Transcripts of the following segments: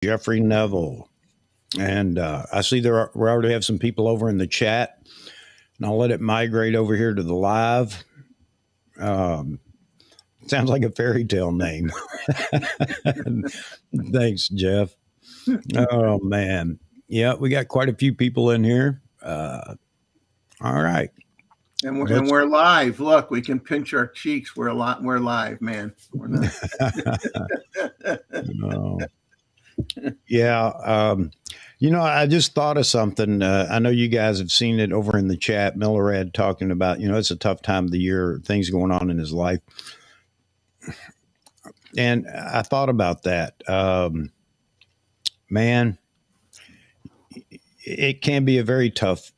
Jeffrey Neville. And I see we already have some people over in the chat. And I'll let it migrate over here to the live. Sounds like a fairy tale name. Thanks, Jeff. Oh, man. Yeah, we got quite a few people in here. All right. And we're live. Look, we can pinch our cheeks. We're live, man. We're not. No. Yeah. I just thought of something. I know you guys have seen it over in the chat. Millerad talking about, it's a tough time of the year, things going on in his life. And I thought about that. Man, it can be a very tough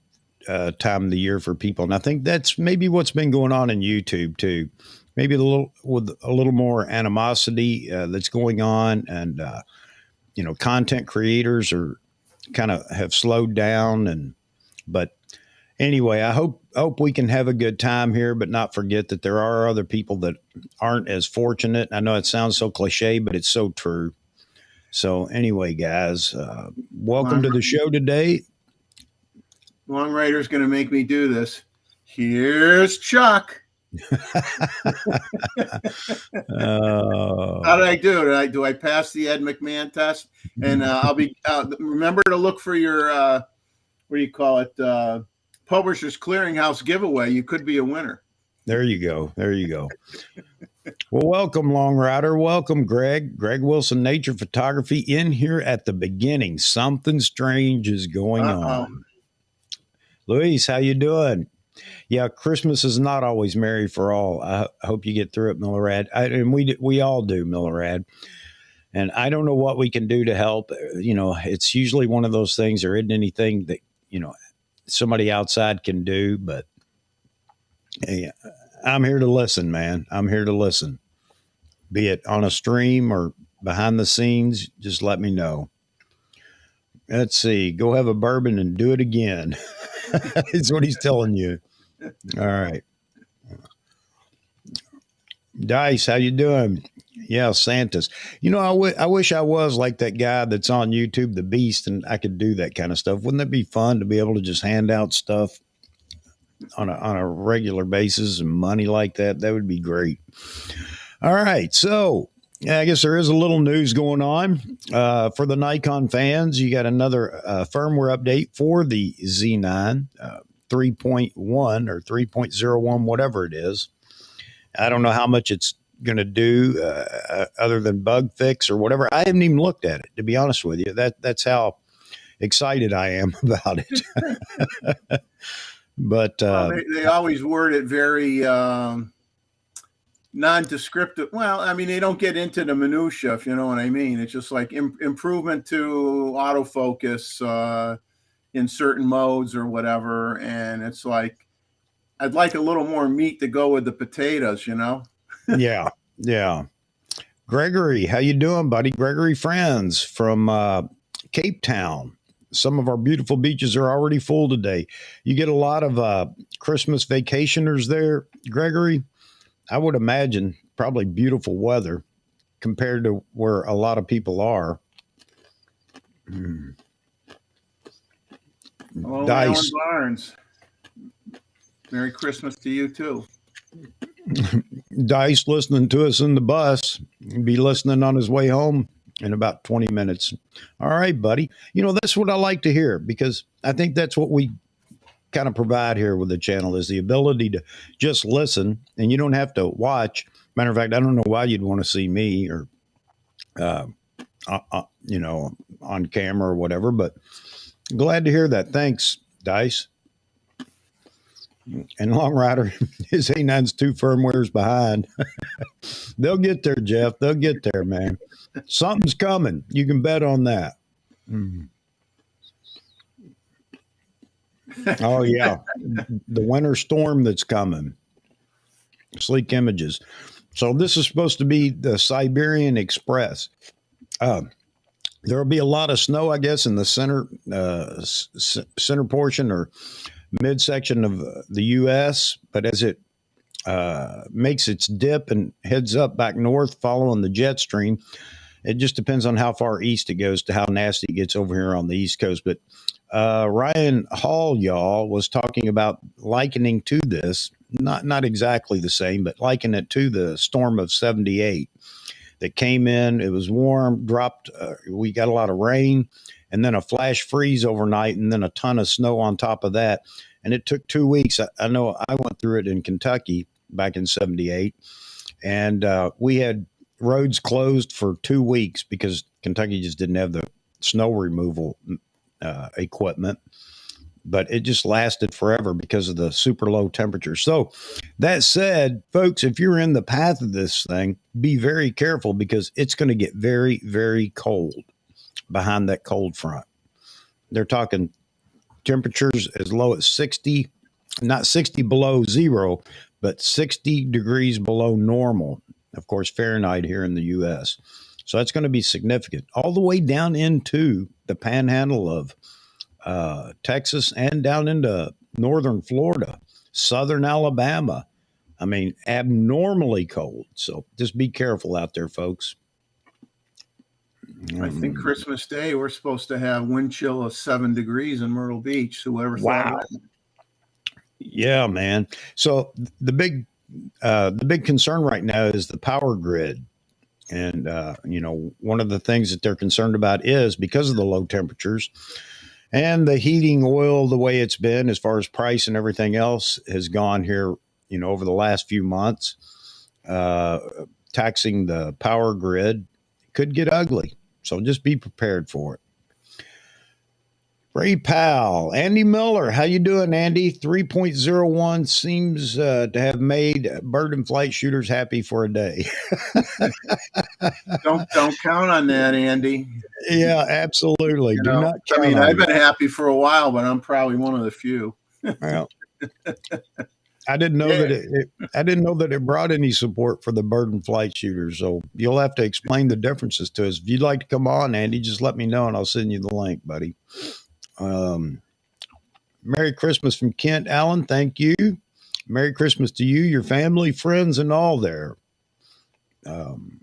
time of the year for people. And I think that's maybe what's been going on in YouTube too. Maybe with a little more animosity that's going on. And, content creators are kind of have slowed down. But anyway, I hope we can have a good time here, but not forget that there are other people that aren't as fortunate. I know it sounds so cliche, but it's so true. So anyway, guys, welcome to the show today. Long Rider's going to make me do this. Here's Chuck. How did I do? Do I pass the Ed McMahon test? And I'll be remember to look for your what do you call it? Publishers Clearinghouse giveaway. You could be a winner. There you go. Well, welcome, Long Rider. Welcome, Greg. Greg Wilson, Nature Photography, in here at the beginning. Something strange is going on. Luis, how you doing? Yeah, Christmas is not always merry for all. I hope you get through it, Millerad. And we all do, Millerad. And I don't know what we can do to help. It's usually one of those things. There isn't anything that, somebody outside can do. But hey, I'm here to listen, man. I'm here to listen. Be it on a stream or behind the scenes, just let me know. Let's see. Go have a bourbon and do it again. That's what he's telling you. All right. Dice, how you doing? Yeah, Santa's. I wish I was like that guy that's on YouTube, The Beast, and I could do that kind of stuff. Wouldn't it be fun to be able to just hand out stuff on a regular basis and money like that? That would be great. All right. So I guess there is a little news going on for the Nikon fans. You got another firmware update for the Z9 3.1 or 3.01, whatever it is. I don't know how much it's going to do other than bug fix or whatever. I haven't even looked at it, to be honest with you. That's how excited I am about it. But they always word it very non-descriptive. Well, I mean, they don't get into the minutia, if you know what I mean. It's just like improvement to autofocus in certain modes or whatever. And it's like, I'd like a little more meat to go with the potatoes, Yeah. Gregory, how you doing, buddy? Gregory Friends from Cape Town. Some of our beautiful beaches are already full today. You get a lot of Christmas vacationers there, Gregory. I would imagine probably beautiful weather compared to where a lot of people are. Hello, Alan Barnes. Merry Christmas to you too. Dice listening to us in the bus. He'll be listening on his way home in about 20 minutes. All right, buddy. That's what I like to hear, because I think that's what we kind of provide here with the channel, is the ability to just listen, and you don't have to watch. Matter of fact, I don't know why you'd want to see me or, on camera or whatever, but glad to hear that. Thanks, Dice. And Long Rider, his A9's 2 firmwares behind. They'll get there, Jeff. They'll get there, man. Something's coming. You can bet on that. Oh, yeah. The winter storm that's coming. Sleek Images. So this is supposed to be the Siberian Express. There'll be a lot of snow, I guess, in the center portion or midsection of the U.S., but as it makes its dip and heads up back north following the jet stream, It just depends on how far east it goes to how nasty it gets over here on the East Coast. But Ryan Hall, y'all, was talking about likening to this, not exactly the same, but liken it to the storm of 78 that came in. It was warm, dropped. We got a lot of rain, and then a flash freeze overnight, and then a ton of snow on top of that. And it took 2 weeks. I know I went through it in Kentucky back in 78, and we had roads closed for 2 weeks because Kentucky just didn't have the snow removal equipment. But it just lasted forever because of the super low temperature. So that said, folks, if you're in the path of this thing, be very careful because it's going to get very, very cold behind that cold front. They're talking temperatures as low as 60, not 60 below zero, but 60 degrees below normal, of course, Fahrenheit here in the U.S. So that's going to be significant all the way down into the panhandle of Texas and down into northern Florida, southern Alabama. I mean, abnormally cold. So just be careful out there, folks. I think Christmas Day we're supposed to have wind chill of 7 degrees in Myrtle Beach. Whoever thought that? Yeah, man. So the big concern right now is the power grid. And, one of the things that they're concerned about is because of the low temperatures and the heating oil, the way it's been as far as price and everything else has gone here, over the last few months, taxing the power grid could get ugly. So just be prepared for it. Ray Powell, Andy Miller, how you doing, Andy? 3.01 seems to have made bird and flight shooters happy for a day. Don't count on that, Andy. Yeah, absolutely. Do not. I mean, I've been happy for a while, but I'm probably one of the few. Well, I didn't know that it brought any support for the bird and flight shooters. So you'll have to explain the differences to us. If you'd like to come on, Andy, just let me know and I'll send you the link, buddy. Merry Christmas from Kent Allen. Thank you. Merry Christmas to you, your family, friends, and all there. And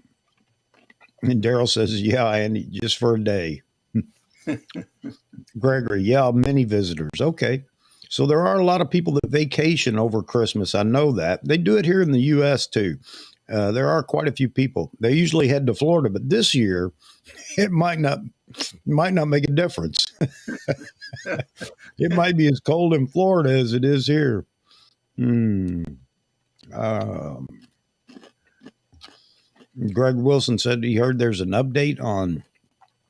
Daryl says, yeah, Andy, just for a day. Gregory, yeah, many visitors. Okay. So there are a lot of people that vacation over Christmas. I know that. They do it here in the U.S. too. There are quite a few people. They usually head to Florida, but this year it might not make a difference. It might be as cold in Florida as it is here. Greg Wilson said he heard there's an update on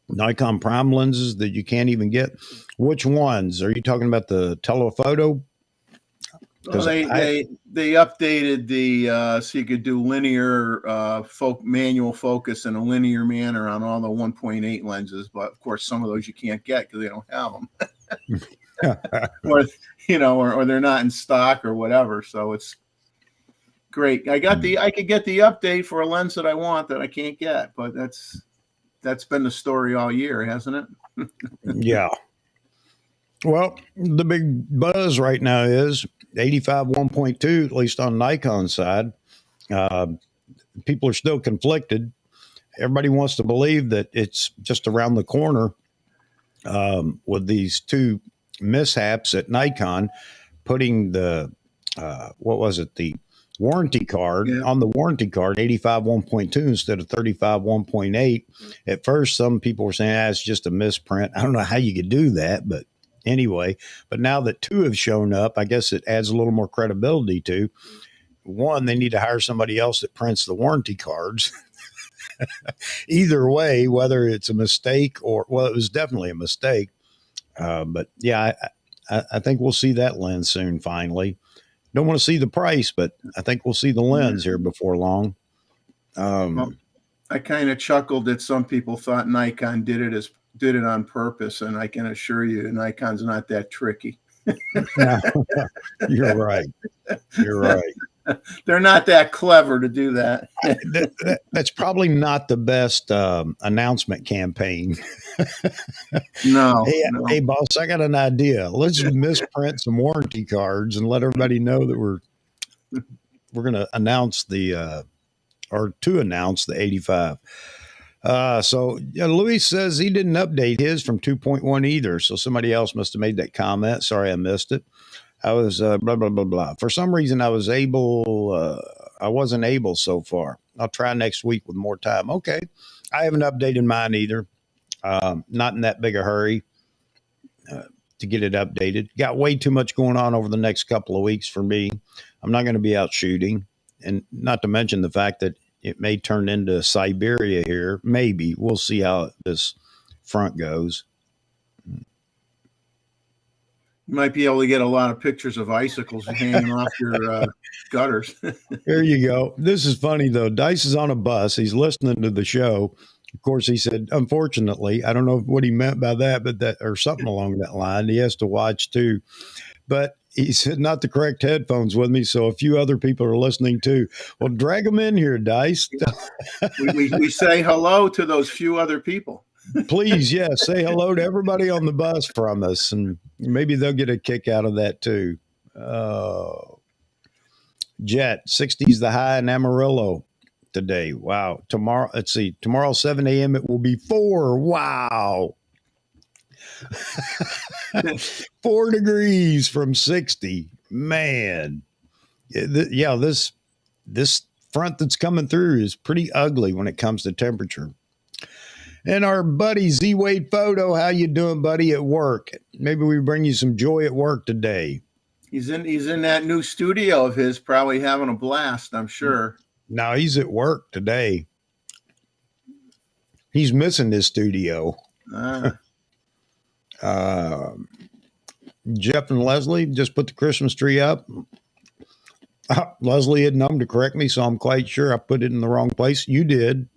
Nikon prime lenses that you can't even get. Which ones? Are you talking about the telephoto? Well, they updated the so you could do linear manual focus in a linear manner on all the 1.8 lenses, but of course some of those you can't get because they don't have them, or they're not in stock or whatever. So it's great. I could get the update for a lens that I want that I can't get, but that's been the story all year, hasn't it? Yeah. Well, the big buzz right now is 85 1.2, at least on Nikon's side. People are still conflicted. Everybody wants to believe that it's just around the corner with these two mishaps at Nikon, putting the, the warranty card on the warranty card, 85 1.2 instead of 35 1.8. At first, some people were saying, it's just a misprint. I don't know how you could do that, but anyway. But now that two have shown up, I guess it adds a little more credibility to. One, they need to hire somebody else that prints the warranty cards. Either way, whether it's a mistake or, well, it was definitely a mistake. But yeah, I think we'll see that lens soon, finally. Don't want to see the price, but I think we'll see the lens here before long. Well, I kind of chuckled that some people thought Nikon did it on purpose, and I can assure you, Nikon's not that tricky. You're right. You're right. They're not that clever to do that. That's probably not the best announcement campaign. No. Hey, boss, I got an idea. Let's misprint some warranty cards and let everybody know that we're going to announce the 85. So Luis says he didn't update his from 2.1 either. So somebody else must have made that comment. Sorry, I missed it. I was blah blah blah blah. For some reason, I was able. I wasn't able so far. I'll try next week with more time. Okay, I haven't updated mine either. Not in that big a hurry to get it updated. Got way too much going on over the next couple of weeks for me. I'm not going to be out shooting, and not to mention the fact that it may turn into Siberia here. Maybe we'll see how this front goes. You might be able to get a lot of pictures of icicles hanging off your gutters. There you go. This is funny though. Dice is on a bus. He's listening to the show. Of course, he said, unfortunately, I don't know what he meant by that, but that or something along that line. He has to watch too. But he said not the correct headphones with me, so a few other people are listening too. Well, drag them in here, Dice. we say hello to those few other people. Please, yes, say hello to everybody on the bus from us, and maybe they'll get a kick out of that too. Jet, 60's the high in Amarillo today. Wow. Tomorrow, let's see, tomorrow, 7 a.m., it will be 4. Wow. 4 degrees from 60. Man. Yeah, this front that's coming through is pretty ugly when it comes to temperature. And our buddy Z Wade Photo, how you doing, buddy, at work? Maybe we bring you some joy at work today. He's in that new studio of his, probably having a blast, I'm sure. No, he's at work today. He's missing his studio. Jeff and Leslie just put the Christmas tree up. Leslie had numbed to correct me, so I'm quite sure I put it in the wrong place. You did.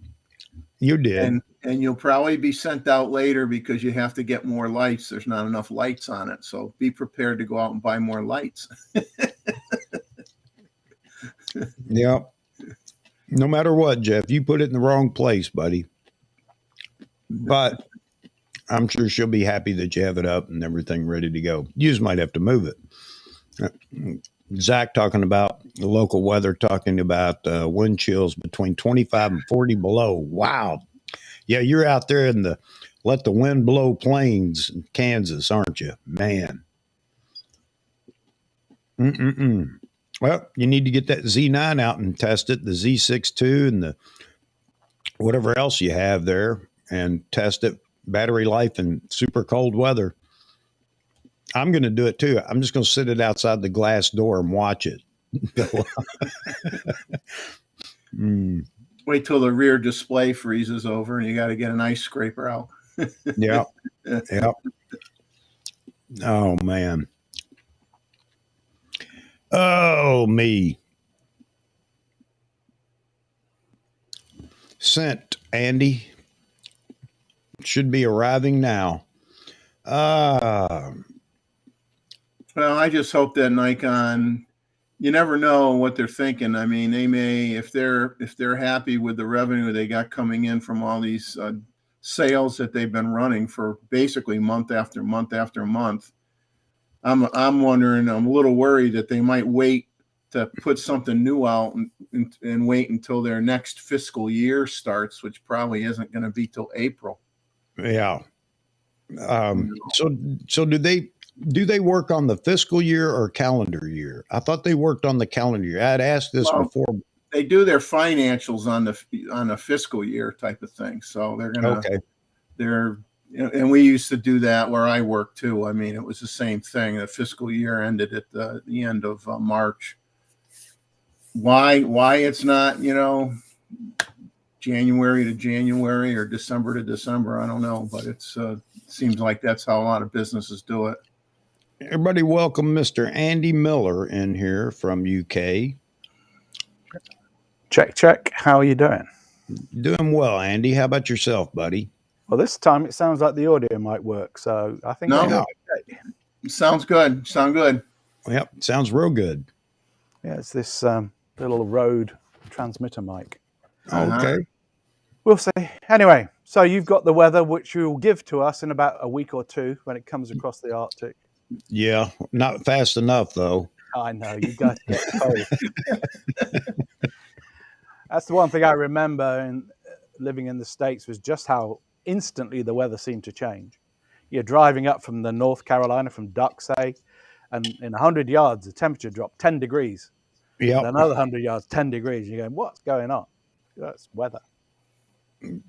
You did. And you'll probably be sent out later because you have to get more lights. There's not enough lights on it. So be prepared to go out and buy more lights. Yeah. No matter what, Jeff, you put it in the wrong place, buddy. But I'm sure she'll be happy that you have it up and everything ready to go. You just might have to move it. Zach talking about the local weather, talking about wind chills between 25 and 40 below. Wow. Yeah, you're out there in the let the wind blow plains in Kansas, aren't you? Man. Well, you need to get that Z9 out and test it, the Z6 II and the whatever else you have there, and test it, battery life in super cold weather. I'm going to do it too. I'm just going to sit it outside the glass door and watch it. Wait till the rear display freezes over and you got to get an ice scraper out. Yeah. Yeah. Oh, man. Oh, me. Sent, Andy. Should be arriving now. Well, I just hope that Nikon, you never know what they're thinking. I mean, they may, if they're happy with the revenue they got coming in from all these sales that they've been running for basically month after month after month. I'm wondering, I'm a little worried that they might wait to put something new out and wait until their next fiscal year starts, which probably isn't going to be till April. Yeah. So do they work on the fiscal year or calendar year? I thought they worked on the calendar year. I'd asked this before. They do their financials on a fiscal year type of thing. So they're going to, okay. And we used to do that where I worked too. I mean, it was the same thing. The fiscal year ended at the end of March. Why it's not, January to January or December to December, I don't know, but it seems like that's how a lot of businesses do it. Everybody welcome Mr. Andy Miller in here from UK. Check. How are you doing? Doing well, Andy. How about yourself, buddy? Well, this time it sounds like the audio might work, so I think okay. Sounds good. Yep, sounds real good. Yeah, it's this little Rode transmitter mic. Okay. We'll see. Anyway, so you've got the weather, which you'll give to us in about a week or two when it comes across the Arctic. Yeah, not fast enough, though. I know, you guys get cold. That's the one thing I remember in living in the States was just how instantly the weather seemed to change. You're driving up from the North Carolina, from Duck, say, and in 100 yards, the temperature dropped 10 degrees. Yep. Then another 100 yards, 10 degrees. You're going, what's going on? That's weather.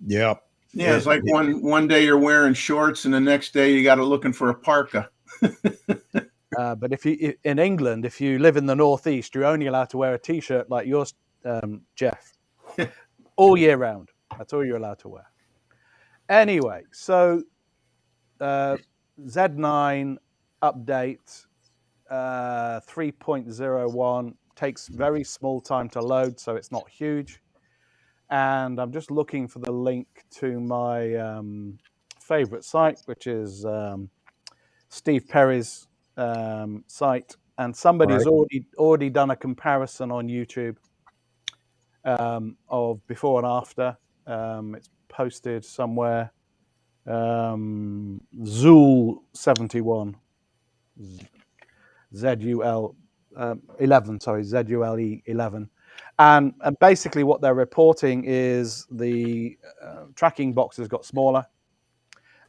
Yep. Yeah, it's like one day you're wearing shorts and the next day you got to looking for a parka. But if you in England, if you live in the northeast, you're only allowed to wear a t-shirt like yours, Jeff, all year round. That's all you're allowed to wear. Anyway, so Z9 update 3.01 takes very small time to load, so it's not huge. And I'm just looking for the link to my favorite site, which is Steve Perry's site, and somebody's already done a comparison on YouTube of before and after. It's posted somewhere. Zul71, ZUL 11, sorry, ZULE 11. And basically what they're reporting is the tracking box has got smaller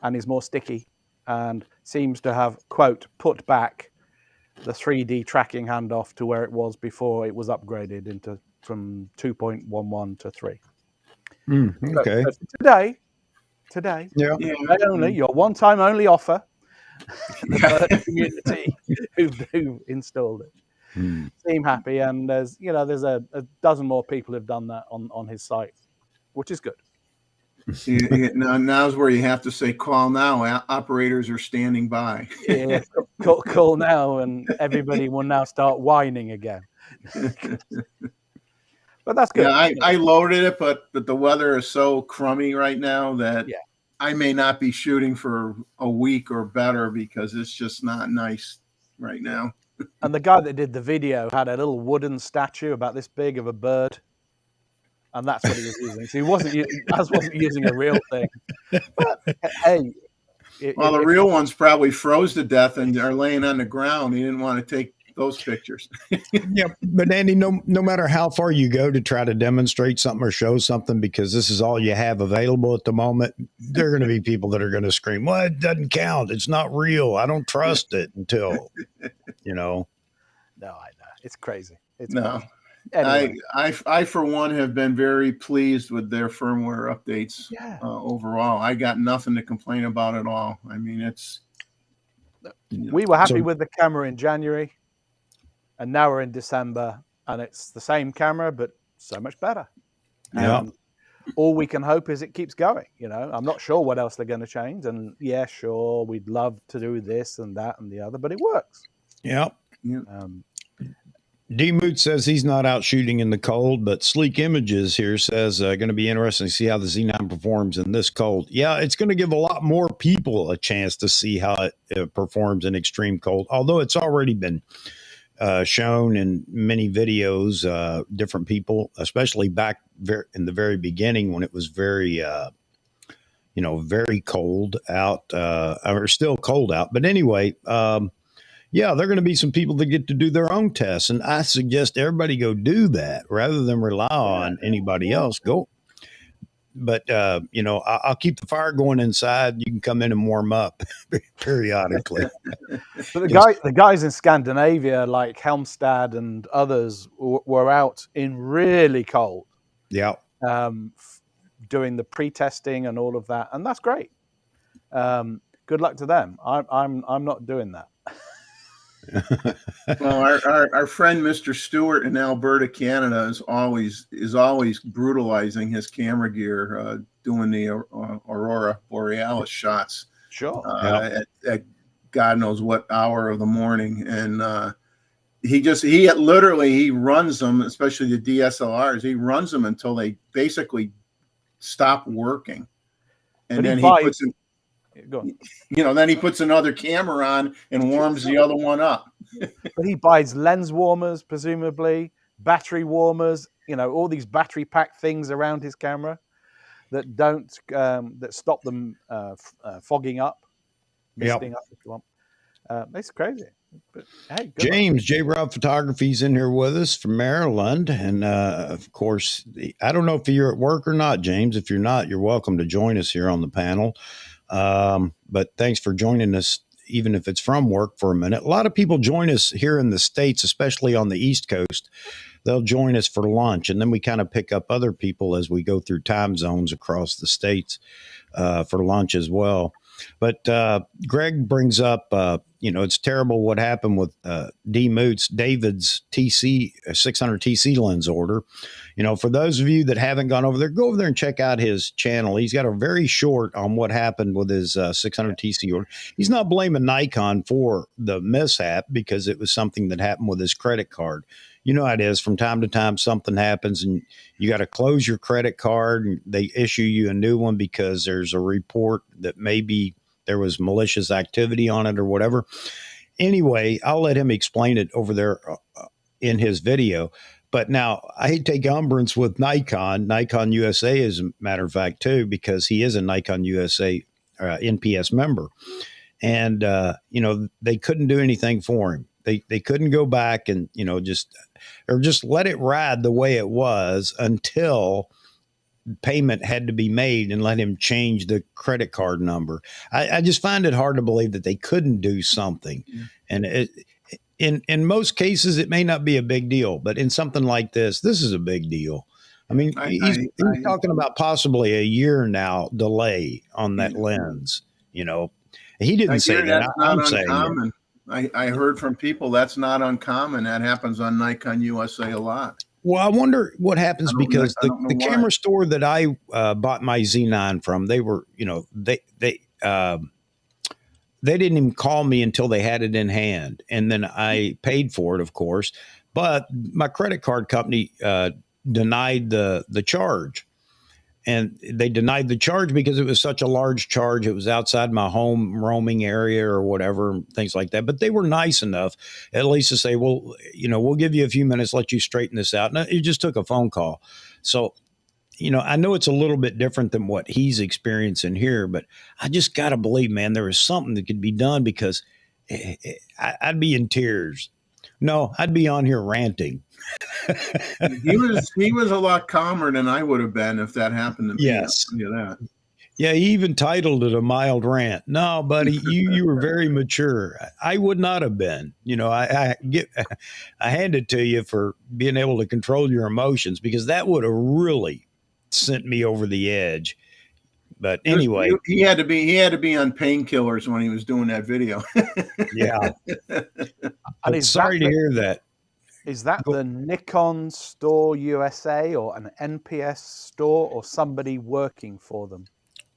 and is more sticky, and seems to have, quote, put back the 3D tracking handoff to where it was before it was upgraded from 2.11 to 3. Okay. So today, Yeah. your one-time only offer, the bird community who installed it seem happy, and there's a dozen more people who've done that on his site, which is good. Now's where you have to say, call now. Operators are standing by. Yeah, call now, and everybody will now start whining again. But that's good. Yeah, I loaded it, but the weather is so crummy right now that I may not be shooting for a week or better because it's just not nice right now. And the guy that did the video had a little wooden statue about this big of a bird, and that's what he was using. So he wasn't using a real thing. But hey, the real ones probably froze to death and are laying on the ground. He didn't want to take those pictures. Yeah, but Andy, no matter how far you go to try to demonstrate something or show something, because this is all you have available at the moment, there are going to be people that are going to scream, "Well, it doesn't count. It's not real. I don't trust it." Until, No, I know, it's crazy. It's no. crazy. Anyway. I for one have been very pleased with their firmware updates. Overall. I got nothing to complain about at all. I mean, we were happy with the camera in January, and now we're in December, and it's the same camera but so much better. Yeah. All we can hope is it keeps going. I'm not sure what else they're going to change, and sure, we'd love to do this and that and the other, but it works. Yep. D-Moot says he's not out shooting in the cold, but Sleek Images here says going to be interesting to see how the Z9 performs in this cold. Yeah, it's going to give a lot more people a chance to see how it performs in extreme cold, although it's already been shown in many videos, different people, especially back in the very beginning when it was very, very cold out, or still cold out. But anyway, yeah, there are going to be some people that get to do their own tests, and I suggest everybody go do that rather than rely on anybody else. Go. But, I'll keep the fire going inside. You can come in and warm up periodically. But the guys in Scandinavia, like Helmstad and others, were out in really cold. Yeah. Doing the pre-testing and all of that, and that's great. Good luck to them. I'm not doing that. Well, our friend Mr. Stewart in Alberta, Canada, is always brutalizing his camera gear, doing the Aurora Borealis shots. Sure. At God knows what hour of the morning, and he runs them, especially the DSLRs. He runs them until they basically stop working, and then he puts in. Then he puts another camera on and warms the other one up. But he buys lens warmers, presumably, battery warmers, all these battery pack things around his camera that don't that stop them fogging up, misting up, if you want. It's crazy. But hey, good luck. James, J. Rob Photography's in here with us from Maryland. And of course, I don't know if you're at work or not, James. If you're not, you're welcome to join us here on the panel. But thanks for joining us, even if it's from work for a minute. A lot of people join us here in the States, especially on the East Coast. They'll join us for lunch, and then we kind of pick up other people as we go through time zones across the states for lunch as well. But Greg brings up, it's terrible what happened with David's TC 600 TC lens order. For those of you that haven't gone over there, go over there and check out his channel. He's got a very short on what happened with his 600 TC order. He's not blaming Nikon for the mishap because it was something that happened with his credit card. You know how it is. From time to time, something happens and you got to close your credit card and they issue you a new one because there's a report that maybe there was malicious activity on it or whatever. Anyway, I'll let him explain it over there in his video. But now I take umbrance with Nikon USA, as a matter of fact, too, because he is a Nikon USA NPS member. And, they couldn't do anything for him. They couldn't go back and, just let it ride the way it was until payment had to be made and let him change the credit card number. I just find it hard to believe that they couldn't do something. And in most cases, it may not be a big deal, but in something like this is a big deal. I mean, he's talking about possibly a year now delay on that lens. He didn't say that. I'm saying it. I heard from people that's not uncommon. That happens on Nikon USA a lot. Well, I wonder what happens because the camera store that I bought my Z9 from, they were, they didn't even call me until they had it in hand. And then I paid for it, of course. But my credit card company denied the charge. And they denied the charge because it was such a large charge. It was outside my home roaming area or whatever, things like that. But they were nice enough at least to say, well, we'll give you a few minutes, let you straighten this out. And it just took a phone call. So, I know it's a little bit different than what he's experiencing here, but I just got to believe, man, there is something that could be done because I'd be in tears. No, I'd be on here ranting. He was a lot calmer than I would have been if that happened to me. Yes. I'll tell you that. Yeah, he even titled it a mild rant. No, buddy, you were very mature. I would not have been. I hand it to you for being able to control your emotions because that would have really sent me over the edge. But anyway, he had to be on painkillers when he was doing that video. Yeah. I'm sorry to hear that. Is that the Nikon Store USA or an NPS store or somebody working for them?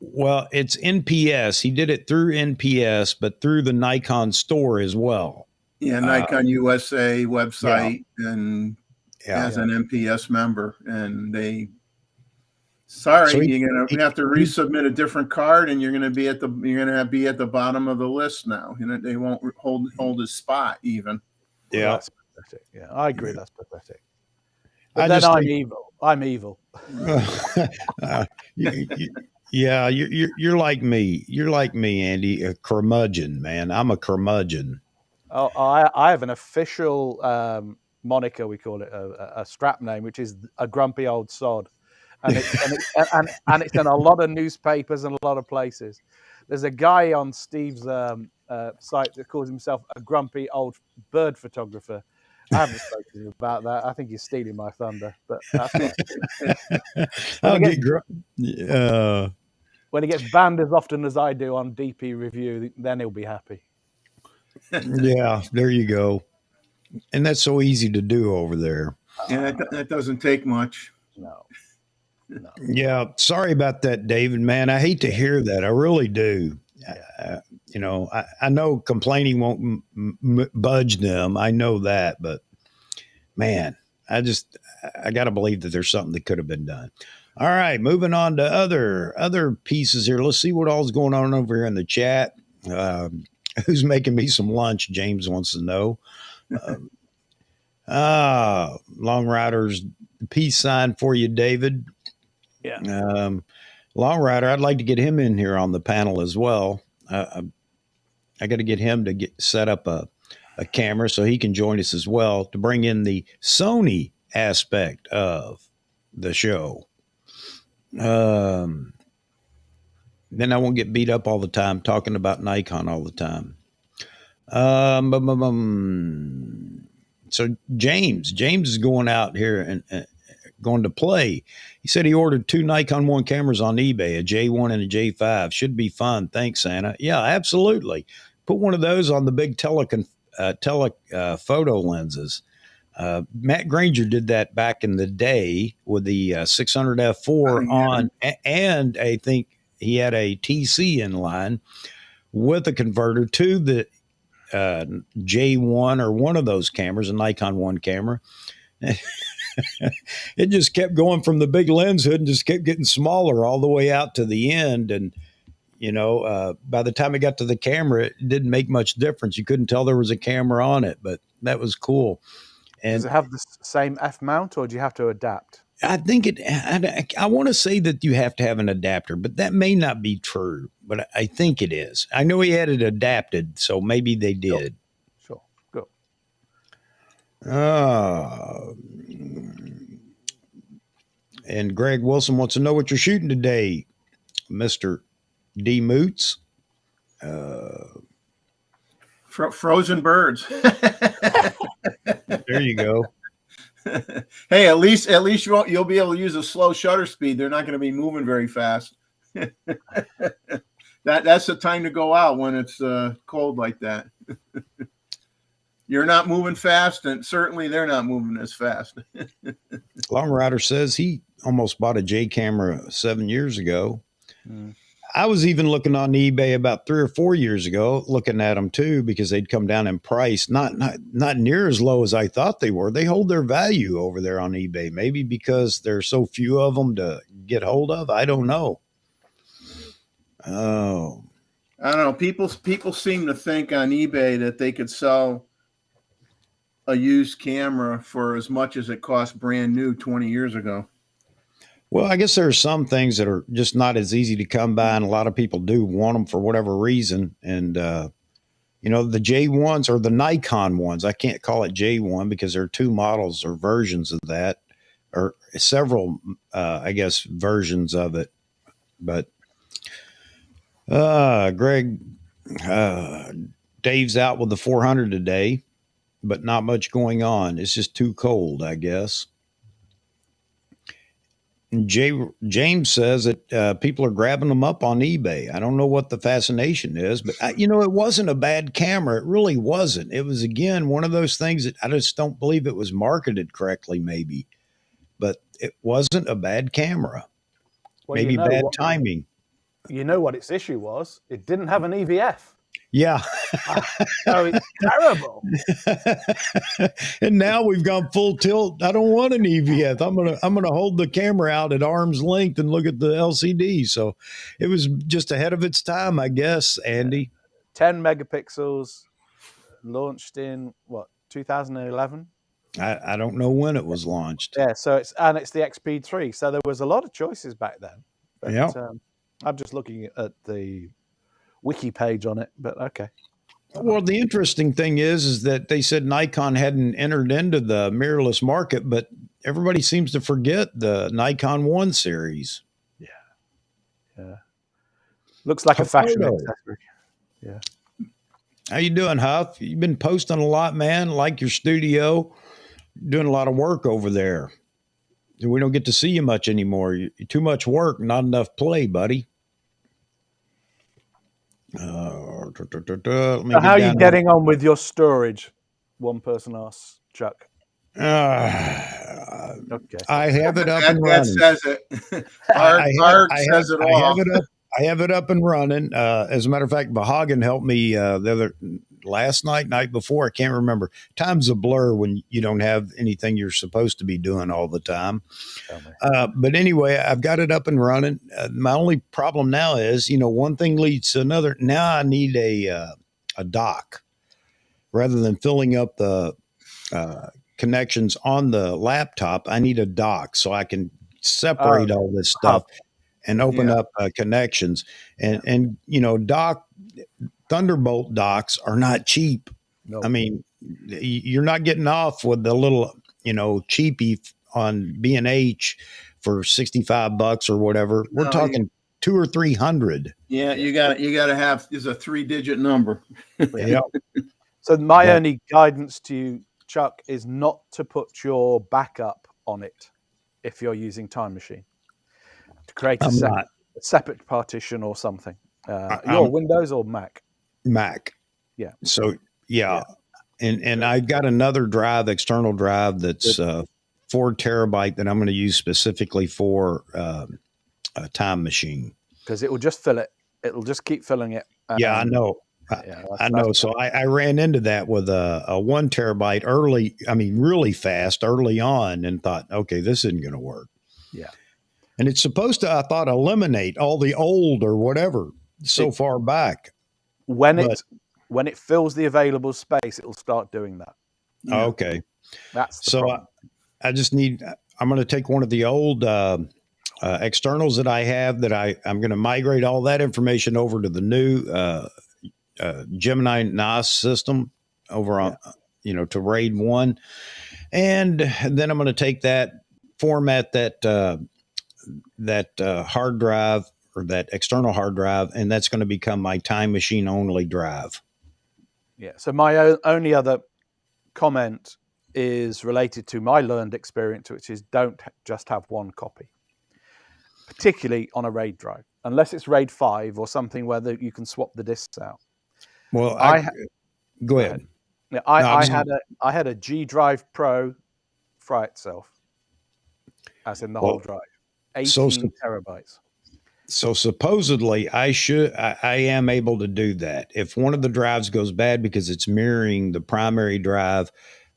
Well, it's NPS. He did it through NPS, but through the Nikon Store as well. Yeah, Nikon USA website and as an NPS member. And you're going to have to resubmit a different card and you're going to be at the bottom of the list now. They won't hold his spot even. Yeah. That's pathetic. Yeah, I agree. That's pathetic. But then I'm evil. I'm evil. Yeah, you're like me. You're like me, Andy. A curmudgeon, man. I'm a curmudgeon. Oh, I have an official moniker. We call it a strap name, which is a grumpy old sod, and it's in a lot of newspapers and a lot of places. There's a guy on Steve's site that calls himself a grumpy old bird photographer. I haven't spoken to him about that. I think he's stealing my thunder, but that's right. When he gets banned as often as I do on DP review, then he'll be happy. Yeah, there you go. And that's so easy to do over there. Yeah, that doesn't take much. No. Yeah, sorry about that, David, man. I hate to hear that. I really do. I know complaining won't budge them. I know that, but man, I got to believe that there's something that could have been done. All right, moving on to other pieces here. Let's see what all's going on over here in the chat. Who's making me some lunch? James wants to know. Long Riders, peace sign for you, David. Yeah. Long Rider, I'd like to get him in here on the panel as well. I got to get him to get set up a camera so he can join us as well to bring in the Sony aspect of the show. Then I won't get beat up all the time talking about Nikon all the time. So James is going out here and going to play. He said he ordered 2 Nikon 1 cameras on eBay, a J1 and a J5. Should be fun. Thanks, Santa. Yeah, absolutely. Put one of those on the big telephoto lenses. Matt Granger did that back in the day with the 600 f4 on, and I think he had a TC in line with a converter to the J1 or one of those cameras, a Nikon 1 camera. It just kept going from the big lens hood and just kept getting smaller all the way out to the end. And, by the time it got to the camera, it didn't make much difference. You couldn't tell there was a camera on it, but that was cool. And does it have the same F mount, or do you have to adapt? I think I want to say that you have to have an adapter, but that may not be true. But I think it is. I know he had it adapted, so maybe they did. Sure. Go. And Greg Wilson wants to know what you're shooting today, Mr. D. Moots. Frozen birds. There you go. Hey, at least you'll be able to use a slow shutter speed. They're not going to be moving very fast. That's the time to go out when it's cold like that. You're not moving fast, and certainly they're not moving as fast. Long Rider says he almost bought a J camera 7 years ago. I was even looking on eBay about 3 or 4 years ago, looking at them too, because they'd come down in price, not near as low as I thought they were. They hold their value over there on eBay, maybe because there's so few of them to get hold of. I don't know. Oh, I don't know. People seem to think on eBay that they could sell a used camera for as much as it cost brand new 20 years ago. Well, I guess there are some things that are just not as easy to come by, and a lot of people do want them for whatever reason. And, the J1s or the Nikon ones, I can't call it J1 because there are 2 models or versions of that, or several, I guess, versions of it. But Greg, Dave's out with the 400 today, but not much going on. It's just too cold, I guess. James says that people are grabbing them up on eBay. I don't know what the fascination is, but it wasn't a bad camera. It really wasn't. It was, again, one of those things that I just don't believe it was marketed correctly, maybe, but it wasn't a bad camera. Well, maybe bad timing. You know what its issue was? It didn't have an EVF. Yeah. So it's terrible. And now we've gone full tilt. I don't want an EVF. I'm gonna hold the camera out at arm's length and look at the LCD. So it was just ahead of its time, I guess, Andy. 10 megapixels, launched in 2011? I don't know when it was launched. Yeah, so it's the XP3. So there was a lot of choices back then. But, yeah. I'm just looking at the wiki page on it, but okay. Well, the interesting thing is that they said Nikon hadn't entered into the mirrorless market, but everybody seems to forget the Nikon 1 series. Yeah. Looks like a fashion accessory. Yeah. How you doing, Huff? You've been posting a lot, man. Like your studio, doing a lot of work over there. We don't get to see you much anymore. You're too much work, not enough play, buddy. How are you getting on with your storage? One person asks Chuck. Okay. I have it up and running. That says it. Art says it all. I have it up and running. As a matter of fact, Bahagan helped me last night before. I can't remember. Time's a blur when you don't have anything you're supposed to be doing all the time. But anyway, I've got it up and running. My only problem now is, one thing leads to another. Now I need a dock rather than filling up the connections on the laptop. I need a dock so I can separate all this stuff. and open up connections. And Thunderbolt docks are not cheap. No. I mean, you're not getting off with the little, cheapie on B&H for $65 or whatever. We're talking 200 or 300. Yeah, you got to have is a 3-digit number. Yeah. So my only guidance to you, Chuck, is not to put your backup on it if you're using Time Machine. To create a separate partition or something. Your Windows or Mac? Mac. Yeah. So And I've got another drive, external drive that's 4 terabyte that I'm going to use specifically for a Time Machine. Because it will just fill it. It'll just keep filling it. Yeah, I know. I know. So I ran into that with a 1 terabyte really fast early on, and thought, okay, this isn't going to work. Yeah. And it's supposed to, I thought, eliminate all the old or whatever far back. When it fills the available space, it'll start doing that. Yeah. Okay. That's the problem. I just I'm going to take one of the old externals that I have that I'm going to migrate all that information over to the new Gemini NAS system over on, to RAID 1. And then I'm going to take that, format that hard drive or that external hard drive, and that's going to become my Time Machine only drive. Yeah. So my only other comment is related to my learned experience, which is don't just have one copy, particularly on a RAID drive, unless it's RAID 5 or something where you can swap the disks out. Well, go ahead. Yeah, I had a G Drive Pro fry itself, as in the whole drive, 18 terabytes. So supposedly I am able to do that. If one of the drives goes bad because it's mirroring the primary drive,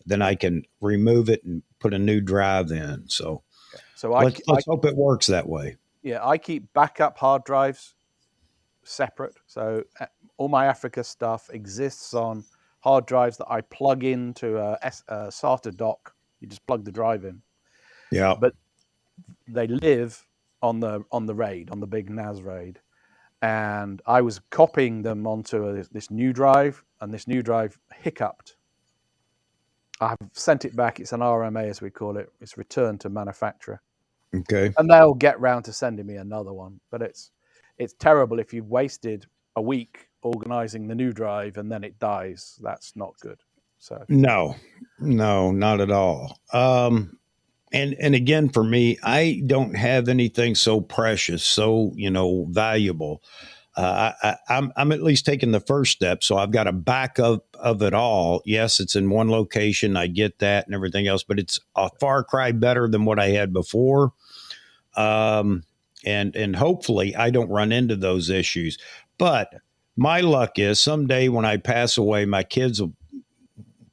then I can remove it and put a new drive in. So let's hope it works that way. Yeah, I keep backup hard drives separate. So all my Africa stuff exists on hard drives that I plug into a SATA dock. You just plug the drive in. Yeah. But they live on the RAID, on the big NAS RAID. And I was copying them onto this new drive, and this new drive hiccuped. I've sent it back. It's an RMA, as we call it. It's returned to manufacturer. Okay. And they'll get round to sending me another one. But it's terrible if you've wasted a week organizing the new drive and then it dies. That's not good. So no, not at all. And again, for me, I don't have anything so precious, so valuable. I'm at least taking the first step. So I've got a backup of it all. Yes, it's in one location. I get that and everything else, but it's a far cry better than what I had before. And hopefully I don't run into those issues. But my luck is someday when I pass away, my kids will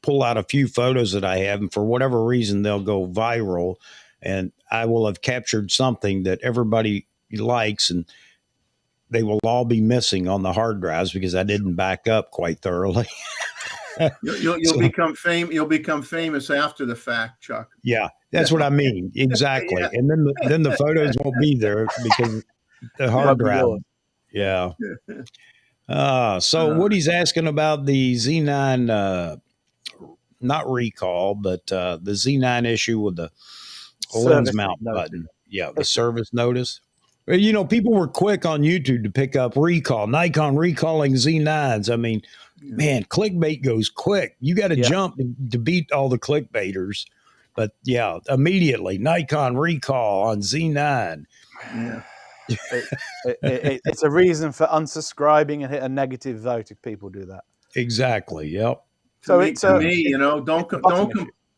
pull out a few photos that I have, and for whatever reason, they'll go viral, and I will have captured something that everybody likes, and they will all be missing on the hard drives because I didn't back up quite thoroughly. You'll become famous after the fact, Chuck. Yeah, that's what I mean. Exactly. Yeah. And then the photos won't be there because the hard drive. Yeah. So Woody's asking about the Z9, not recall, but the Z9 issue with the lens mount button. Yeah, the service notice. People were quick on YouTube to pick up recall, Nikon recalling Z9s. I mean, man, clickbait goes quick. You got to jump to beat all the clickbaiters. But yeah, immediately Nikon recall on Z9. Yeah. It's a reason for unsubscribing and hit a negative vote if people do that. Exactly. Yep. So to me,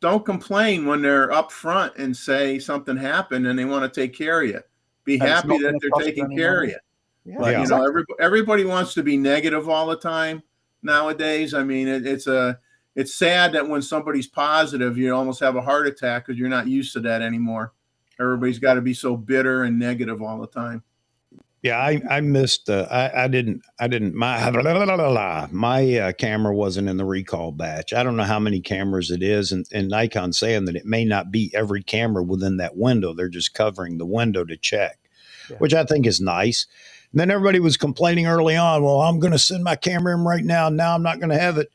don't complain when they're up front and say something happened and they want to take care of you. Be happy that they're taking care of you. Yeah, but exactly. Everybody wants to be negative all the time nowadays. I mean, it's sad that when somebody's positive, you almost have a heart attack because you're not used to that anymore. Everybody's got to be so bitter and negative all the time. Yeah, I missed. I didn't. My camera wasn't in the recall batch. I don't know how many cameras it is, and Nikon's saying that it may not be every camera within that window. They're just covering the window to check. which I think is nice. And then everybody was complaining early on, well, I'm going to send my camera in right now. Now I'm not going to have it.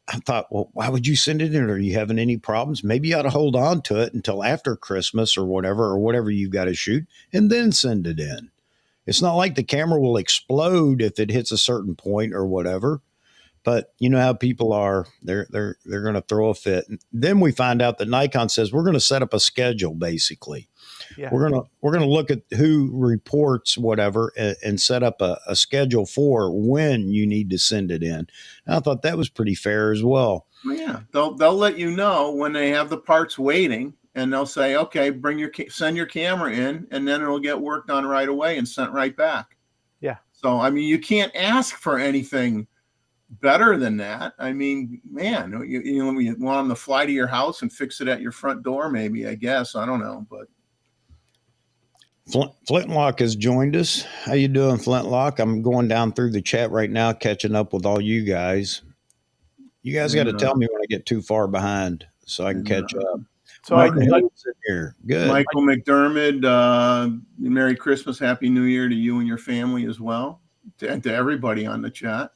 I thought, well, why would you send it in? Are you having any problems? Maybe you ought to hold on to it until after Christmas or whatever you've got to shoot, and then send it in. It's not like the camera will explode if it hits a certain point or whatever. But you know how people are; they're going to throw a fit. And then we find out that Nikon says we're going to set up a schedule. Basically, Yeah. we're gonna look at who reports whatever and set up a schedule for when you need to send it in. And I thought that was pretty fair as well. Well, yeah, they'll let you know when they have the parts waiting, and they'll say, okay, send your camera in, and then it'll get worked on right away and sent right back. Yeah. So I mean, you can't ask for anything better than that. I mean, man, you want them to fly to your house and fix it at your front door, maybe, I guess. I don't know, but Flintlock has joined us. How you doing, Flintlock? I'm going down through the chat right now, catching up with all you guys. You guys got to tell me when I get too far behind so I can catch up. So here. Good. Michael McDermott, Merry Christmas, Happy New Year to you and your family as well, and to everybody on the chat.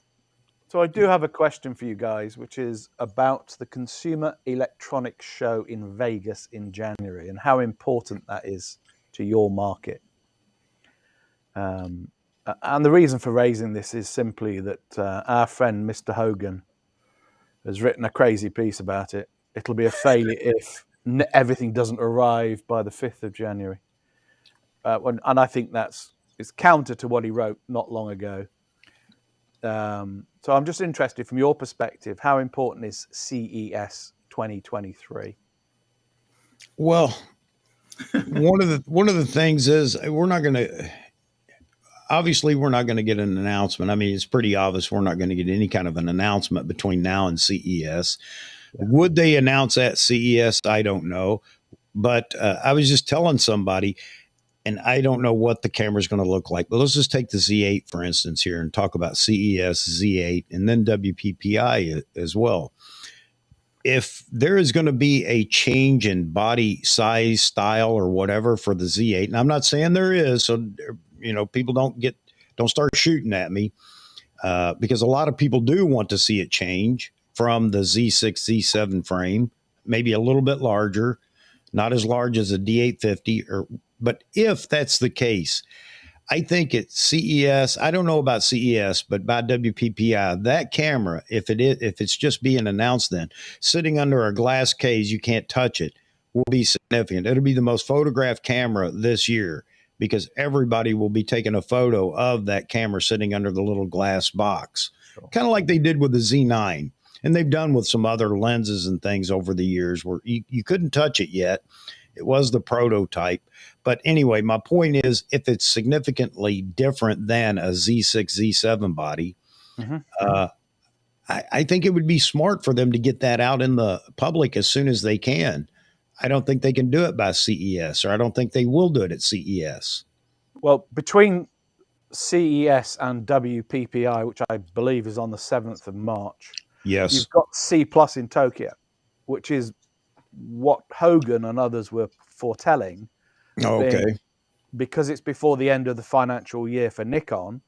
So I do have a question for you guys, which is about the Consumer Electronics Show in Vegas in January and how important that is to your market. And the reason for raising this is simply that our friend Mr. Hogan has written a crazy piece about it. It'll be a failure if everything doesn't arrive by the 5th of January. And I think it's counter to what he wrote not long ago. So I'm just interested from your perspective, how important is CES 2023? Well, one of the things is we're not going to get an announcement. I mean, it's pretty obvious we're not going to get any kind of an announcement between now and CES. Yeah. Would they announce at CES? I don't know. But I was just telling somebody, and I don't know what the camera is going to look like. But let's just take the Z8, for instance, here and talk about CES, Z8, and then WPPI as well. If there is going to be a change in body size, style, or whatever for the Z8, and I'm not saying there is, so people don't start shooting at me because a lot of people do want to see it change from the Z6, Z7 frame, maybe a little bit larger, not as large as a D850, but if that's the case, I think at CES, I don't know about CES, but by WPPI, that camera, if it's just being announced then, sitting under a glass case, you can't touch it, will be significant. It'll be the most photographed camera this year because everybody will be taking a photo of that camera sitting under the little glass box, kind of like they did with the Z9. And they've done with some other lenses and things over the years where you couldn't touch it yet. It was the prototype. But anyway, my point is, if it's significantly different than a Z6, Z7 body, I think it would be smart for them to get that out in the public as soon as they can. I don't think they can do it by CES, or I don't think they will do it at CES. Well, between CES and WPPI, which I believe is on the 7th of March, yes, you've got C+ in Tokyo, which is what Hogan and others were foretelling. Okay. Because it's before the end of the financial year for Nikon,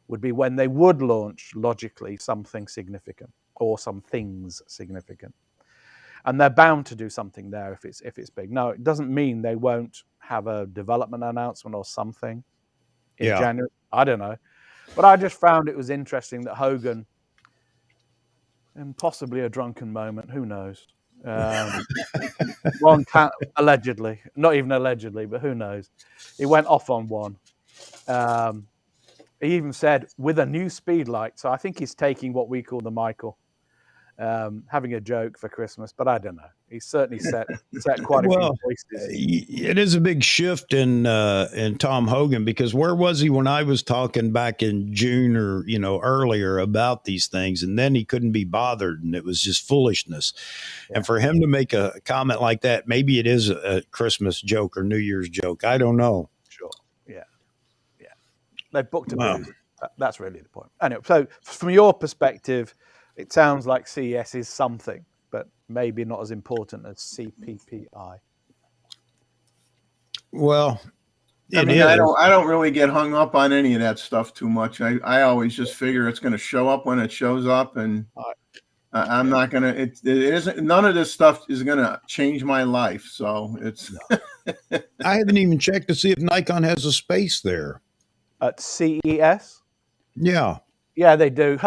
would be when they would launch, logically, something significant or some things significant. And they're bound to do something there if it's big. Now, it doesn't mean they won't have a development announcement or something in January. I don't know. But I just found it was interesting that Hogan, and possibly a drunken moment, who knows, one can't, allegedly, not even allegedly, but who knows, he went off on one. He even said with a new speed light, so I think he's taking what we call the Michael, having a joke for Christmas, but I don't know. He's certainly set quite a few voices. It is a big shift in Tom Hogan, because where was he when I was talking back in June or earlier about these things, and then he couldn't be bothered, and it was just foolishness. Yeah. And for him to make a comment like that, maybe it is a Christmas joke or New Year's joke. I don't know. Sure. Yeah. They booked a booth. That's really the point. Anyway, so from your perspective, it sounds like CES is something, but maybe not as important as CPPI. Well, I mean, I don't really get hung up on any of that stuff too much. I always just figure it's going to show up when it shows up, and I'm not going to. It isn't. None of this stuff is going to change my life. So it's. I haven't even checked to see if Nikon has a space there at CES. Yeah, they do.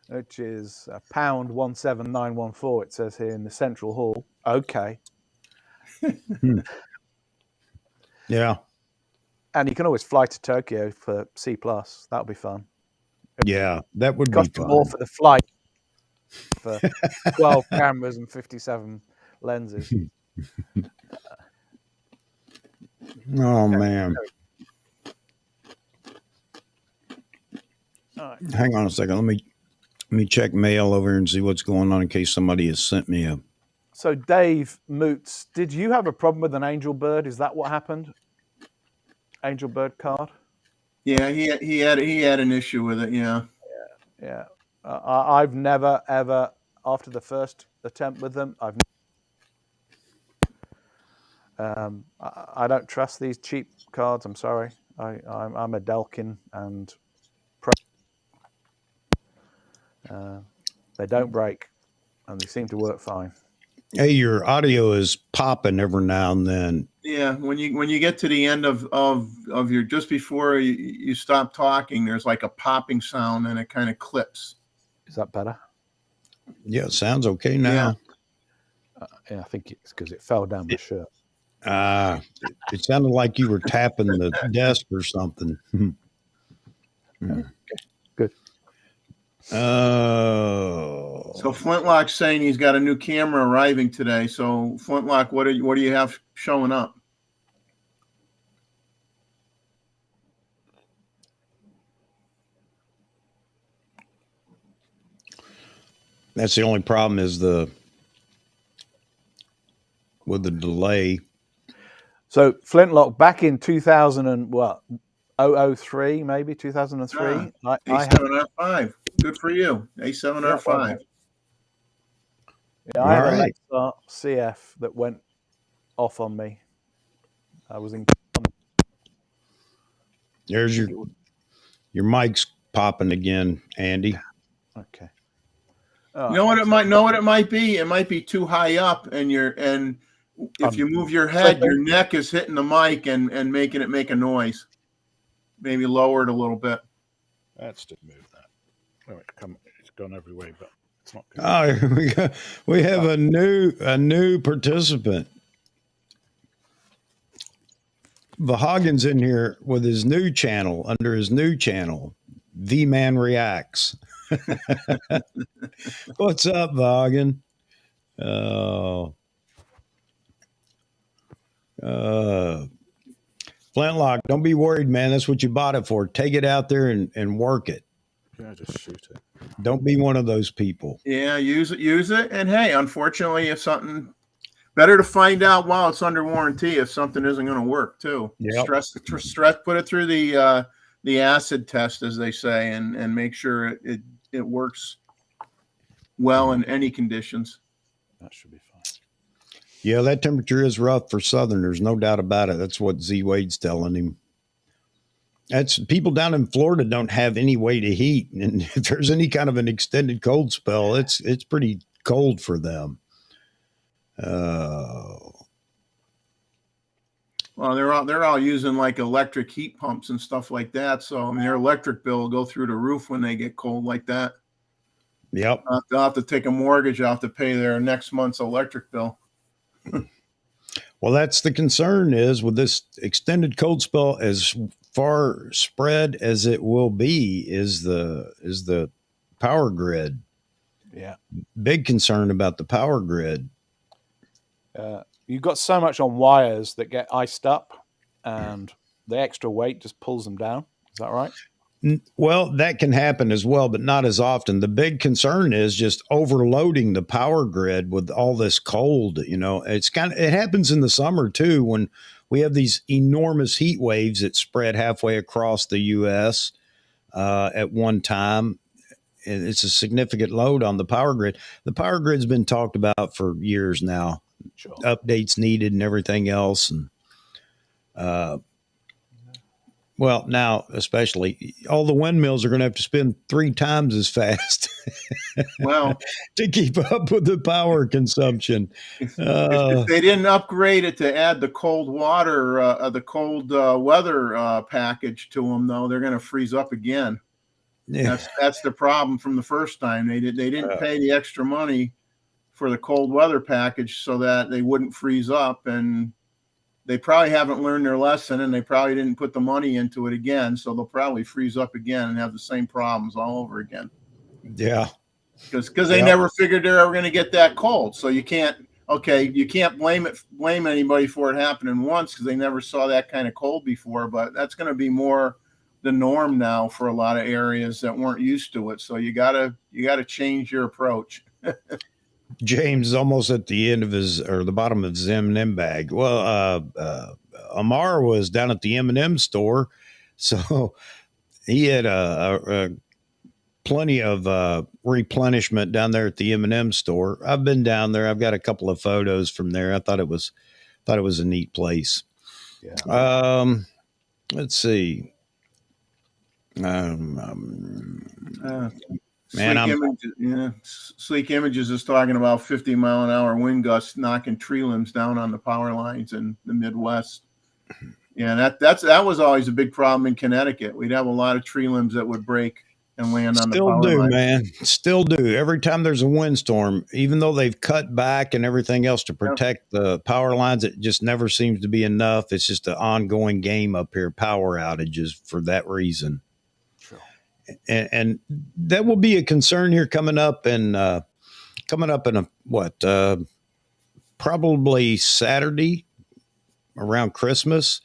Which is pound 17914. It says here in the central hall. Okay. Yeah. And you can always fly to Tokyo for C+. That'll be fun. Yeah, that would be fun. More for the flight for 12 cameras and 57 lenses. Oh, man. All right. Hang on a second. Let me check mail over and see what's going on in case somebody has sent me a. So Dave Moots, did you have a problem with an Angel Bird? Is that what happened? Angel Bird card? Yeah, he had an issue with it. Yeah. Yeah. I've never ever, after the first attempt with them, I don't trust these cheap cards. I'm sorry. I'm a Delkin and they don't break, and they seem to work fine. Hey, your audio is popping every now and then. Yeah, when you get to the end of your, just before you stop talking, there's like a popping sound and it kind of clips. Is that better? Yeah, it sounds okay now. Yeah, I think it's because it fell down my shirt. It sounded like you were tapping the desk or something. Okay, good. Oh. So Flintlock's saying he's got a new camera arriving today. So Flintlock, what do you have showing up? That's the only problem is with the delay. So Flintlock back in 2000 and what? 003 maybe 2003. A7R5. Good for you. A7R5. Yeah, I had a Lexar CF that went off on me. I was in. There's your mic's popping again, Andy. Okay. You know what it might be? It might be too high up, and if you move your head, your neck is hitting the mic and making it make a noise. Maybe lower it a little bit. That's to move that. Oh, it's gone every way, but it's not Oh, good. we have a new participant. Vahagen's in here with his new channel, under his new channel, The Man Reacts. What's up, Vahagen? Flintlock, don't be worried, man. That's what you bought it for. Take it out there and work it. Yeah, just shoot it. Don't be one of those people. Yeah, use it. And hey, unfortunately, if something, better to find out while it's under warranty if something isn't going to work too. Yep. Stress, put it through the acid test, as they say, and make sure it works well in any conditions. That should be fine. Yeah, that temperature is rough for Southerners, no doubt about it. That's what Z Wade's telling him. That's people down in Florida don't have any way to heat, and if there's any kind of an extended cold spell, it's pretty cold for them. Well, they're all using like electric heat pumps and stuff like that. So I mean, their electric bill will go through the roof when they get cold like that. Yep. They'll have to take a mortgage out to pay their next month's electric bill. Well, that's the concern is with this extended cold spell, as far spread as it will be, is the power grid. Yeah. Big concern about the power grid. You've got so much on wires that get iced up, and the extra weight just pulls them down. Is that right? Well, that can happen as well, but not as often. The big concern is just overloading the power grid with all this cold. You know, it happens in the summer too, when we have these enormous heat waves that spread halfway across the U.S. At one time. It's a significant load on the power grid. The power grid's been talked about for years now. Sure. Updates needed and everything else. And Well, now, especially, all the windmills are going to have to spin 3 times as fast Well, to keep up with the power consumption. if they didn't upgrade it to add the cold water, the cold weather package to them, though, they're going to freeze up again. Yeah. That's the problem from the first time. They didn't pay the extra money for the cold weather package so that they wouldn't freeze up, and they probably haven't learned their lesson, and they probably didn't put the money into it again, so they'll probably freeze up again and have the same problems all over again. Yeah. Because they never figured they're ever going to get that cold. So you can't blame anybody for it happening once, because they never saw that kind of cold before. But that's going to be more the norm now for a lot of areas that weren't used to it. So you gotta change your approach. James is almost at the end of the bottom of his M&M bag. Well, Amar was down at the M&M store, so he had plenty of replenishment down there at the M&M store. I've been down there. I've got a couple of photos from there. I thought it was a neat place. Yeah. Let's see. Sleek Images is talking about 50-mile-an-hour wind gusts knocking tree limbs down on the power lines in the Midwest. Yeah, that was always a big problem in Connecticut. We'd have a lot of tree limbs that would break and land on the power lines. Man. Still do. Every time there's a windstorm, even though they've cut back and everything else to protect the power lines, it just never seems to be enough. It's just an ongoing game up here, power outages for that reason. And that will be a concern here coming up in probably Saturday around Christmas,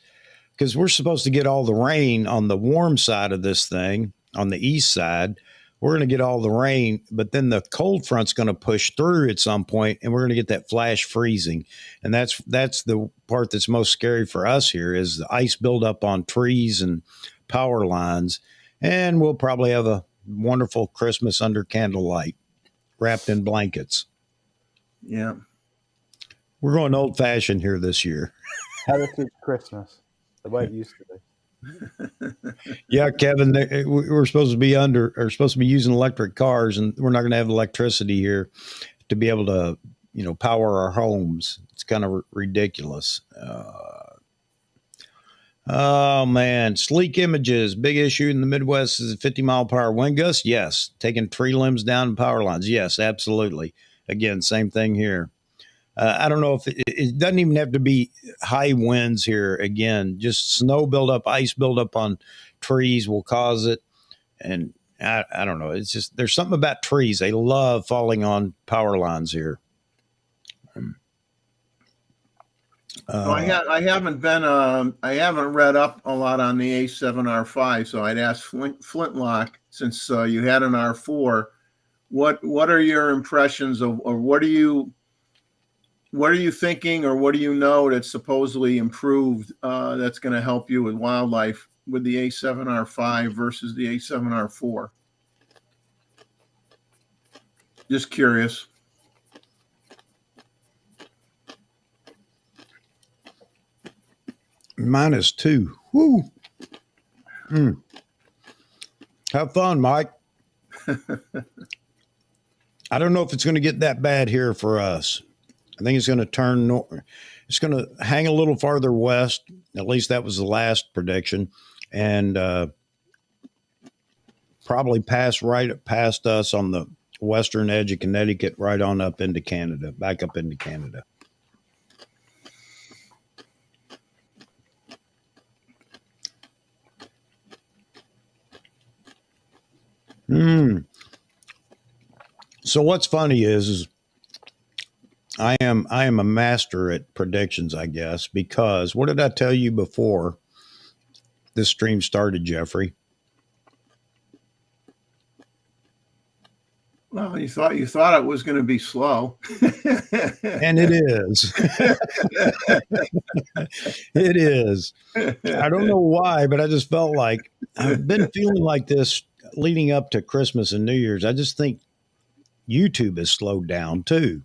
because we're supposed to get all the rain on the warm side of this thing on the east side. We're going to get all the rain, but then the cold front's going to push through at some point, and we're going to get that flash freezing. And that's the part that's most scary for us here, is the ice buildup on trees and power lines. And we'll probably have a wonderful Christmas under candlelight, wrapped in blankets. Yeah. We're going old fashioned here this year. Heritage Christmas, the way it used to be. Yeah, Kevin, we're supposed to be using electric cars, and we're not going to have electricity here to be able to, power our homes. It's kind of ridiculous. Oh, man. Sleek Images. Big issue in the Midwest is 50-mile-per-hour wind gusts. Yes. Taking tree limbs down and power lines. Yes, absolutely. Again, same thing here. I don't know if it doesn't even have to be high winds here. Again, just snow buildup, ice buildup on trees will cause it. And I don't know. It's just, there's something about trees. They love falling on power lines here. I haven't read up a lot on the A7R5, so I'd ask Flintlock, since you had an R4, what are your impressions of, or what are you thinking, or what do you know that's supposedly improved that's going to help you with wildlife with the A7R5 versus the A7R4? Just curious. -2. Woo. Have fun, Mike. I don't know if it's going to get that bad here for us. I think it's going to turn north. It's going to hang a little farther west. At least that was the last prediction. And probably pass right past us on the western edge of Connecticut, right on up into Canada, back up into Canada. So what's funny is I am a master at predictions, I guess, because what did I tell you before this stream started, Jeffrey? Well, you thought it was going to be slow. And it is. It is. I don't know why, but I just felt like I've been feeling like this leading up to Christmas and New Year's. I just think YouTube has slowed down too.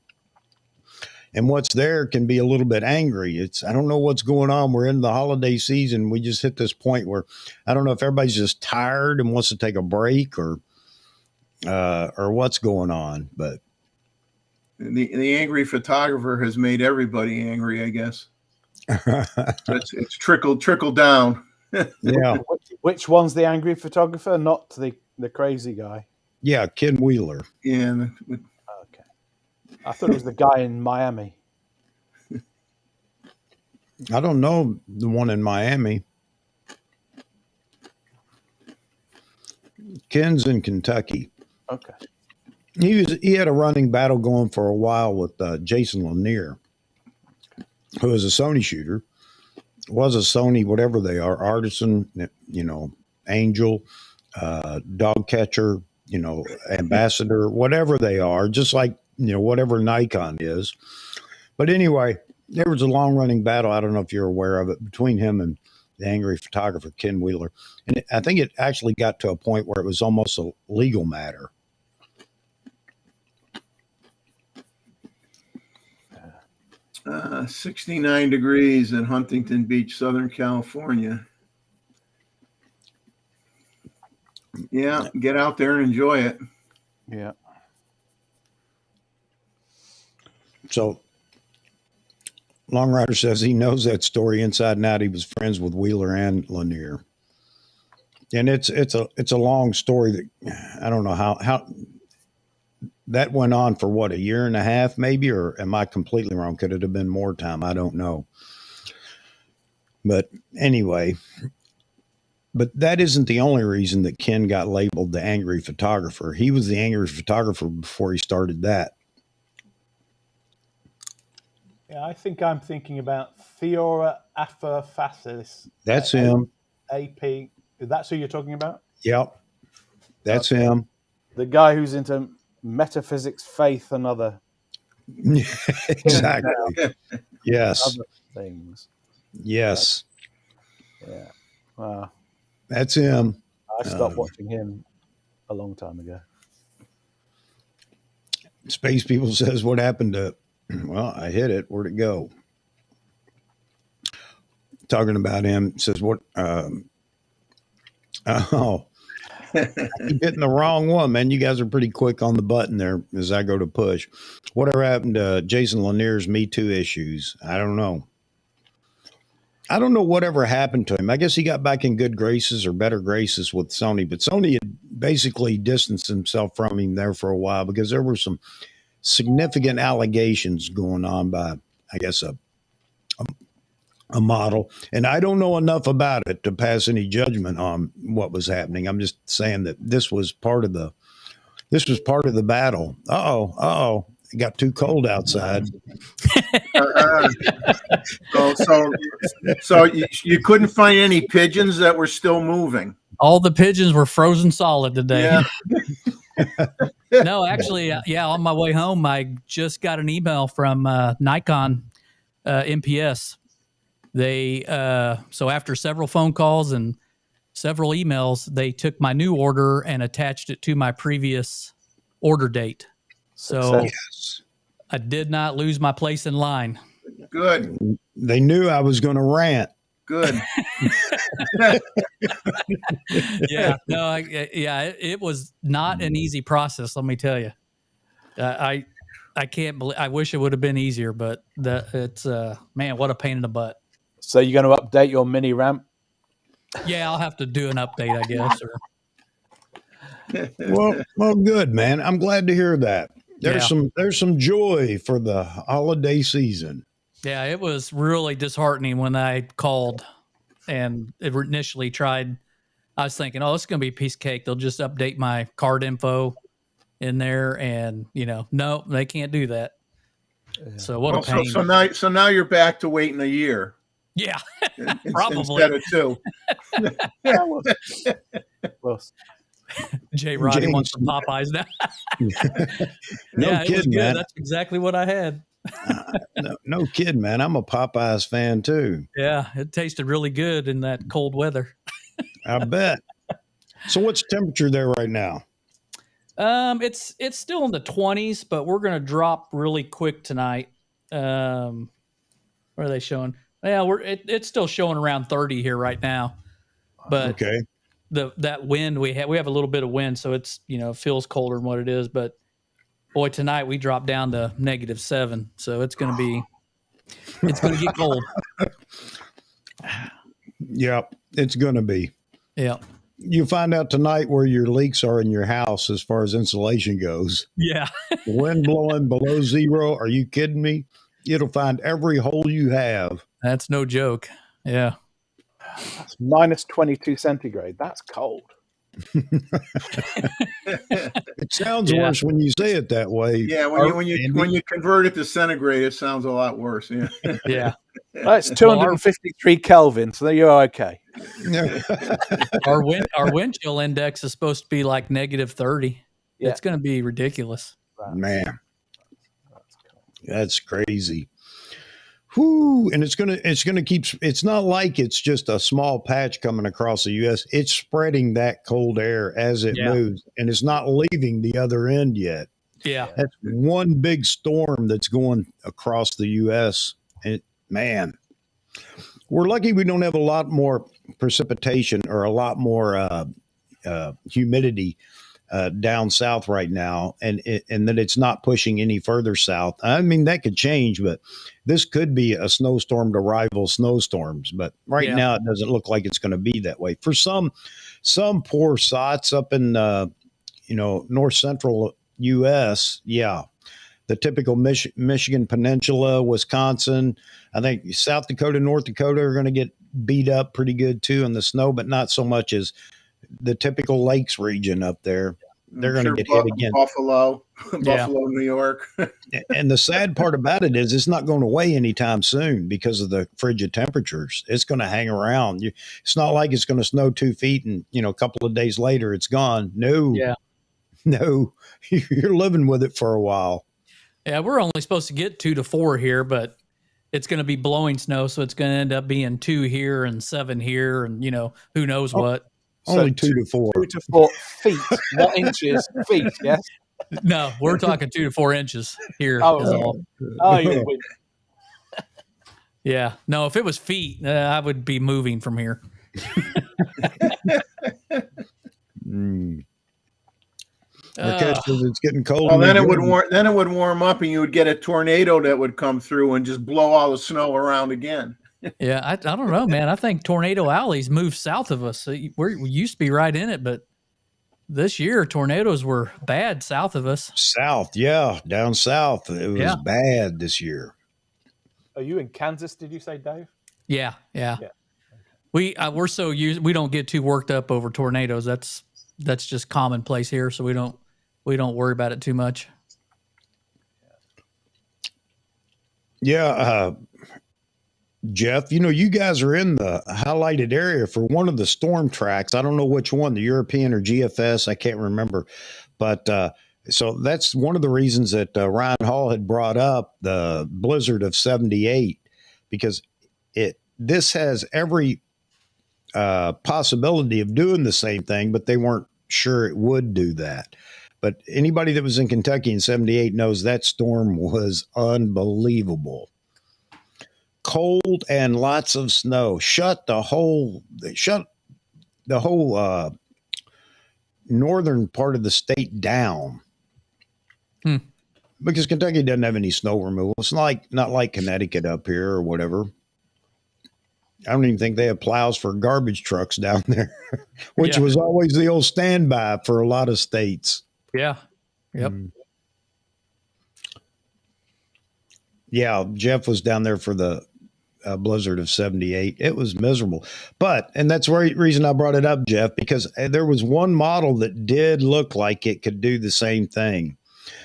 and what's there can be a little bit angry. I don't know what's going on. We're in the holiday season. We just hit this point where I don't know if everybody's just tired and wants to take a break or what's going on. But the angry photographer has made everybody angry, I guess. It's trickled down. Yeah. Which one's the angry photographer? Not the crazy guy. Yeah, Ken Wheeler. Yeah. Okay. I thought it was the guy in Miami. I don't know the one in Miami. Ken's in Kentucky. Okay. He had a running battle going for a while with Jason Lanier, who is a Sony shooter. Was a Sony, whatever they are, Artisan, Angel, dog catcher, ambassador, whatever they are, just like, whatever Nikon is. But anyway, there was a long running battle. I don't know if you're aware of it, between him and the angry photographer, Ken Wheeler. And I think it actually got to a point where it was almost a legal matter. 69 degrees in Huntington Beach, Southern California. Yeah, get out there and enjoy it. Yeah. So Long Rider says he knows that story inside and out. He was friends with Wheeler and Lanier. And it's a long story that I don't know how that went on for what, a year and a half maybe, or am I completely wrong? Could it have been more time? I don't know. But anyway, but that isn't the only reason that Ken got labeled the angry photographer. He was the angry photographer before he started that. Yeah, I think I'm thinking about Theora Aferfasis. That's him. AP. That's who you're talking about? Yep. That's him. The guy who's into metaphysics, faith, and other exactly. Yes. other things. Yes. Yeah. Wow. That's him. I stopped watching him a long time ago. Space People says, what happened to, well, I hit it. Where'd it go? Talking about him, says, what, oh, I keep hitting the wrong one, man. You guys are pretty quick on the button there as I go to push. Whatever happened to Jason Lanier's Me Too issues? I don't know. I don't know whatever happened to him. I guess he got back in good graces or better graces with Sony, but Sony had basically distanced himself from him there for a while because there were some significant allegations going on by, I guess, a model. And I don't know enough about it to pass any judgment on what was happening. I'm just saying that this was part of the battle. It got too cold outside. So you couldn't find any pigeons that were still moving. All the pigeons were frozen solid today. Yeah. No, actually, on my way home, I just got an email from Nikon MPS. They so after several phone calls and several emails, they took my new order and attached it to my previous order date. So Yes. I did not lose my place in line. Good. They knew I was going to rant. Good. It was not an easy process. Let me tell you, I can't believe. I wish it would have been easier, but it's man, what a pain in the butt. So you're going to update your mini ramp? Yeah, I'll have to do an update, I guess. Well, good, man. I'm glad to hear that. There's some joy for the holiday season. Yeah, it was really disheartening when I called and it initially tried. I was thinking, oh, it's going to be a piece of cake. They'll just update my card info in there, and no, they can't do that. So what a pain. So now you're back to waiting a year. Yeah, probably instead of 2. Jay Roddy wants some Popeyes now. No kidding, man. That's exactly what I had. No kidding, man. I'm a Popeyes fan too. Yeah, it tasted really good in that cold weather. I bet. So what's the temperature there right now? It's still in the 20s, but we're going to drop really quick tonight. What are they showing? Yeah, it's still showing around 30 here right now. But Okay. that wind we have a little bit of wind, so it's feels colder than what it is. But boy, tonight we dropped down to -7, so it's gonna get cold. Yep, it's going to be. Yeah. You find out tonight where your leaks are in your house as far as insulation goes. Yeah. Wind blowing below zero. Are you kidding me? It'll find every hole you have. That's no joke. Yeah. That's -22 centigrade. That's cold. It sounds Yeah. worse when you say it that way. Yeah, when you convert it to centigrade, it sounds a lot worse. Yeah. Yeah. Well, it's 253 Kelvin, so you're okay. Our wind chill index is supposed to be like -30. Yeah. It's going to be ridiculous. Man, that's crazy. Whoo! And it's gonna keep. It's not like it's just a small patch coming across the U.S. It's spreading that cold air as it moves, and it's not leaving the other end yet. Yeah. That's one big storm that's going across the U.S. And man, we're lucky we don't have a lot more precipitation or a lot more humidity down south right now, and that it's not pushing any further south. I mean, that could change, but this could be a snowstorm to rival snowstorms. But right now, it doesn't look like it's going to be that way. For some poor sots up in north central U.S., yeah, the typical Michigan Peninsula, Wisconsin, I think South Dakota, North Dakota are going to get beat up pretty good too in the snow, but not so much as the typical lakes region up there. They're going to get hit again. Buffalo, New York. And the sad part about it is it's not going away anytime soon because of the frigid temperatures. It's going to hang around. It's not like it's going to snow 2 feet and, a couple of days later it's gone. No, no, you're living with it for a while. Yeah, we're only supposed to get 2 to 4 here, but it's going to be blowing snow, so it's going to end up being 2 here and 7 here, and who knows what. Only 2 to 4. 2 to 4 feet, not inches. Feet, yes. No, we're talking 2 to 4 inches here. You win. Yeah. No, if it was feet, I would be moving from here. It's getting cold. Well, then it would warm up, and you would get a tornado that would come through and just blow all the snow around again. Yeah, I don't know, man. I think Tornado Alley's moved south of us. We used to be right in it, but this year tornadoes were bad south of us. South, yeah, down south. It was bad this year. Are you in Kansas, did you say, Dave? Yeah. We're so used, we don't get too worked up over tornadoes. That's just commonplace here, so we don't worry about it too much. Yeah, Jeff, you guys are in the highlighted area for one of the storm tracks. I don't know which one, the European or GFS. I can't remember. But so that's one of the reasons that Ryan Hall had brought up the blizzard of 78, because this has every possibility of doing the same thing, but they weren't sure it would do that. But anybody that was in Kentucky in 78 knows that storm was unbelievable. Cold and lots of snow. Shut the whole northern part of the state down. Because Kentucky doesn't have any snow removal. It's not like Connecticut up here or whatever. I don't even think they have plows for garbage trucks down there, which was always the old standby for a lot of states. Yeah. Yep. Yeah, Jeff was down there for the blizzard of 78. It was miserable. And that's the reason I brought it up, Jeff, because there was one model that did look like it could do the same thing.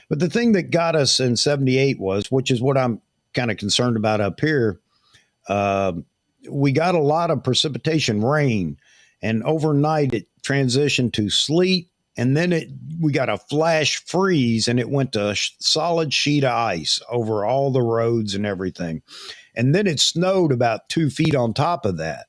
But the thing that got us in 78 which is what I'm kind of concerned about up here, we got a lot of precipitation rain, and overnight it transitioned to sleet, and then we got a flash freeze, and it went to a solid sheet of ice over all the roads and everything. And then it snowed about 2 feet on top of that.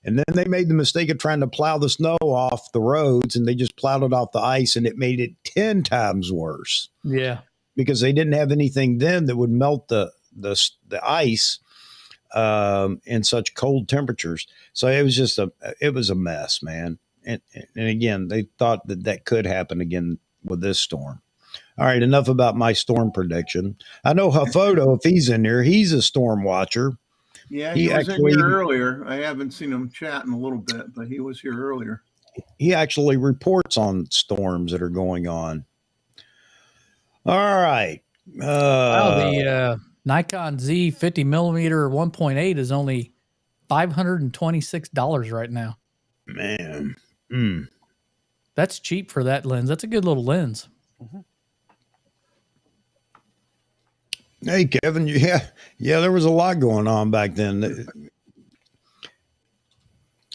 And then they made the mistake of trying to plow the snow off the roads, and they just plowed it off the ice, and it made it 10 times worse. Yeah. Because they didn't have anything then that would melt the the ice in such cold temperatures. So it was just it was a mess, man. And again, they thought that could happen again with this storm. All right, enough about my storm prediction. I know Hafoto, if he's in there, he's a storm watcher. Yeah, he was in here earlier. I haven't seen him chat in a little bit, but he was here earlier. He actually reports on storms that are going on. All right. The Nikon Z 50 millimeter 1.8 is only $526 right now. Man. That's cheap for that lens. That's a good little lens. Mm-hmm. Hey, Kevin. Yeah, there was a lot going on back then.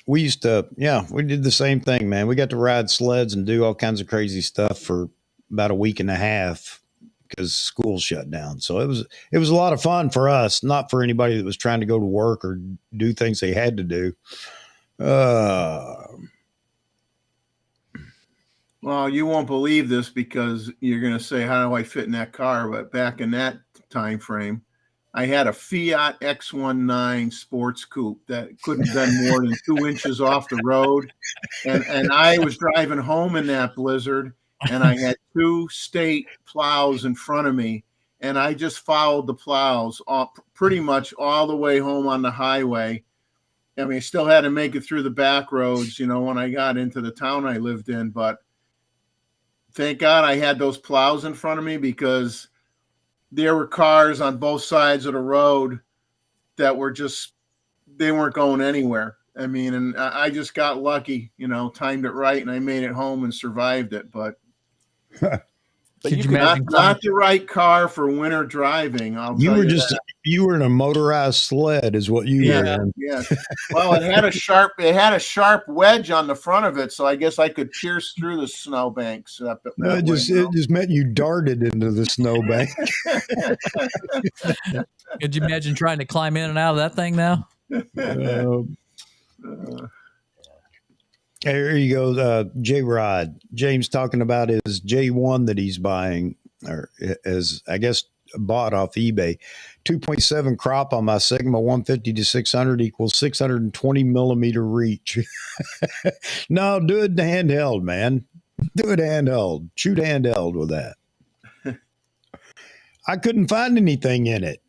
We used to, we did the same thing, man. We got to ride sleds and do all kinds of crazy stuff for about a week and a half because school shut down. So it was a lot of fun for us, not for anybody that was trying to go to work or do things they had to do. Well, you won't believe this because you're going to say, how do I fit in that car? But back in that time frame, I had a Fiat X19 sports coupe that couldn't have been more than 2 inches off the road. And I was driving home in that blizzard, and I had 2 state plows in front of me. And I just followed the plows pretty much all the way home on the highway. I mean, I still had to make it through the back roads, when I got into the town I lived in. But thank God I had those plows in front of me because there were cars on both sides of the road that were they weren't going anywhere. I mean, and I just got lucky, timed it right, and I made it home and survived it. But not the right car for winter driving. You were in a motorized sled, is what you were in. Yeah. Well, it had a sharp wedge on the front of it, so I guess I could pierce through the snowbanks. It just meant you darted into the snowbank. Could you imagine trying to climb in and out of that thing now? There you go, J-Rod. James talking about his J1 that he's buying, or as I guess bought off eBay. 2.7 crop on my Sigma 150 to 600 equals 620 millimeter reach. No, do it handheld, man. Do it handheld. Shoot handheld with that. I couldn't find anything in it.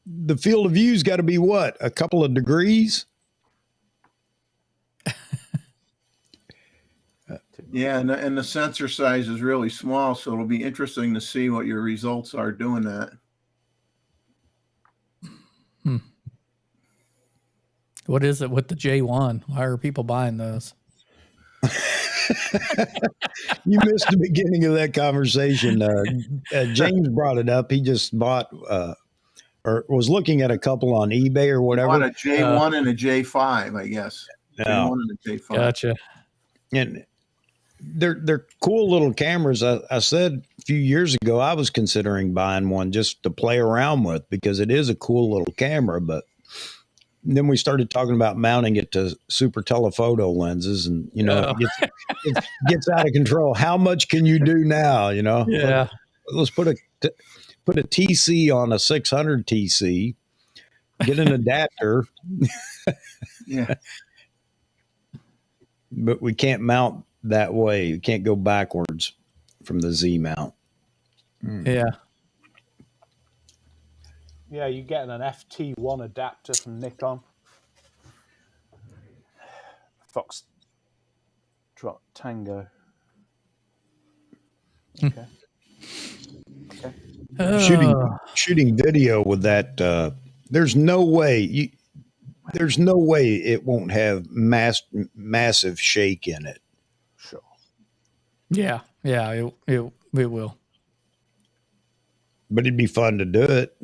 The field of view's got to be what? A couple of degrees? Yeah, and the sensor size is really small, so it'll be interesting to see what your results are doing that. What is it with the J1? Why are people buying those? You missed the beginning of that conversation. James brought it up. He just bought or was looking at a couple on eBay or whatever. Bought a J1 and a J5, I guess. J1 and a J5. Gotcha. And they're cool little cameras. I said a few years ago I was considering buying one just to play around with because it is a cool little camera, but then we started talking about mounting it to super telephoto lenses, and it gets out of control. How much can you do now? Yeah. Let's put a TC on a 600 TC, get an adapter. Yeah, but we can't mount that way. You can't go backwards from the Z mount. Yeah. Yeah, you're getting an FT1 adapter from Nikon. Fox Trot Tango. Okay. Shooting video with that. There's no way it won't have massive shake in it. Sure. Yeah. It will. But it'd be fun to do it.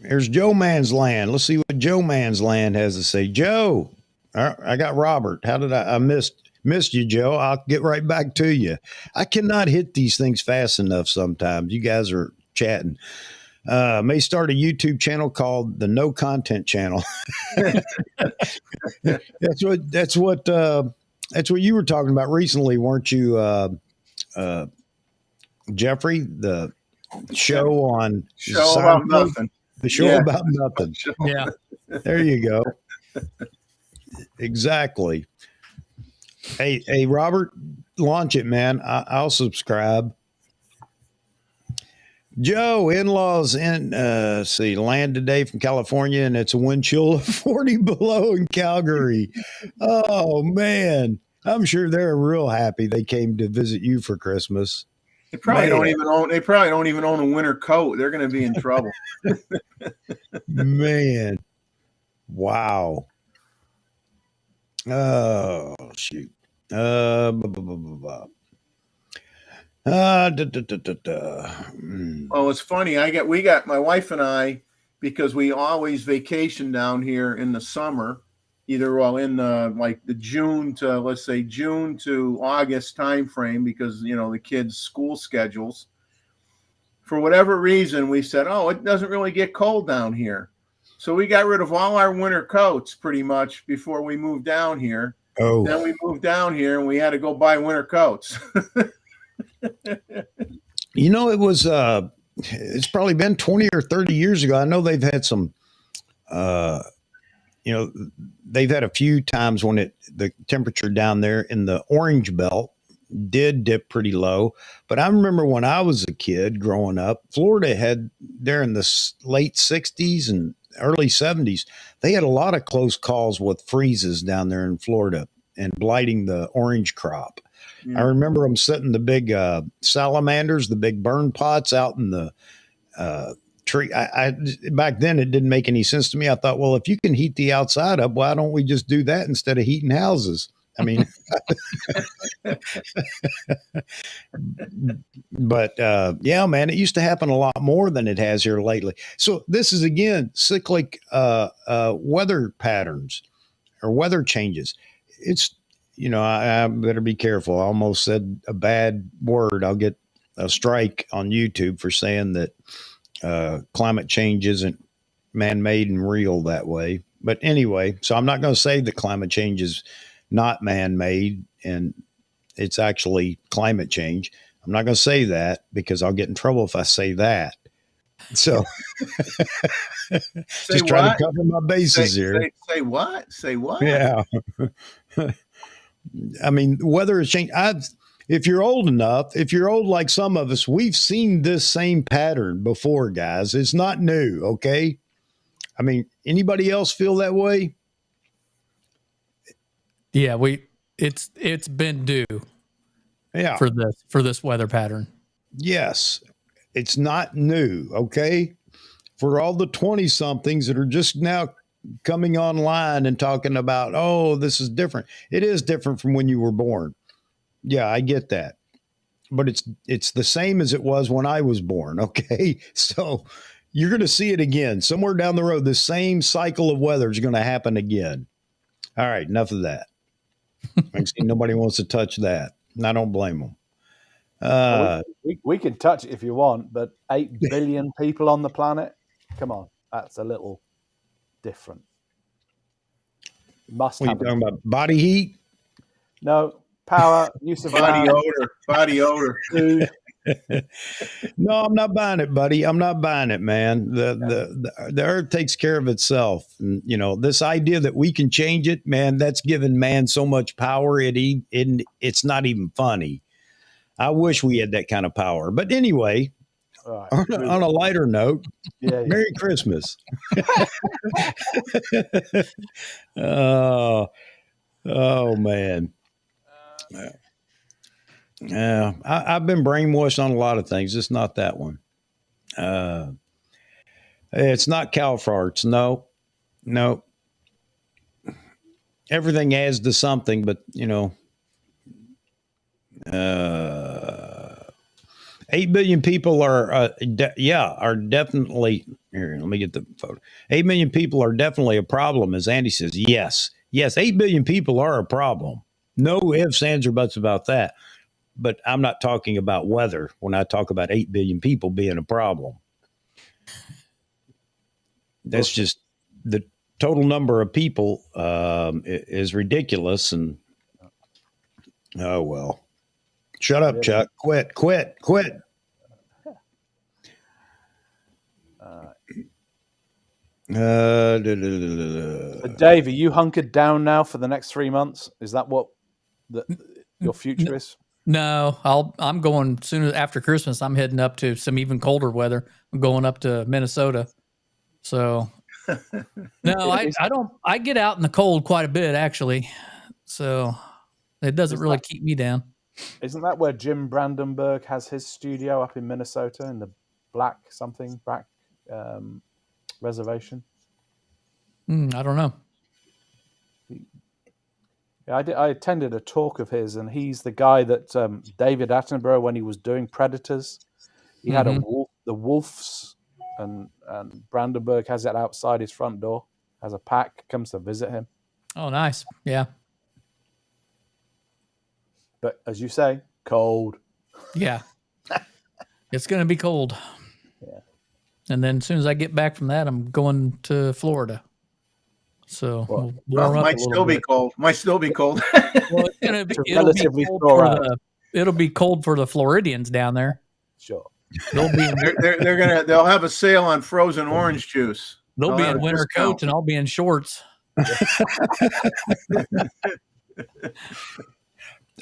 Here's Joe Man's Land. Let's see what Joe Man's Land has to say. Joe, I got Robert. How did I missed you, Joe? I'll get right back to you. I cannot hit these things fast enough sometimes. You guys are chatting. May start a YouTube channel called the No Content Channel. That's what you were talking about recently, weren't you? Jeffrey, the show on Show about Seinfeld, nothing. the show Yeah. about nothing. Yeah. There you go. Exactly. Hey, Robert, launch it, man. I'll subscribe. Joe, in-laws in land today from California, and it's a wind chill of 40 below in Calgary. Oh man, I'm sure they're real happy they came to visit you for Christmas. They probably Man. don't even own. They probably don't even own a winter coat. They're going to be in trouble. Man, wow. Oh shoot. Blah, blah, blah, blah, blah. Well, it's funny. We got my wife and I, because we always vacation down here in the summer, either in the June to, let's say, June to August time frame, because the kids' school schedules. For whatever reason, we said, oh, it doesn't really get cold down here, so we got rid of all our winter coats pretty much before we moved down here. Oh, Then we moved down here and we had to go buy winter coats. it was it's probably been 20 or 30 years ago. I know they've had some they've had a few times when the temperature down there in the orange belt did dip pretty low. But I remember when I was a kid growing up, Florida had there in the late 60s and early 70s, they had a lot of close calls with freezes down there in Florida and blighting the orange crop. Yeah. I remember them setting the big salamanders, the big burn pots out in the tree. I back then it didn't make any sense to me. I thought, well, if you can heat the outside up, why don't we just do that instead of heating houses? I mean, but yeah, man, it used to happen a lot more than it has here lately. So this is again cyclic weather patterns or weather changes. It's I better be careful. I almost said a bad word. I'll get a strike on YouTube for saying that climate change isn't man-made and real that way. But anyway, so I'm not going to say that climate change is not man-made and it's actually climate change. I'm not going to say that because I'll get in trouble if I say that. So just trying to cover my bases here. Say what? Say what? Yeah. I mean, weather has changed. If you're old enough, if you're old like some of us, we've seen this same pattern before, guys. It's not new, okay? I mean, anybody else feel that way? Yeah, it's been due. Yeah. For this weather pattern. Yes. It's not new, okay? For all the 20-somethings that are just now coming online and talking about, oh, this is different. It is different from when you were born. Yeah, I get that. But it's the same as it was when I was born, okay? So you're going to see it again. Somewhere down the road, the same cycle of weather is going to happen again. All right, enough of that. I see nobody wants to touch that. And I don't blame them. We can touch it if you want, but 8 billion people on the planet? Come on, that's a little different. What are you talking about? Body heat? No, power, use of Body land. odor. No, I'm not buying it, buddy. I'm not buying it, man. The earth takes care of itself. And, this idea that we can change it, man, that's given man so much power. It's not even funny. I wish we had that kind of power. But anyway, right. on a lighter note, Merry Christmas. Oh, man. Yeah, I've been brainwashed on a lot of things. It's not that one. It's not cow farts. No. Everything adds to something, but 8 billion people are definitely here. Let me get the photo. 8 million people are definitely a problem, as Andy says. Yes, 8 billion people are a problem. No ifs, ands, or buts about that. But I'm not talking about weather when I talk about 8 billion people being a problem. That's just the total number of people is ridiculous. And oh, well, shut up, Chuck. Quit. But Dave, are you hunkered down now for the next 3 months? Is that what your future is? No, I'm going soon after Christmas. I'm heading up to some even colder weather. I'm going up to Minnesota. So no, I get out in the cold quite a bit actually. So it doesn't really keep me down. Isn't that where Jim Brandenburg has his studio up in Minnesota in the Black reservation? I don't know. Yeah, I attended a talk of his, and he's the guy that David Attenborough, when he was doing Predators, he had the wolves, and Brandenburg has it outside his front door as a pack, comes to visit him. Oh, nice. Yeah. But as you say, cold. Yeah. It's going to be cold. Yeah. And then as soon as I get back from that, I'm going to Florida. So we'll warm up might a little still bit. be cold. Might still be cold. Well, it's gonna be, it'll be cold for the Floridians down there. Sure. They'll have a sale on frozen orange juice. They'll be in winter coats and I'll be in shorts.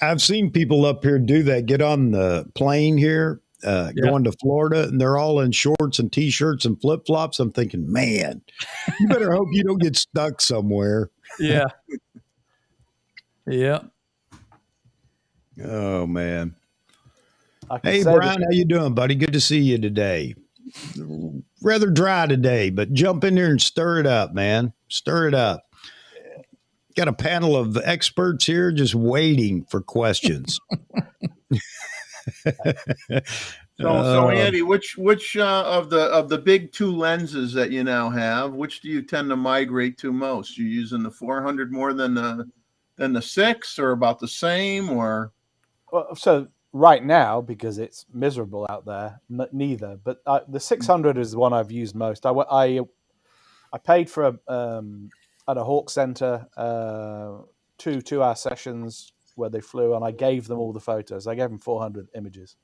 I've seen people up here do that. Get on the plane here, going to Florida, and they're all in shorts and T-shirts and flip-flops. I'm thinking, man, you better hope you don't get stuck somewhere. Yeah. Yeah. Oh, man. Hey, Brian, how you doing, buddy? Good to see you today. Rather dry today, but jump in there and stir it up, man. Stir it up. Got a panel of experts here just waiting for questions. So Andy, which of the big two lenses that you now have, which do you tend to migrate to most? You using the 400 more than the 6, or about the same, or? Well, so right now, because it's miserable out there, neither. But the 600 is the one I've used most. I paid for at a Hawk Center 2 2-hour sessions where they flew, and I gave them all the photos. I gave them 400 images,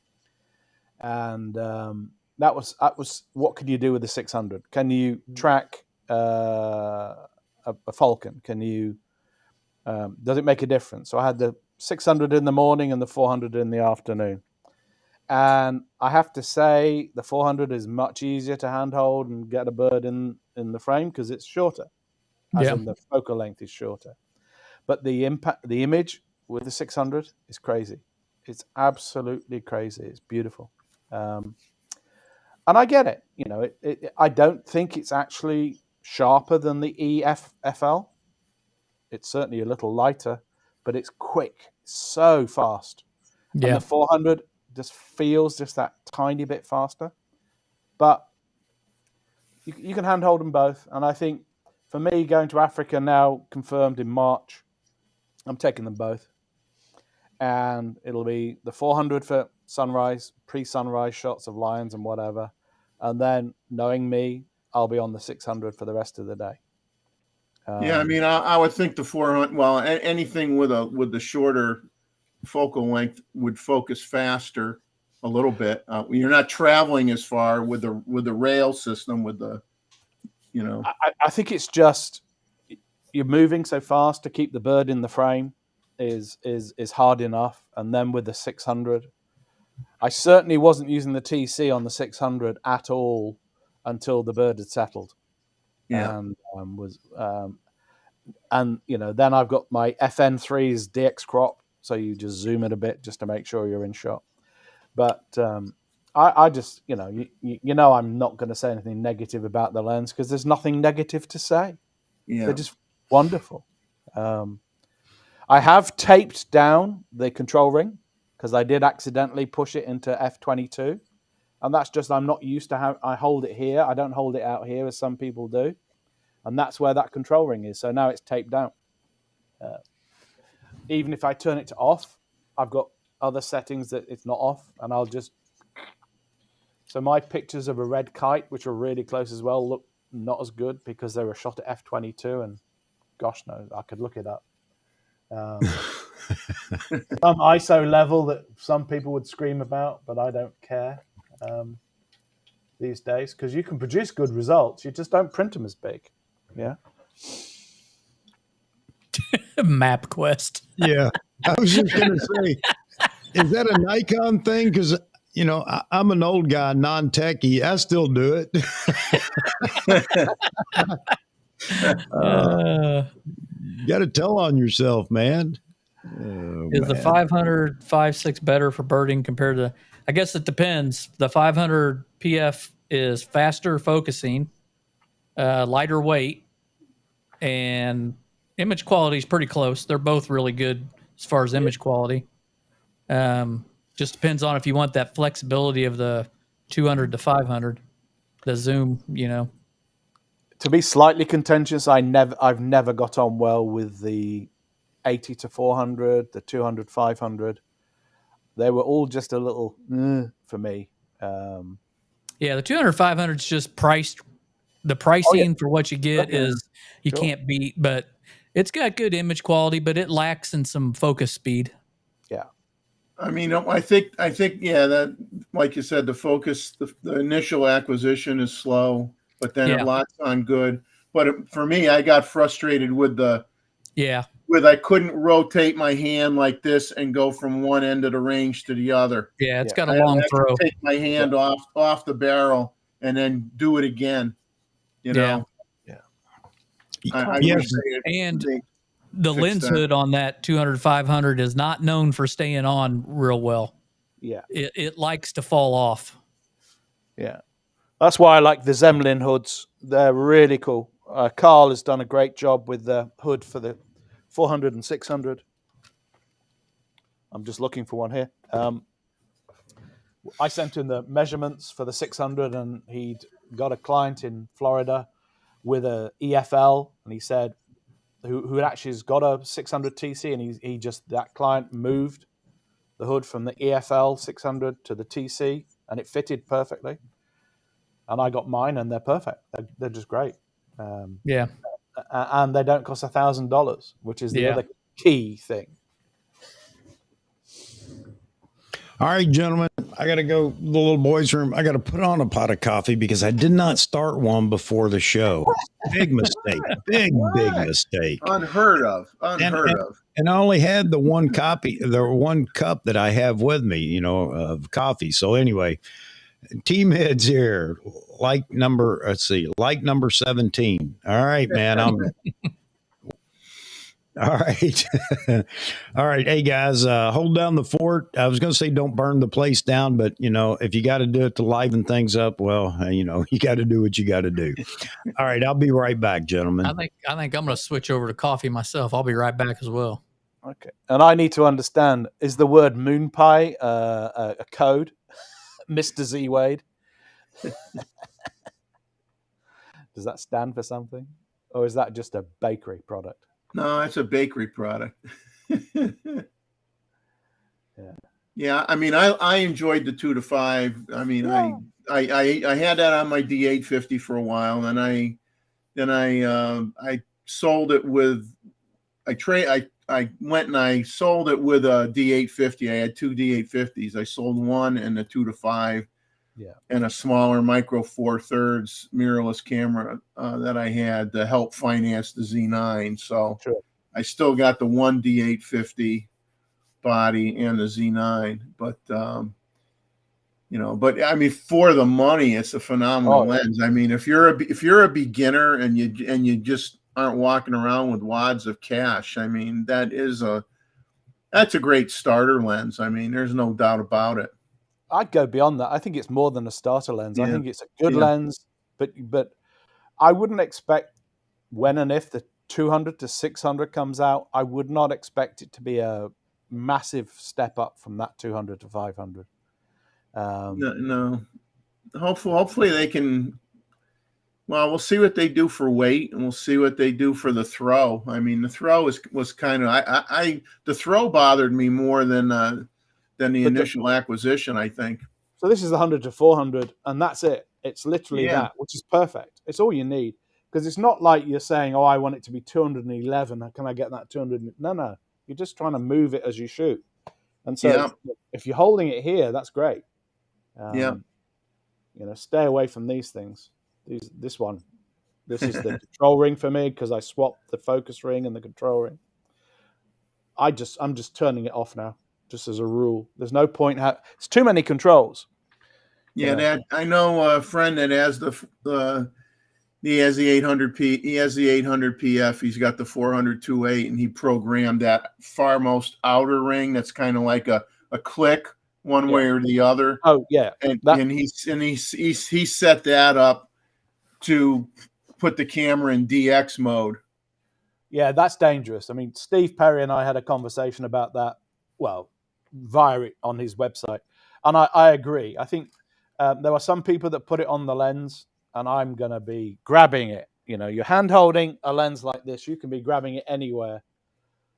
and that was what could you do with the 600? Can you track a falcon? Can you does it make a difference? So I had the 600 in the morning and the 400 in the afternoon, and I have to say the 400 is much easier to handhold and get a bird in the frame because it's shorter, as in the focal length is shorter. But the image with the 600 is crazy. It's absolutely crazy. It's beautiful, and I get it. You know, I don't think it's actually sharper than the EFL. It's certainly a little lighter, but it's quick, so fast. Yeah. And the 400 just feels just that tiny bit faster. But you can handhold them both. And I think for me, going to Africa now, confirmed in March, I'm taking them both. And it'll be the 400 for sunrise, pre-sunrise shots of lions and whatever. And then, knowing me, I'll be on the 600 for the rest of the day. Yeah, I mean, I would think the 400. Well, anything with the shorter focal length would focus faster a little bit. You're not traveling as far with the rail system. I think it's just you're moving so fast to keep the bird in the frame is hard enough. And then with the 600, I certainly wasn't using the TC on the 600 at all until the bird had settled. Yeah. And then I've got my FN3's DX crop, so you just zoom it a bit just to make sure you're in shot. But I just, I'm not going to say anything negative about the lens because there's nothing negative to say. Yeah. They're just wonderful. I have taped down the control ring because I did accidentally push it into f22. And that's just, I'm not used to how I hold it here. I don't hold it out here as some people do. And that's where that control ring is. So now it's taped down. Even if I turn it to off, I've got other settings that it's not off. And I'll just... So my pictures of a red kite, which are really close as well, look not as good because they were shot at f22. And gosh, no, I could look it up. Some ISO level that some people would scream about, but I don't care. these days because you can produce good results. You just don't print them as big. Yeah. MapQuest. Yeah. I was just going to say, is that a Nikon thing? Because, I'm an old guy, non-techie. I still do it. Got to tell on yourself, man. Is the 500 5.6 better for birding compared to? I guess it depends. The 500 PF is faster focusing, lighter weight, and image quality is pretty close. They're both really good as far as image quality. Just depends on if you want that flexibility of the 200 to 500, the zoom. To be slightly contentious, I've never got on well with the 80 to 400, the 200 500. They were all just a little for me. Yeah, the 200 500 is just priced. The pricing for what you get is you can't beat, but it's got good image quality, but it lacks in some focus speed. Yeah. I mean, I think, yeah, that, like you said, the focus, the initial acquisition is slow, but then it locks on good. But for me, I got frustrated with I couldn't rotate my hand like this and go from one end of the range to the other. Yeah, it's got a long throw. Take my hand off the barrel and then do it again. Yeah. I Yes. And the lens hood on that 200 500 is not known for staying on real well. Yeah. It likes to fall off. Yeah. That's why I like the Zemlin hoods. They're really cool. Carl has done a great job with the hood for the 400 and 600. I'm just looking for one here. I sent him the measurements for the 600, and he'd got a client in Florida with a EFL, and he said, who had actually has got a 600 TC, and he just, that client moved the hood from the EFL 600 to the TC, and it fitted perfectly. And I got mine, and they're perfect. They're just great. And they don't cost $1,000, which is the other key thing. All right, gentlemen, I got to go to the little boys' room. I got to put on a pot of coffee because I did not start one before the show. Big mistake. Big mistake. Unheard of. And I only had the one cup that I have with me, of coffee. So anyway, team heads here, like number 17. All right, man. All right. All right. Hey, guys, hold down the fort. I was going to say don't burn the place down, but, if you got to do it to liven things up, well, you got to do what you got to do. All right. I'll be right back, gentlemen. I think I'm going to switch over to coffee myself. I'll be right back as well. Okay. And I need to understand, is the word moon pie a code? Mr. Z Wade? Does that stand for something? Or is that just a bakery product? No, it's a bakery product. Yeah. I mean, I enjoyed the 2 to 5. I mean, I had that on my D850 for a while, and I sold it with I went and I sold it with a D850. I had 2 D850s. I sold one and the 2 to 5. And a smaller micro 4/3 mirrorless camera that I had to help finance the Z9. So I still got the one D850 body and the Z9, but but I mean, for the money, it's a phenomenal lens. I mean, if you're a beginner and you just aren't walking around with wads of cash, I mean, that's a great starter lens. I mean, there's no doubt about it. I'd go beyond that. I think it's more than a starter lens. I think it's a good lens, but I wouldn't expect, when and if the 200 to 600 comes out, I would not expect it to be a massive step up from that 200 to 500. No. Hopefully they can. Well, we'll see what they do for weight, and we'll see what they do for the throw. I mean, the throw was kind of the throw bothered me more than the initial acquisition, I think. So this is the 100 to 400, and that's it. It's literally that, which is perfect. It's all you need, because it's not like you're saying, I want it to be 211. Can I get that 200? No. You're just trying to move it as you shoot. And so if you're holding it here, that's great. Stay away from these things. This is the control ring for me because I swapped the focus ring and the control ring. I'm just turning it off now, just as a rule. There's no point. It's too many controls. Yeah, I know a friend that has he has the 800p. He has the 800 PF. He's got the 400-2.8, and he programmed that farmost outer ring. That's kind of like a click one way or the other. Oh yeah, and he set that up to put the camera in DX mode. Yeah, that's dangerous. I mean, Steve Perry and I had a conversation about that. Well, via on his website, and I agree. I think there are some people that put it on the lens, and I'm going to be grabbing it. You're hand holding a lens like this, you can be grabbing it anywhere.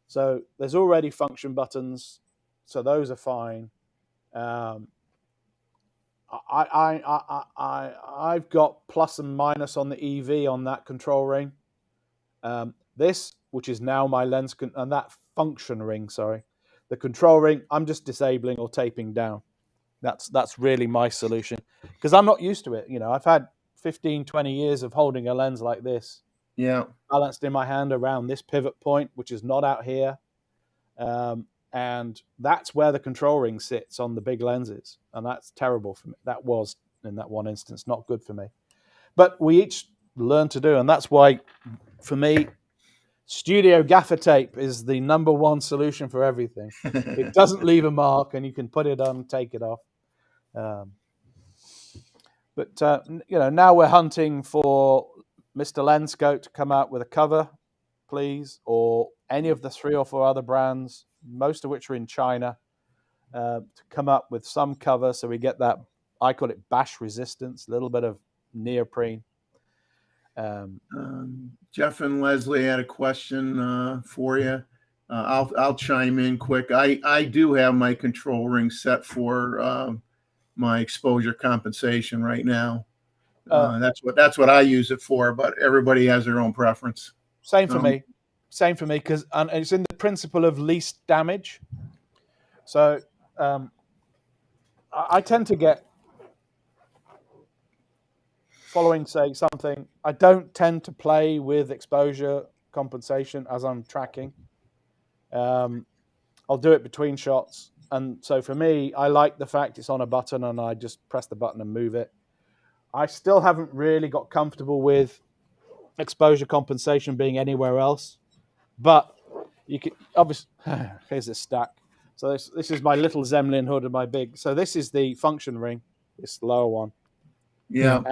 So there's already function buttons, so those are fine. I've got plus and minus on the EV on that control ring. This, which is now my lens, and that function ring, the control ring, I'm just disabling or taping down. That's really my solution because I'm not used to it. I've had 15, 20 years of holding a lens like this. Yeah. Balanced in my hand around this pivot point, which is not out here. And that's where the control ring sits on the big lenses. And that's terrible for me. That was, in that one instance, not good for me. But we each learn to do. And that's why, for me, studio gaffer tape is the number one solution for everything. It doesn't leave a mark, and you can put it on, take it off. But now we're hunting for Mr. Lenscoat to come out with a cover, please, or any of the 3 or 4 other brands, most of which are in China, to come up with some cover so we get that, I call it bash resistance, a little bit of neoprene. Jeff and Leslie had a question for you. I'll chime in quick. I do have my control ring set for my exposure compensation right now. That's what I use it for, but everybody has their own preference. Same for me, because it's in the principle of least damage. So I tend to get, following, say, something, I don't tend to play with exposure compensation as I'm tracking. I'll do it between shots. And so for me, I like the fact it's on a button and I just press the button and move it. I still haven't really got comfortable with exposure compensation being anywhere else. But you can, obviously, here's this stack. So this is my little Zemlin hood and my big. So this is the function ring, this lower one. Yeah.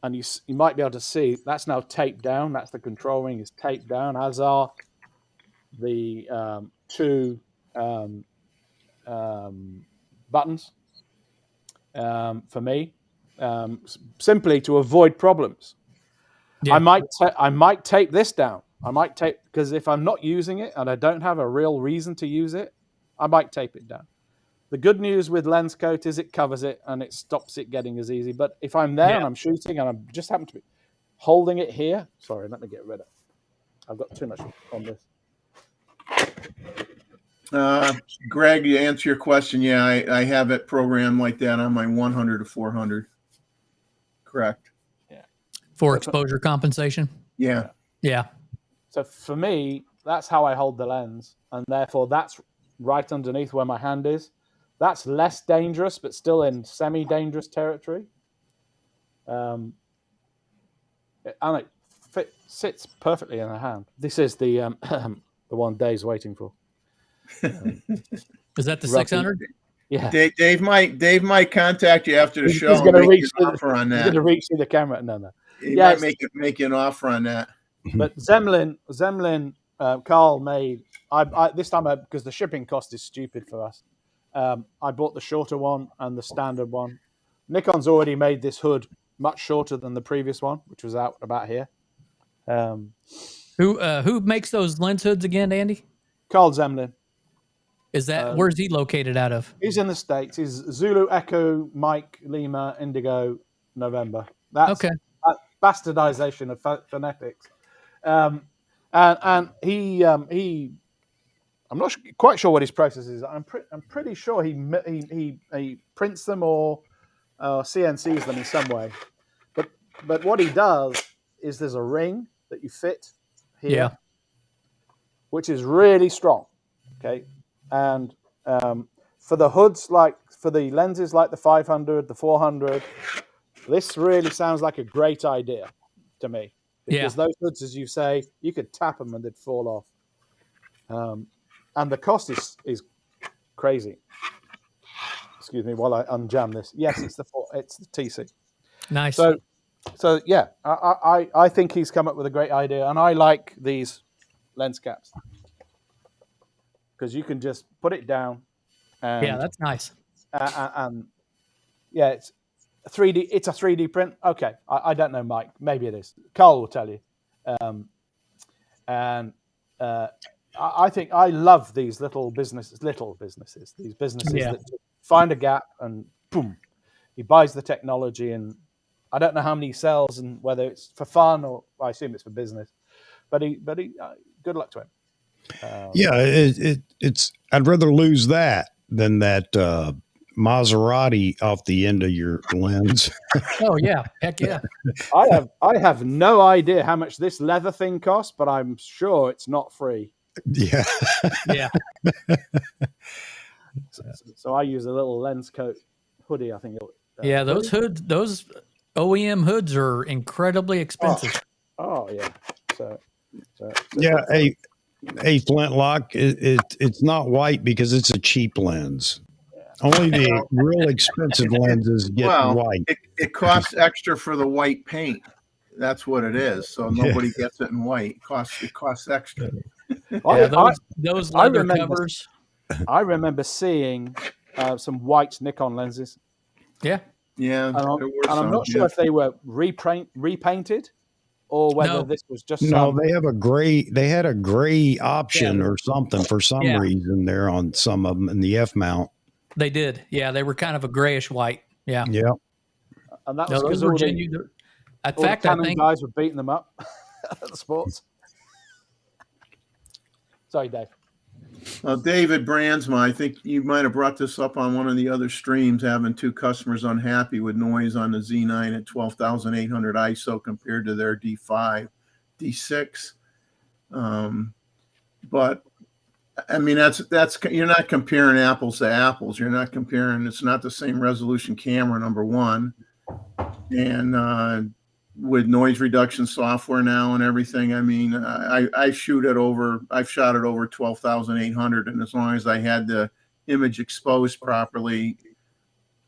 And you might be able to see that's now taped down. That's the control ring is taped down, as are the 2 buttons for me, simply to avoid problems. Yeah. I might tape this down. I might tape, because if I'm not using it and I don't have a real reason to use it, I might tape it down. The good news with Lenscoat is it covers it and it stops it getting as easy. But if I'm there and I'm shooting and I just happen to be holding it here, sorry, let me get rid of it. I've got too much on this. Greg, to answer your question, yeah, I have it programmed like that on my 100 to 400. Correct. Yeah. For exposure compensation? Yeah. Yeah. So for me, that's how I hold the lens. And therefore, that's right underneath where my hand is. That's less dangerous, but still in semi-dangerous territory. And it sits perfectly in the hand. This is the one Dave's waiting for. Is that the 600? Yeah. Dave might contact you after the show. He's going to reach on that. He's going to reach through the camera. No. He might make you an offer on that. But Zemlin, Carl made. I this time because the shipping cost is stupid for us. I bought the shorter one and the standard one. Nikon's already made this hood much shorter than the previous one, which was out about here. Who makes those lens hoods again, Andy? Carl Zemlin. Is that where's he located out of? He's in the States. He's Zulu Echo Mike Lima Indigo November. That's okay. Bastardization of phonetics. And he I'm not quite sure what his process is. I'm pretty sure he prints them or CNCs them in some way. But what he does is there's a ring that you fit here, Yeah. which is really strong. Okay, and for the hoods, like for the lenses, like the 500, the 400, this really sounds like a great idea to me, because those hoods, as you say, you could tap them and they'd fall off. And the cost is crazy. Excuse me while I unjam this. Yes, it's the TC. Nice. So yeah, I think he's come up with a great idea, and I like these lens caps because you can just put it down. And, yeah, that's nice. And yeah, it's a 3D. It's a 3D print. Okay, I don't know, Mike. Maybe it is. Carl will tell you. I think I love these little businesses. These businesses that find a gap and boom, he buys the technology, and I don't know how many he sells and whether it's for fun or I assume it's for business. But he good luck to him. It's I'd rather lose that than that Maserati off the end of your lens. Oh yeah, heck yeah. I have no idea how much this leather thing costs, but I'm sure it's not free. Yeah. Yeah. So I use a little lens coat hoodie, I think. Yeah, those hoods, those OEM hoods are incredibly expensive. Oh yeah. So Yeah, a Flintlock, it's not white because it's a cheap lens. Only the real expensive lenses get white. It costs extra for the white paint. That's what it is. So nobody gets it in white. It costs extra. Those leather covers. I remember seeing some white Nikon lenses. Yeah. And I'm not sure if they were repainted or whether this was just they have a gray. They had a gray option or something for some reason there on some of them in the F mount. They did. Yeah, they were kind of a grayish white. Yeah. Yeah. And that was because in fact, I think guys were beating them up at the sports. Sorry, Dave. David Brandsma, I think you might have brought this up on one of the other streams, having two customers unhappy with noise on the Z9 at 12,800 ISO compared to their D5, D6. But I mean, that's you're not comparing apples to apples. You're not comparing. It's not the same resolution camera, number one, and with noise reduction software now and everything. I mean, I've shot it over 12,800, and as long as I had the image exposed properly,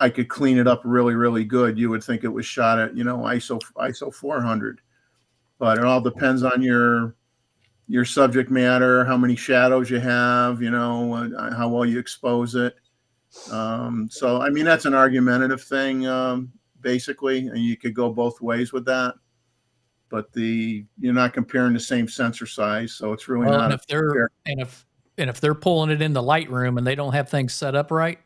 I could clean it up really, really good. You would think it was shot at ISO 400, but it all depends on your subject matter, how many shadows you have, how well you expose it. So I mean, that's an argumentative thing. Basically, and you could go both ways with that, but you're not comparing the same sensor size, so it's really not. If they're pulling it in the Lightroom and they don't have things set up right,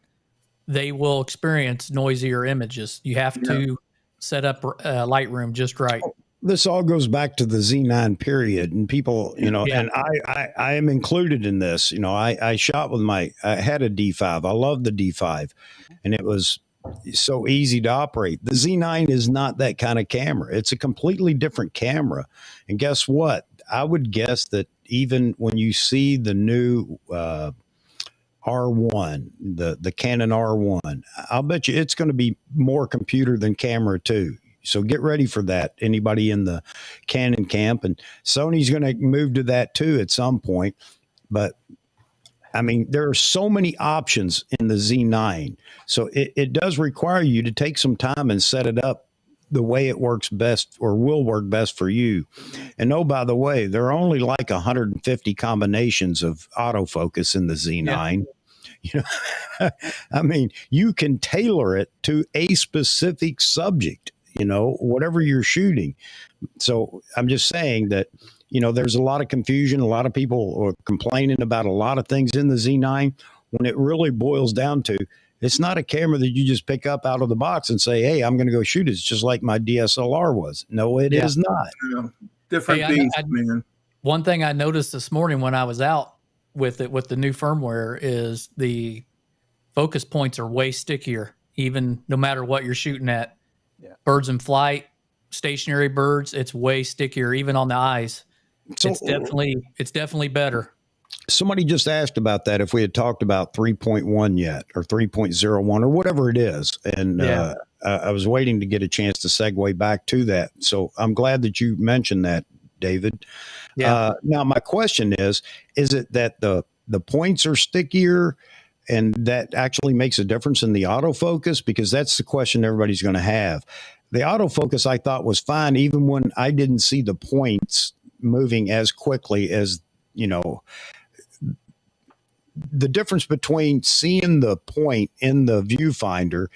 they will experience noisier images. You have to set up Lightroom just right. This all goes back to the Z9 period, and people, and I am included in this. I shot with I had a D5. I loved the D5, and it was so easy to operate. The Z9 is not that kind of camera. It's a completely different camera. And guess what? I would guess that even when you see the new R1, the Canon R1, I'll bet you it's going to be more computer than camera too. So get ready for that. Anybody in the Canon camp, and Sony's going to move to that too at some point. But I mean, there are so many options in the Z9. So it does require you to take some time and set it up the way it works best or will work best for you. And oh, by the way, there are only like 150 combinations of autofocus in the Z9. Yeah. I mean, you can tailor it to a specific subject, whatever you're shooting. So I'm just saying that, there's a lot of confusion. A lot of people are complaining about a lot of things in the Z9 when it really boils down to, it's not a camera that you just pick up out of the box and say, hey, I'm going to go shoot it. It's just like my DSLR was. No, it is not. Different beast, man. One thing I noticed this morning when I was out with the new firmware is the focus points are way stickier. even no matter what you're shooting at. Yeah. Birds in flight, stationary birds, it's way stickier, even on the eyes. So It's definitely better. somebody just asked about that, if we had talked about 3.1 yet, or 3.01 or whatever it is. And Yeah. I was waiting to get a chance to segue back to that. So I'm glad that you mentioned that, David. Yeah. Now, my question is it that the points are stickier and that actually makes a difference in the autofocus? Because that's the question everybody's going to have. The autofocus I thought was fine, even when I didn't see the points moving as quickly as, you know, the difference between seeing the point in the viewfinder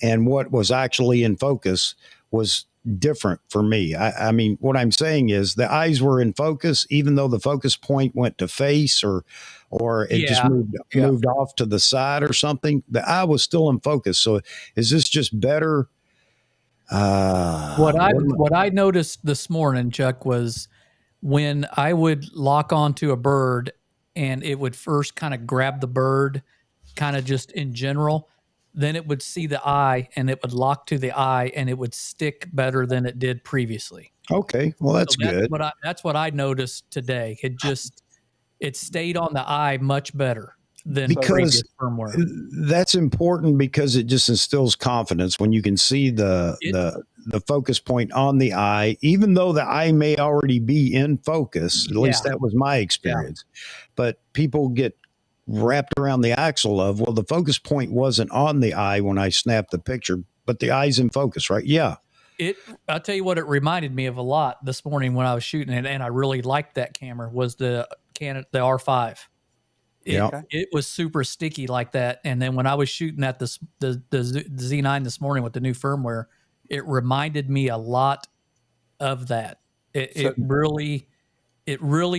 and what was actually in focus was different for me. I mean, what I'm saying is the eyes were in focus, even though the focus point went to face or it just moved off to the side or something. The eye was still in focus. So is this just better? What I noticed this morning, Chuck, was when I would lock onto a bird and it would first kind of grab the bird, kind of just in general, then it would see the eye and it would lock to the eye and it would stick better than it did previously. Okay, well that's good. That's what I noticed today. It stayed on the eye much better than previous firmware. That's important because it just instills confidence when you can see the focus point on the eye, even though the eye may already be in focus. At least that was my experience. Yeah. But people get wrapped around the axle of, well, the focus point wasn't on the eye when I snapped the picture, but the eye's in focus, right? Yeah. I'll tell you what it reminded me of a lot this morning when I was shooting it, and I really liked that camera, was the R5. It was super sticky like that. And then when I was shooting at the Z9 this morning with the new firmware, it reminded me a lot of that. It really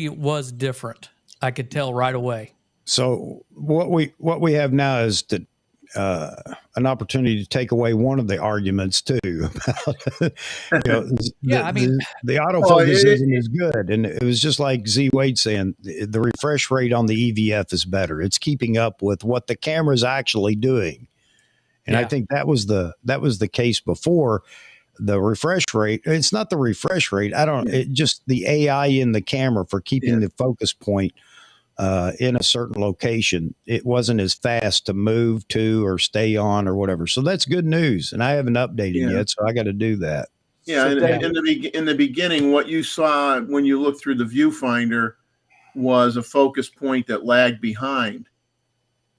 was different. I could tell right away. So what we have now is an opportunity to take away one of the arguments too. The autofocus isn't as good, and it was just like Z Wade saying, the refresh rate on the EVF is better. It's keeping up with what the camera's actually doing, and I think that was the case before. The refresh rate, it's not the refresh rate. It just the AI in the camera for keeping the focus point in a certain location. It wasn't as fast to move to or stay on or whatever. So that's good news. And I haven't updated yet, so I got to do that. Yeah, so in the beginning, what you saw when you looked through the viewfinder was a focus point that lagged behind,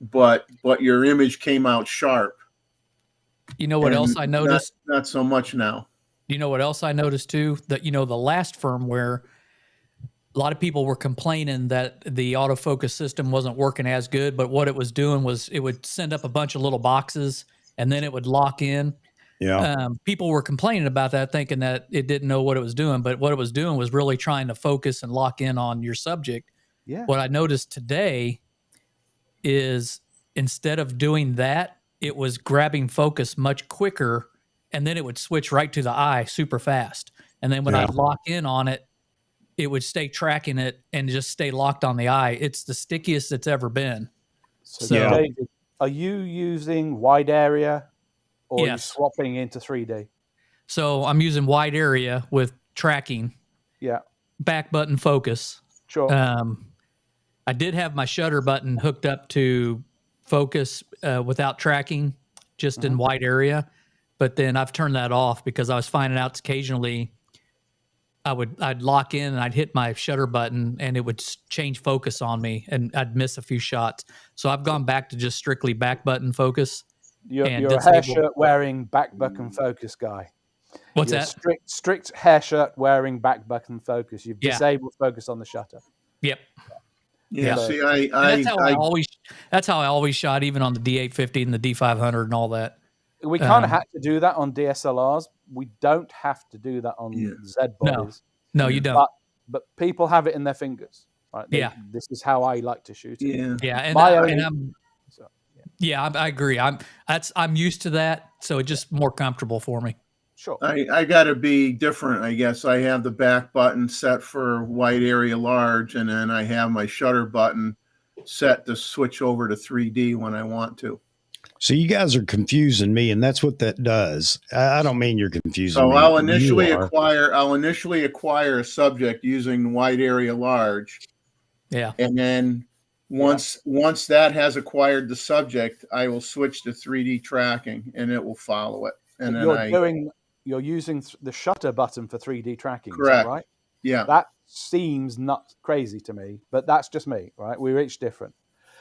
but your image came out sharp. You know what else I noticed? Not so much now. You know what else I noticed too? That, the last firmware, a lot of people were complaining that the autofocus system wasn't working as good, but what it was doing was it would send up a bunch of little boxes and then it would lock in. Yeah. People were complaining about that, thinking that it didn't know what it was doing, but what it was doing was really trying to focus and lock in on your subject. Yeah. What I noticed today is instead of doing that, it was grabbing focus much quicker, and then it would switch right to the eye super fast. And then when I'd lock in on it, it would stay tracking it and just stay locked on the eye. It's the stickiest it's ever been. So David, are you using wide area or are you swapping into 3D? So I'm using wide area with tracking. Yeah. Back button focus. Sure. I did have my shutter button hooked up to focus without tracking, just in wide area. But then I've turned that off because I was finding out occasionally I'd lock in and I'd hit my shutter button and it would change focus on me and I'd miss a few shots. So I've gone back to just strictly back button focus. You're a hair shirt wearing back button focus guy. What's that? Strict hair shirt wearing back button focus. You've disabled focus on the shutter. Yep. Yeah. See, that's how I always shot, even on the D850 and the D500 and all that. We kind of had to do that on DSLRs. We don't have to do that on Z bodies. No, you don't. But people have it in their fingers. Right? This is how I like to shoot it. Yeah. I agree. I'm used to that, so it's just more comfortable for me. Sure. I got to be different, I guess. I have the back button set for wide area large, and then I have my shutter button set to switch over to 3D when I want to. So you guys are confusing me, and that's what that does. I don't mean you're confusing So me. I'll initially You are. acquire a subject using wide area large, Yeah. and then once that has acquired the subject, I will switch to 3D tracking, and it will follow it. And then you're using the shutter button for 3D tracking. Correct. Is that right? Yeah. That seems not crazy to me, but that's just me, right? We're each different.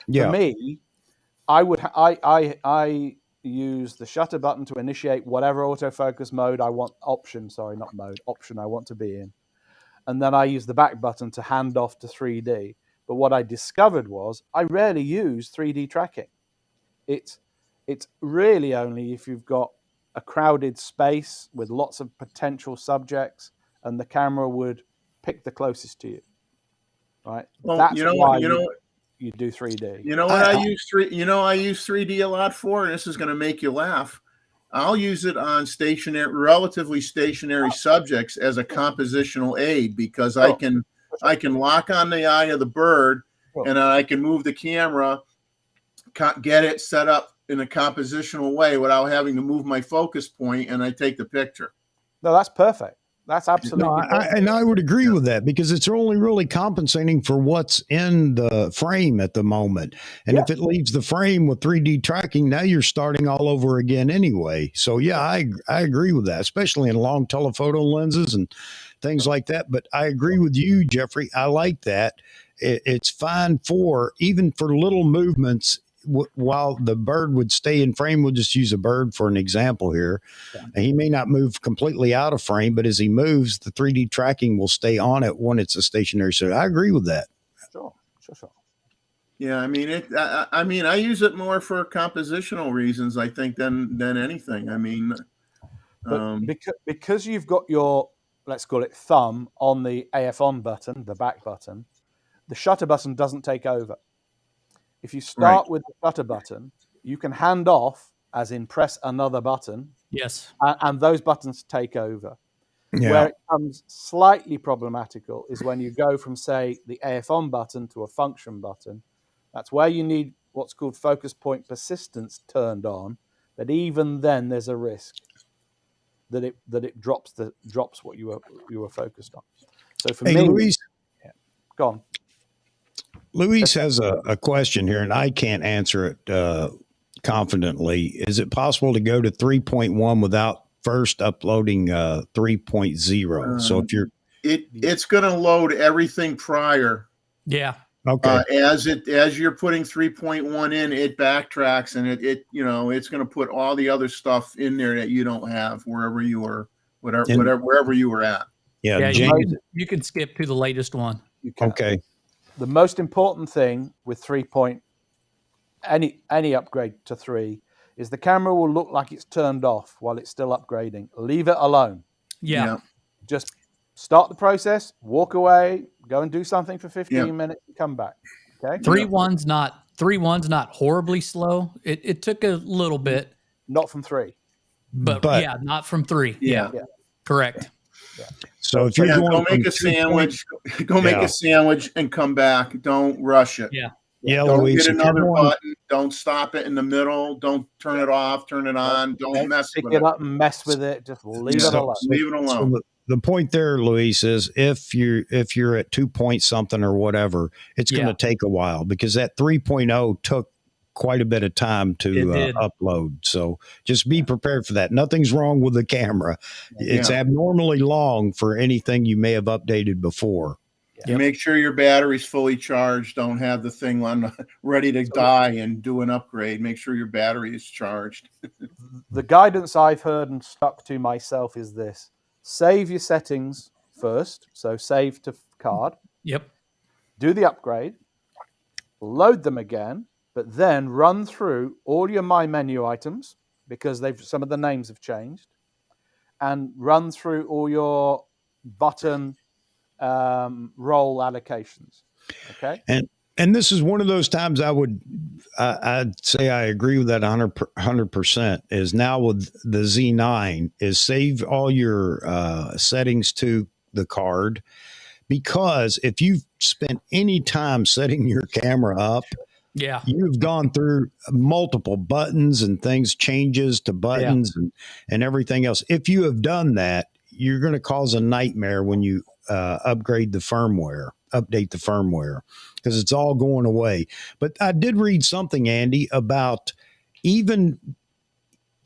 Yeah. For me, I use the shutter button to initiate whatever autofocus mode I want, option I want to be in. And then I use the back button to hand off to 3D. But what I discovered was I rarely use 3D tracking. It's really only if you've got a crowded space with lots of potential subjects and the camera would pick the closest to you. Right? Well, That's why you do 3D. You know what I use 3D a lot for, and this is going to make you laugh. I'll use it on relatively stationary subjects as a compositional aid, because I can lock on the eye of the bird, and I can move the camera, get it set up in a compositional way without having to move my focus point, and I take the picture. No, that's perfect. That's absolutely and I would agree with that, because it's only really compensating for what's in the frame at the moment. And if it leaves the frame with 3D tracking, now you're starting all over again anyway. So yeah, I agree with that, especially in long telephoto lenses and things like that. But I agree with you, Jeffrey. I like that. It's fine even for little movements. While the bird would stay in frame, we'll just use a bird for an example here. And he may not move completely out of frame, but as he moves, the 3D tracking will stay on it when it's a stationary. So I agree with that. Sure. Yeah, I mean, I use it more for compositional reasons, I think, than anything. I mean, because you've got your, let's call it, thumb on the AF on button, the back button, the shutter button doesn't take over. If you start with the shutter button, you can hand off, as in press another button. Yes. And those buttons take over. Yeah. Where it becomes slightly problematical is when you go from, say, the AF on button to a function button. That's where you need what's called focus point persistence turned on. But even then, there's a risk that it drops what you were focused on. So for me, Luis, go on. Luis has a question here, and I can't answer it confidently. Is it possible to go to 3.1 without first uploading 3.0? So if you're it's going to load everything prior. Yeah. Okay. As you're putting 3.1 in, it backtracks, and it's going to put all the other stuff in there that you don't have wherever you were, wherever you were at. Yeah. You can skip to the latest one. Okay. The most important thing with any upgrade to 3 is the camera will look like it's turned off while it's still upgrading. Leave it alone. Yeah. Just start the process, walk away, go and do something for 15 minutes, and come back. Okay. 3.1's not horribly slow. It took a little bit. Not from 3. But yeah, not from 3. Yeah. Correct. Yeah. So if you're going go make a sandwich, make a sandwich and come back. Don't rush it. Yeah. Don't Luis, get another button. Don't stop it in the middle. Don't turn it off. Turn it on. Don't mess with it. Pick it up and mess with it. Just leave it alone. Leave it alone. So the point there, Luis, is if you're at 2 point something or whatever, it's going to take a while, because that 3.0 took quite a bit of time to upload. So just be prepared for that. Nothing's wrong with the camera. It's abnormally long for anything you may have updated before. Make sure your battery's fully charged. Don't have the thing ready to die and do an upgrade. Make sure your battery is charged. The guidance I've heard and stuck to myself is this: save your settings first. So save to card. Yep. Do the upgrade. Load them again, but then run through all your My Menu items, because some of the names have changed, and run through all your button role allocations. Okay. And this is one of those times I'd say I agree with that 100%. Is now with the Z9 is save all your settings to the card, because if you've spent any time setting your camera up, Yeah. You've gone through multiple buttons and things, changes to buttons and everything else. If you have done that, you're going to cause a nightmare when you update the firmware, because it's all going away. But I did read something, Andy, about even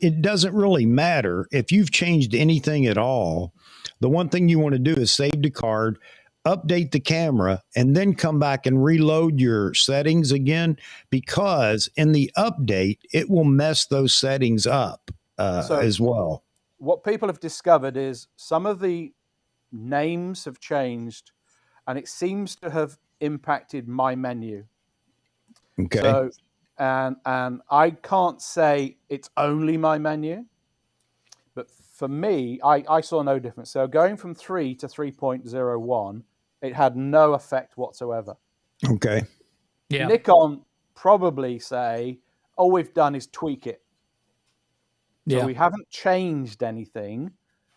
it doesn't really matter if you've changed anything at all. The one thing you want to do is save the card, update the camera, and then come back and reload your settings again, because in the update, it will mess those settings up as well. What people have discovered is some of the names have changed, and it seems to have impacted my menu. Okay. So, and I can't say it's only my menu, but for me, I saw no difference. So going from 3 to 3.01, it had no effect whatsoever. Okay. Yeah. Nikon probably say, all we've done is tweak it. So we haven't changed anything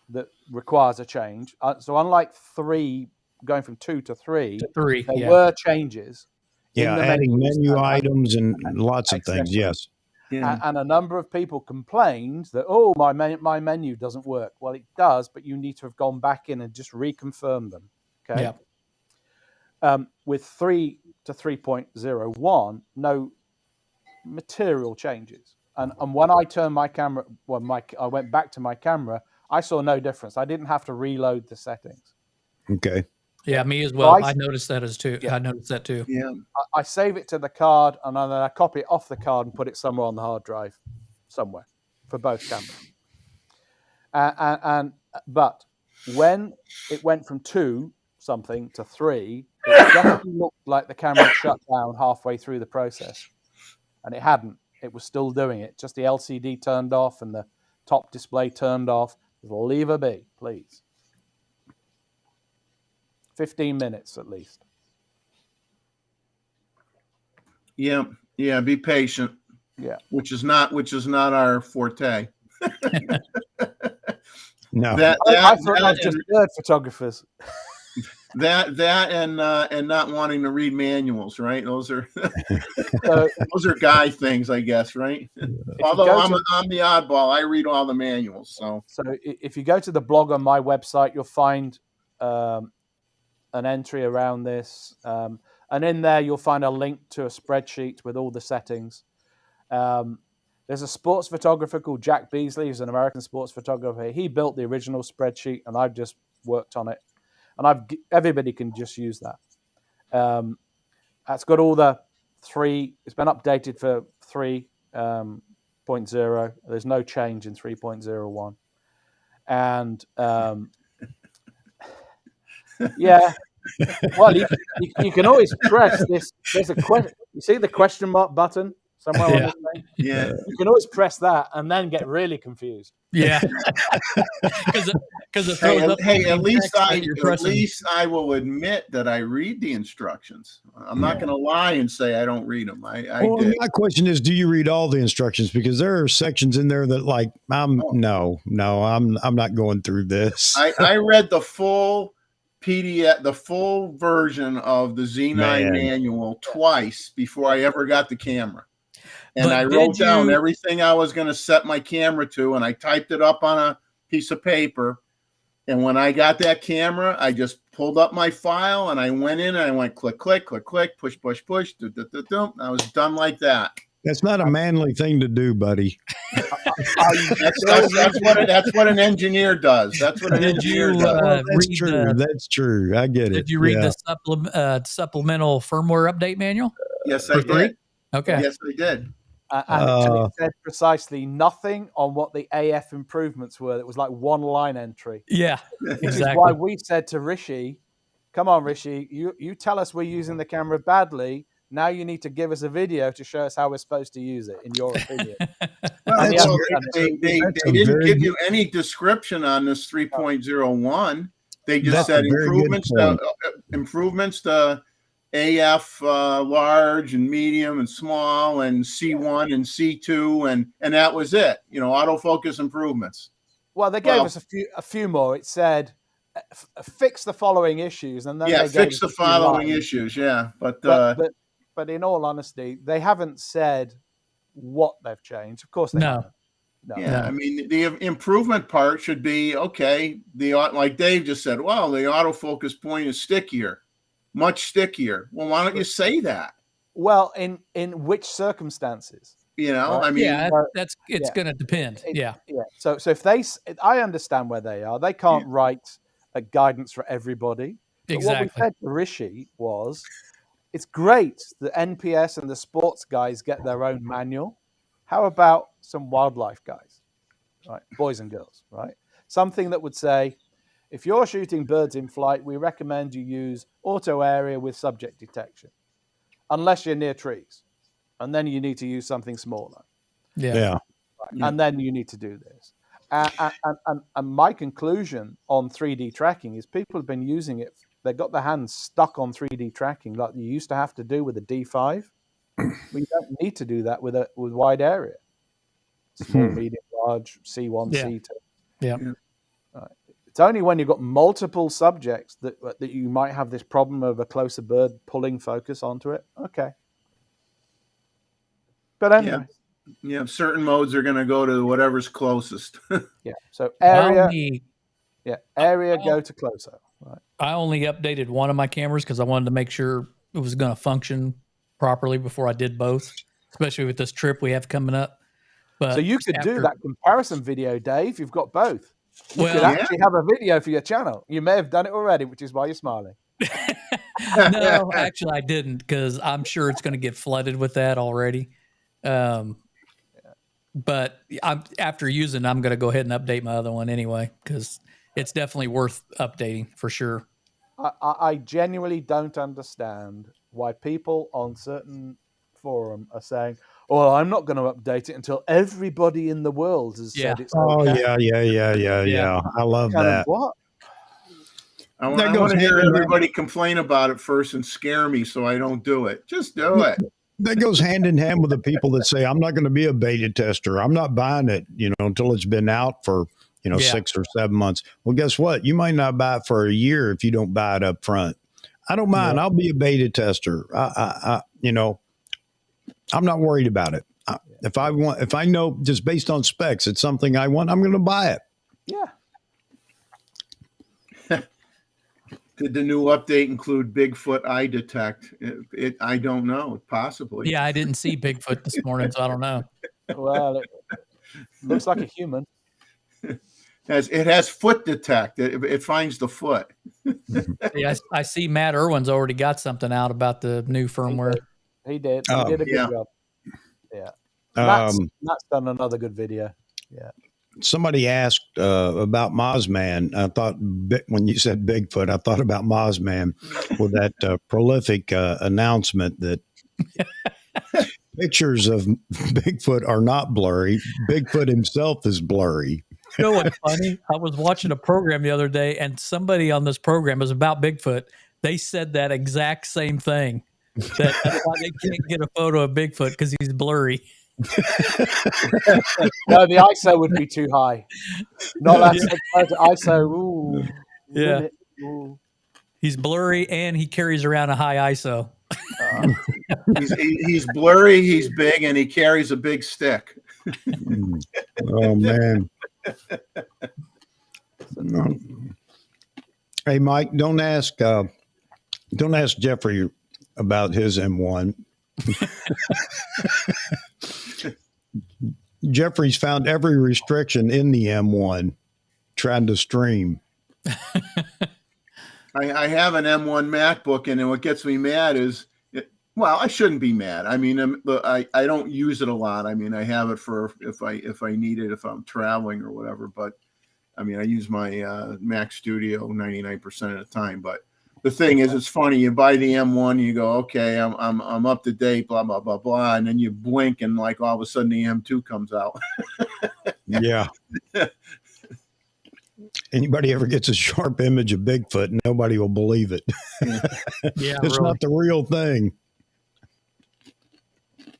that requires a change. So unlike 3, going from 2 to 3, there were changes. Yeah, adding menu items and lots of things. Yes. Yeah. And a number of people complained that, oh, my menu doesn't work. Well, it does, but you need to have gone back in and just reconfirm them. Okay. Yeah. With 3 to 3.01, no material changes. And when I turned my camera, I went back to my camera, I saw no difference. I didn't have to reload the settings. Okay. Yeah, me as well. So I noticed that too. Yeah. I noticed that too. Yeah. I save it to the card, and then I copy it off the card and put it somewhere on the hard drive, somewhere, for both cameras. But when it went from 2 something to 3, it definitely looked like the camera shut down halfway through the process, and it hadn't. It was still doing it. Just the LCD turned off and the top display turned off. Leave her be, please. 15 minutes at least. Yeah. Yeah. Be patient. Yeah. Which is not our forte. No. I thought that was just bird photographers. That and not wanting to read manuals, right? Those are those are guy things, I guess, right? Although I'm the oddball, I read all the manuals. So if you go to the blog on my website, you'll find an entry around this, and in there you'll find a link to a spreadsheet with all the settings. There's a sports photographer called Jack Beasley, who's an American sports photographer. He built the original spreadsheet, and I've just worked on it. And everybody can just use that. That's got all the 3. It's been updated for 3.0. There's no change in 3.01. And yeah, well, you can always press this. There's a question. You see the question mark button somewhere on this thing? yeah, You can always press that and then get really confused. Yeah. Because it throws up. At least I will admit that I read the instructions. I'm not going to lie and say I don't read them. I did. My question is, do you read all the instructions? Because there are sections in there that, like, I'm not going through this. I read the full PDF, the full version of the Z9 manual twice before I ever got the camera. And I wrote down everything I was going to set my camera to, and I typed it up on a piece of paper. And when I got that camera, I just pulled up my file and I went in and I went click, click, click, click, push, push, push. I was done like that. That's not a manly thing to do, buddy. That's what an engineer does. That's what an engineer does. That's true. I get it. Did you read the supplemental firmware update manual? Yes, I did. Okay. Yes, I did. And it said precisely nothing on what the AF improvements were. It was like one line entry. Yeah, Which exactly. is why we said to Rishi, come on, Rishi, you tell us we're using the camera badly. Now you need to give us a video to show us how we're supposed to use it, in your opinion. They didn't give you any description on this 3.01. They just said improvements to AF large and medium and small and C1 and C2 and that was it. Autofocus improvements. Well, they gave us a few more. It said fix the following issues, and then fix the following issues. Yeah, but but in all honesty, they haven't said what they've changed. Of course they No. haven't. No. Yeah, No. I mean, the improvement part should be, okay, like Dave just said, well, the autofocus point is stickier, much stickier. Well, why don't you say that? Well, in which circumstances? You know, Right. I mean, Yeah, it's yeah. going to depend. Yeah. Yeah. So if I understand where they are. They can't write a guidance for everybody. But what we Exactly. said to Rishi was, it's great that NPS and the sports guys get their own manual. How about some wildlife guys, right? Boys and girls, right? Something that would say, if you're shooting birds in flight, we recommend you use auto area with subject detection, unless you're near trees. And then you need to use something smaller. Yeah. Yeah. Right? Yeah. And then you need to do this. And my conclusion on 3D tracking is people have been using it. They've got their hands stuck on 3D tracking like you used to have to do with a D5. We don't need to do that with wide area. Small, medium, large, C1, Yeah. C2. Yeah. Right. It's only when you've got multiple subjects that you might have this problem of a closer bird pulling focus onto it. Okay. But anyway. Yeah, certain modes are going to go to whatever's closest. Yeah. So area, Area go to closer. Right. I only updated one of my cameras because I wanted to make sure it was going to function properly before I did both, especially with this trip we have coming up. But so you could do that comparison video, Dave. You've got both. You could yeah. actually have a video for your channel. You may have done it already, which is why you're smiling. No, actually I didn't, because I'm sure it's going to get flooded with that already. But after using, I'm going to go ahead and update my other one anyway, because it's definitely worth updating for sure. I genuinely don't understand why people on certain forum are saying, "Oh, I'm not going to update it until everybody in the world has said it's okay." Oh yeah. I love Kind that. of what? I That want goes to hear hand in everybody complain about it first and scare me so I don't do it. Just do it. That goes hand in hand with the people that say, I'm not going to be a beta tester. I'm not buying it, until it's been out for, 6 or 7 months. Well, guess what? You might not buy it for a year if you don't buy it up front. I don't mind. I'll be a beta tester. I'm not worried about it. If I know just based on specs, it's something I want, I'm going to buy it. Yeah. Did the new update include Bigfoot eye detect? I don't know. Possibly. Yeah, I didn't see Bigfoot this morning, so I don't know. Well, it looks like a human. It has foot detect. It finds the foot. Yeah, I see Matt Irwin's already got something out about the new firmware. He did. He did a good job. Yeah. Matt's done another good video. Yeah. Somebody asked about Mossman. I thought when you said Bigfoot, I thought about Mossman with that prolific announcement that pictures of Bigfoot are not blurry. Bigfoot himself is blurry. You know what's funny? I was watching a program the other day, and somebody on this program is about Bigfoot. They said that exact same thing. That's why they can't get a photo of Bigfoot, because he's blurry. No, the ISO would be too high. Not that ISO. Ooh, yeah. Ooh. He's blurry and he carries around a high ISO. He's blurry, he's big, and he carries a big stick. Oh man. Hey Mike, don't ask Jeffrey about his M1. Jeffrey's found every restriction in the M1 trying to stream. I have an M1 MacBook, and what gets me mad is, I shouldn't be mad. I mean, I don't use it a lot. I mean, I have it for if I need it, if I'm traveling or whatever. But I mean, I use my Mac Studio 99% of the time. But the thing is, it's funny. You buy the M1, you go, okay, I'm up to date, blah blah blah blah, and then you blink, and like all of a sudden the M2 comes out. Yeah. Anybody ever gets a sharp image of Bigfoot, nobody will believe it. Yeah, it's really. not the real thing.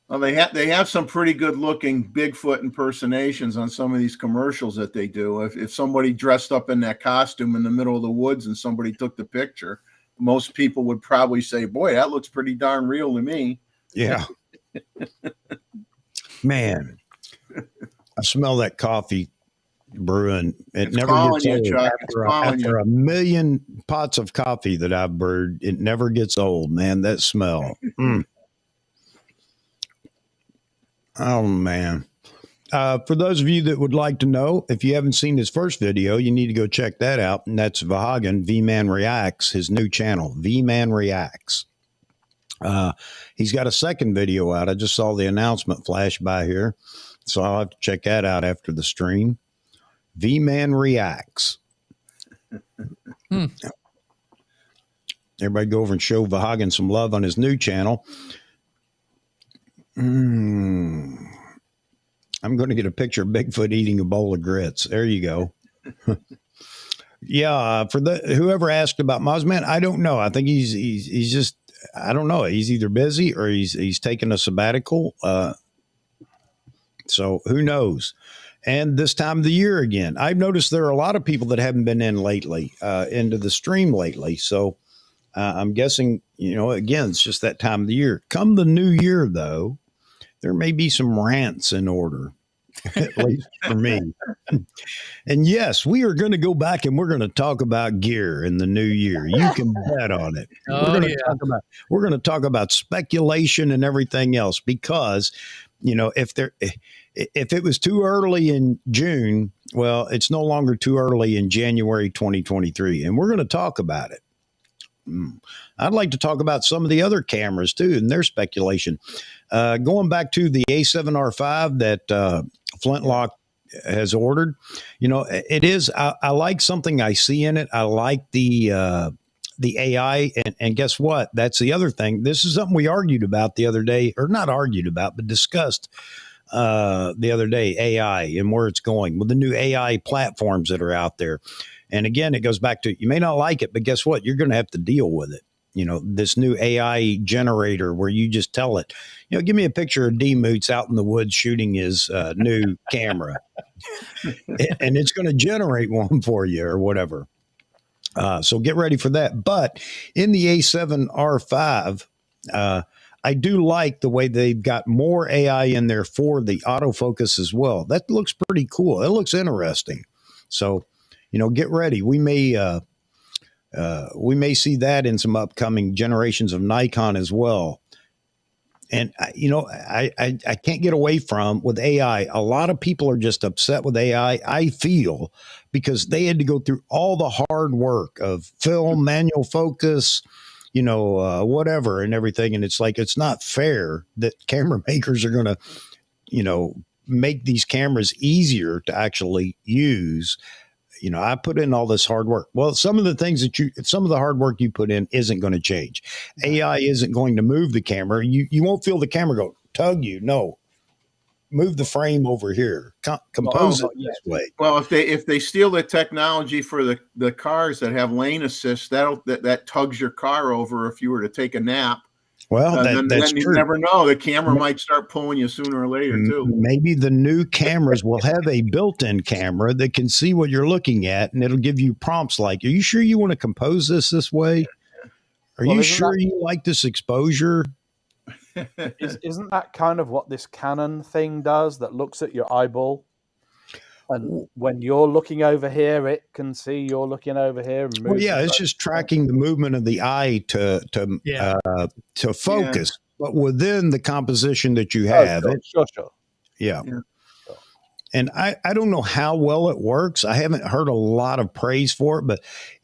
Well, they have some pretty good looking Bigfoot impersonations on some of these commercials that they do. If somebody dressed up in that costume in the middle of the woods and somebody took the picture, most people would probably say, "Boy, that looks pretty darn real to me." Yeah. Man, I smell that coffee brewing. It's never calling gets you, old. Chuck. It's calling After you. a million pots of coffee that I've brewed, it never gets old, man. That smell. Oh, man. For those of you that would like to know, if you haven't seen his first video, you need to go check that out. And that's Vahagan, V-Man Reacts, his new channel, V-Man Reacts. He's got a second video out. I just saw the announcement flash by here. So I'll have to check that out after the stream. V-Man Reacts. Everybody go over and show Vahagan some love on his new channel. I'm going to get a picture of Bigfoot eating a bowl of grits. There you go. Yeah, for whoever asked about Mozzman, I don't know. I think he's just, I don't know. He's either busy or he's taking a sabbatical. So who knows? And this time of the year again, I've noticed there are a lot of people that haven't been in lately, into the stream lately. So I'm guessing, again, it's just that time of the year. Come the new year, though, there may be some rants in order, at least for me. And yes, we are going to go back and we're going to talk about gear in the new year. You can bet on it. Oh, We're going to talk about speculation and everything else because, if it was too early in June, well, it's no longer too early in January 2023, and we're going to talk about it. I'd like to talk about some of the other cameras too and their speculation. Going back to the A7R5 that Flintlock has ordered, it is. I like something I see in it. I like the AI, and guess what? That's the other thing. This is something we argued about the other day, or not argued about, but discussed the other day. AI and where it's going with the new AI platforms that are out there. And again, it goes back to, you may not like it, but guess what? You're going to have to deal with it. This new AI generator where you just tell it, give me a picture of D-Moots out in the woods shooting his new camera. And it's going to generate one for you or whatever. So get ready for that. But in the A7R5, I do like the way they've got more AI in there for the autofocus as well. That looks pretty cool. It looks interesting. So, get ready. We may see that in some upcoming generations of Nikon as well. And, I can't get away from with AI. A lot of people are just upset with AI, I feel, because they had to go through all the hard work of film, manual focus, whatever and everything. And it's like, it's not fair that camera makers are going to, make these cameras easier to actually use. I put in all this hard work. Well, some of the hard work you put in isn't going to change. AI isn't going to move the camera. You won't feel the camera go tug you. No, move the frame over here. Compose it this way. Well, if they steal the technology for the cars that have lane assist, that tugs your car over if you were to take a nap. Well, that's then you true. never know. The camera might start pulling you sooner or later too. Maybe the new cameras will have a built-in camera that can see what you're looking at, and it'll give you prompts like, "Are you sure you want to compose this way? Are you sure you like this exposure?" Isn't that kind of what this Canon thing does? That looks at your eyeball, and when you're looking over here, it can see you're looking over here. And well, yeah, it's just tracking the movement of the eye to focus, but within the composition that you have. Sure. Yeah. And I don't know how well it works. I haven't heard a lot of praise for it, but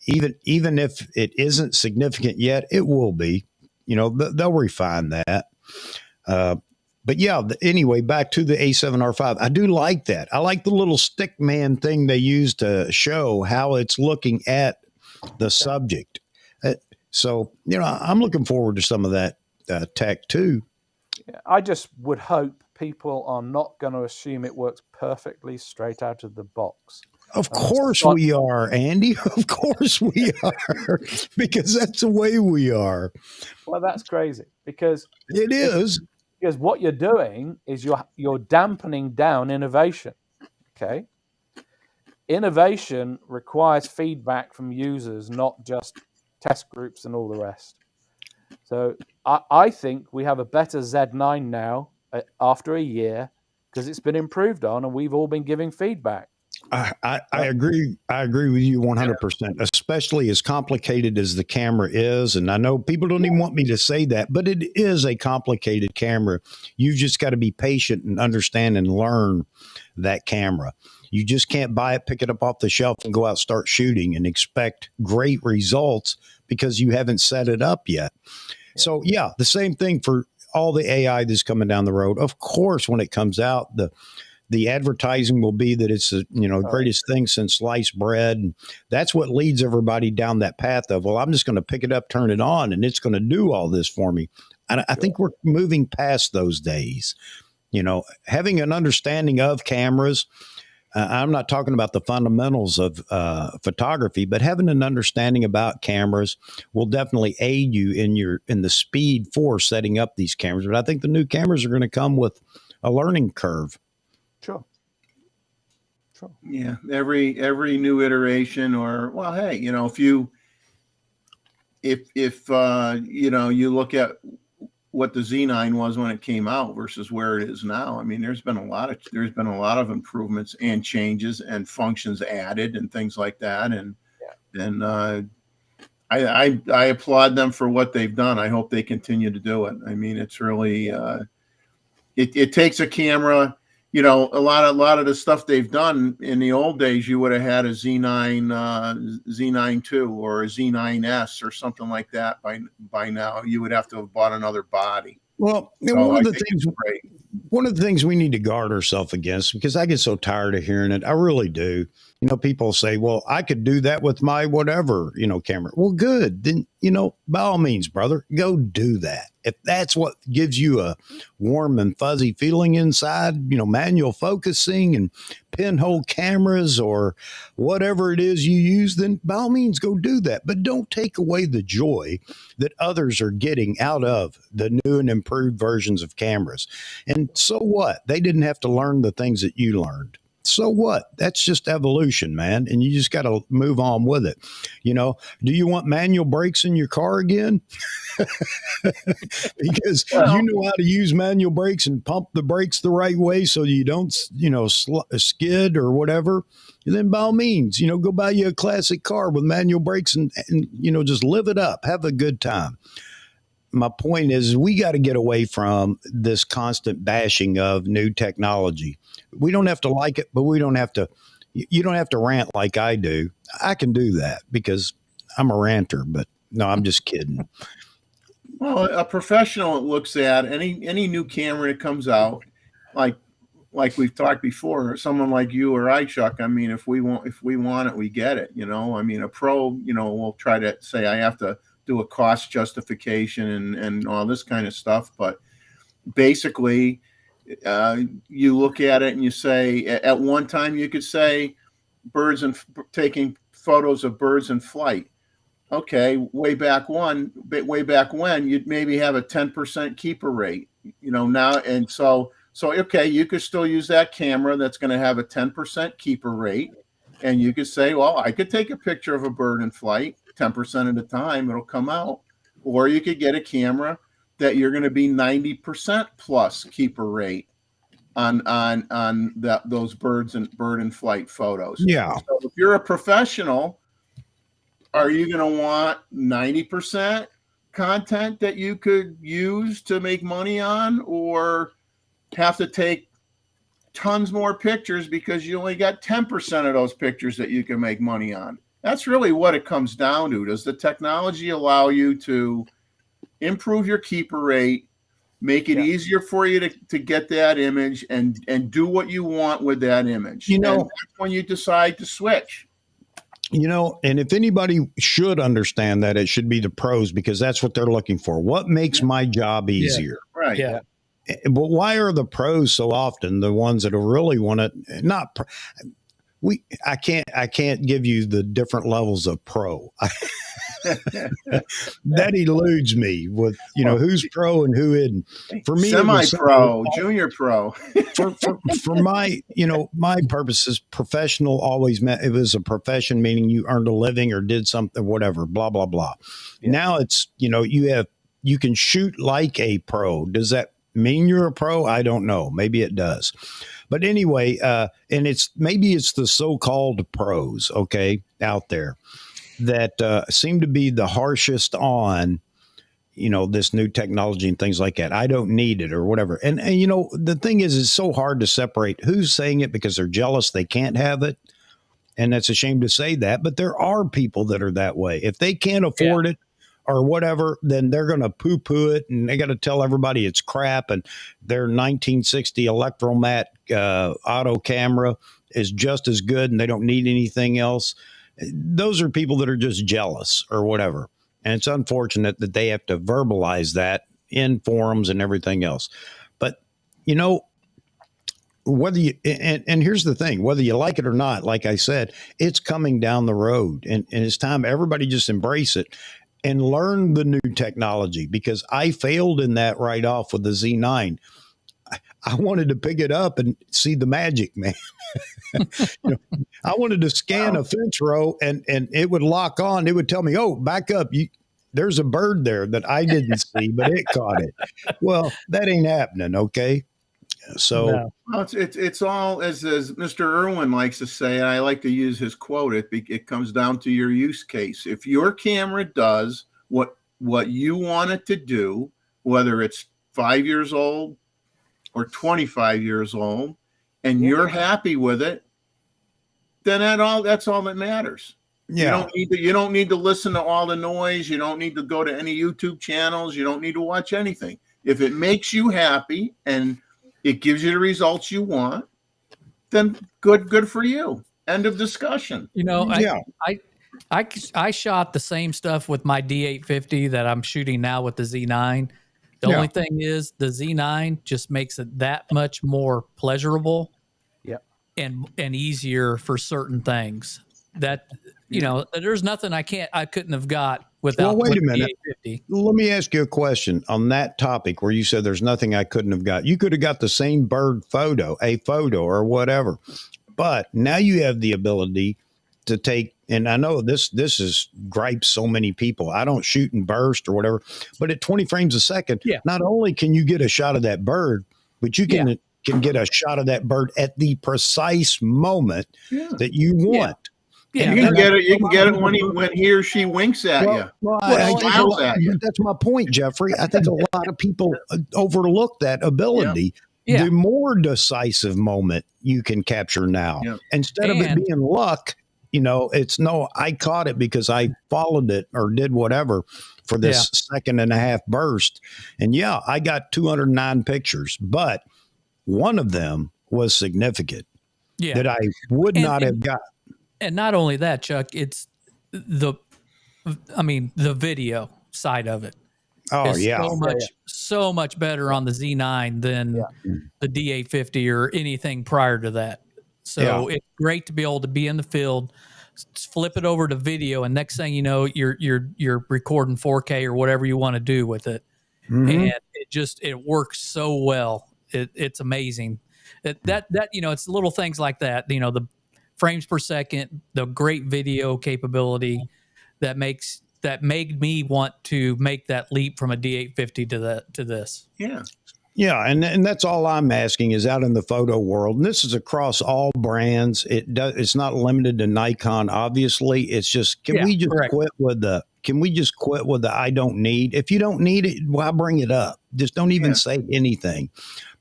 even if it isn't significant yet, it will be. They'll refine that. But yeah, anyway, back to the A7R5. I do like that. I like the little stick man thing they use to show how it's looking at the subject. So, I'm looking forward to some of that tech too. Yeah, I just would hope people are not going to assume it works perfectly straight out of the box. Of course we are, Andy. Of course we are, because that's the way we are. Well, that's crazy because it is. Because what you're doing is you're dampening down innovation. Okay, innovation requires feedback from users, not just test groups and all the rest. So I think we have a better Z9 now after a year because it's been improved on, and we've all been giving feedback. I agree. I agree with you 100%, especially as complicated as the camera is. And I know people don't even want me to say that, but it is a complicated camera. You've just got to be patient and understand and learn that camera. You just can't buy it, pick it up off the shelf, and go out, start shooting and expect great results because you haven't set it up yet. So, yeah, the same thing for all the AI that's coming down the road. Of course, when it comes out, the advertising will be that it's the greatest thing since sliced bread. And that's what leads everybody down that path of, well, I'm just going to pick it up, turn it on, and it's going to do all this for me. And I think we're moving past those days. Having an understanding of cameras. I'm not talking about the fundamentals of photography, but having an understanding about cameras will definitely aid you in the speed for setting up these cameras. But I think the new cameras are going to come with a learning curve. Sure. Yeah, every new iteration, or well, hey, if you look at what the Z9 was when it came out versus where it is now, I mean, there's been a lot of improvements and changes and functions added and things like that, and I applaud them for what they've done. I hope they continue to do it. I mean, it's really it takes a camera. A lot of the stuff they've done in the old days, you would have had a Z9 II or a Z9S or something like that by now. You would have to have bought another body. Well, one of the things we need to guard ourselves against, because I get so tired of hearing it, I really do. People say, well, I could do that with my whatever, camera. Well, good. Then, by all means, brother, go do that. If that's what gives you a warm and fuzzy feeling inside, manual focusing and pinhole cameras or whatever it is you use, then by all means, go do that. But don't take away the joy that others are getting out of the new and improved versions of cameras. And so what? They didn't have to learn the things that you learned. So what? That's just evolution, man. And you just got to move on with it. Do you want manual brakes in your car again? Because you know how to use manual brakes and pump the brakes the right way so you don't, skid or whatever. And then by all means, go buy you a classic car with manual brakes and just live it up. Have a good time. My point is we got to get away from this constant bashing of new technology. We don't have to like it, but you don't have to rant like I do. I can do that because I'm a ranter, but no, I'm just kidding. Well, a professional looks at any new camera that comes out, like we've talked before, someone like you or I, Chuck. I mean, if we want it, we get it. I mean, a pro, will try to say I have to do a cost justification and all this kind of stuff. But basically, you look at it and you say, at one time you could say taking photos of birds in flight. Okay, way back when you'd maybe have a 10% keeper rate, now. And so, okay, you could still use that camera that's going to have a 10% keeper rate. And you could say, well, I could take a picture of a bird in flight 10% of the time, it'll come out. Or you could get a camera that you're going to be 90% plus keeper rate on those bird in flight photos. Yeah. So if you're a professional, are you going to want 90% content that you could use to make money on, or have to take tons more pictures because you only got 10% of those pictures that you can make money on? That's really what it comes down to. Does the technology allow you to improve your keeper rate, make it easier for you to get that image and do what you want with that image? And that's when you decide to switch. And if anybody should understand that, it should be the pros, because that's what they're looking for. What makes my job easier? Yeah. Right. Yeah. But why are the pros so often the ones that really want it? I can't give you the different levels of pro. That eludes me with, who's pro and who isn't. For me, semi-pro, junior pro. for my, my purposes, professional always meant it was a profession, meaning you earned a living or did something, whatever, blah, blah, blah. Yeah. Now it's, you have you can shoot like a pro. Does that mean you're a pro? I don't know. Maybe it does. But anyway, and maybe it's the so-called pros, okay, out there that seem to be the harshest on, this new technology and things like that. I don't need it or whatever. And the thing is, it's so hard to separate who's saying it because they're jealous they can't have it. And that's a shame to say that, but there are people that are that way. If they can't afford it or whatever, then they're going to poo-poo it, and they got to tell everybody it's crap, and their 1960 Electromat auto camera is just as good, and they don't need anything else. Those are people that are just jealous or whatever. And it's unfortunate that they have to verbalize that in forums and everything else. But, whether you, and here's the thing, whether you like it or not, like I said, it's coming down the road, and it's time everybody just embrace it and learn the new technology, because I failed in that right off with the Z9. I wanted to pick it up and see the magic, man. I wanted to scan a fence row and it would lock on. It would tell me, oh, back up. There's a bird there that I didn't see, but it caught it. Well, that ain't happening. Okay. So well, it's all, as Mr. Irwin likes to say, and I like to use his quote, it comes down to your use case. If your camera does what you want it to do, whether it's 5 years old or 25 years old, and you're happy with it, then that's all that matters. Yeah. You don't need to listen to all the noise. You don't need to go to any YouTube channels. You don't need to watch anything. If it makes you happy and it gives you the results you want, then good for you. End of discussion. I shot the same stuff with my D850 that I'm shooting now with the Z9. The only thing is the Z9 just makes it that much more pleasurable and easier for certain things that, there's nothing I couldn't have got without. Well, wait a minute. D850. Let me ask you a question on that topic where you said there's nothing I couldn't have got. You could have got the same bird photo or whatever, but now you have the ability to take, and I know this is gripes so many people. I don't shoot in burst or whatever, but at 20 frames a second, not only can you get a shot of that bird, but you can get a shot of that bird at the precise moment that you want. Yeah, you can get it. You can get it when he or she winks at you. Well, that's my point, Jeffrey. I think a lot of people overlook that ability. Yeah. The more decisive moment you can capture now, instead of it being luck. It's I caught it because I followed it or did whatever for this second and a half burst. And I got 209 pictures, but one of them was significant that I would not have got. And not only that, Chuck, it's the video side of it. Oh, so much better on the Z9 than the D850 or anything prior to that. So it's great to be able to be in the field, flip it over to video, and next thing you know, you're recording 4K or whatever you want to do with it, and it works so well. It's amazing. It's little things like that. The frames per second, the great video capability that made me want to make that leap from a D850 to this. Yeah, and that's all I'm asking is out in the photo world, and this is across all brands. It's not limited to Nikon, obviously. It's just can we just quit with the I don't need? If you don't need it, why bring it up? Just don't even say anything,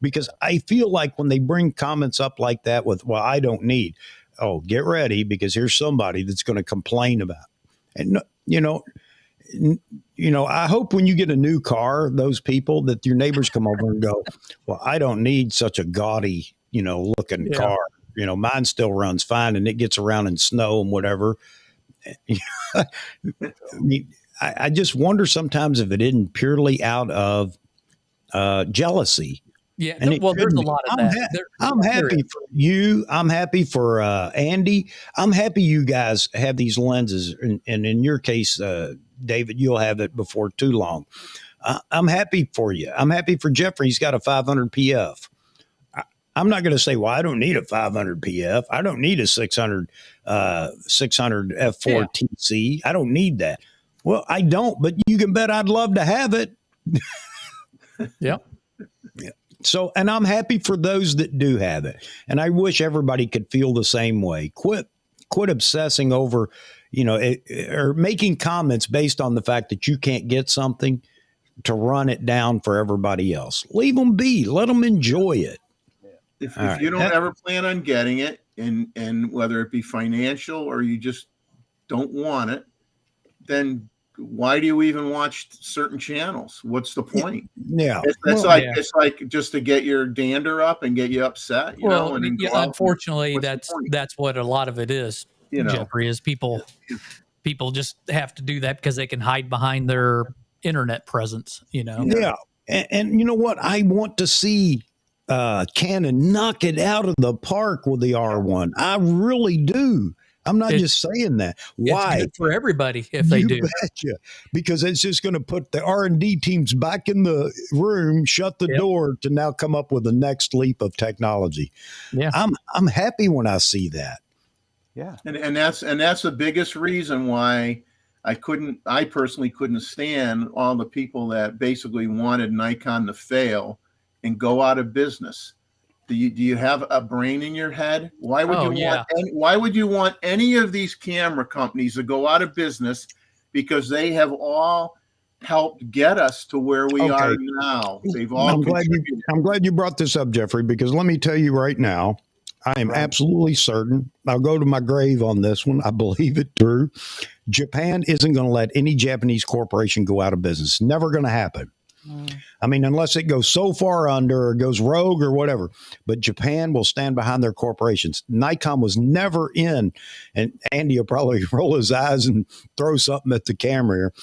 because I feel like when they bring comments up like that with I don't need. Oh, get ready, because here's somebody that's going to complain about it. And I hope when you get a new car, those people that your neighbors come over and go, well, I don't need such a gaudy, looking car. Mine still runs fine and it gets around in snow and whatever. I mean, I just wonder sometimes if it isn't purely out of jealousy. Yeah, and there's a lot of that. I'm happy for you. I'm happy for Andy. I'm happy you guys have these lenses. And in your case, David, you'll have it before too long. I'm happy for you. I'm happy for Jeffrey. He's got a 500 PF. I'm not going to say, well, I don't need a 500 PF. I don't need a 600 F4 TC. I don't need that. Well, I don't, but you can bet I'd love to have it. Yep. So, and I'm happy for those that do have it. And I wish everybody could feel the same way. Quit obsessing over, or making comments based on the fact that you can't get something to run it down for everybody else. Leave them be. Let them enjoy it. If All you right. don't ever plan on getting it, and whether it be financial or you just don't want it, then why do you even watch certain channels? What's the point? Yeah. It's like just to get your dander up and get you upset, Well, and then go out unfortunately, and, what's the point? that's what a lot of it is. Jeffrey, is people just have to do that because they can hide behind their internet presence. Yeah. And you know what? I want to see Canon knock it out of the park with the R1. I really do. I'm not just saying that. Why? It's good for everybody if they do. Betcha. Because it's just going to put the R&D teams back in the room, shut the door to now come up with the next leap of technology. Yeah. I'm happy when I see that. Yeah. And that's the biggest reason why I personally couldn't stand all the people that basically wanted Nikon to fail and go out of business. Do you have a brain in your head? Why would you want any of these camera companies to go out of business? Because they have all helped get us to where we are now. They've all contributed. I'm glad you brought this up, Jeffrey, because let me tell you right now, I am absolutely certain. I'll go to my grave on this one. I believe it true. Japan isn't going to let any Japanese corporation go out of business. Never going to happen. I mean, unless it goes so far under or goes rogue or whatever, but Japan will stand behind their corporations. Nikon was never in, and Andy will probably roll his eyes and throw something at the camera here.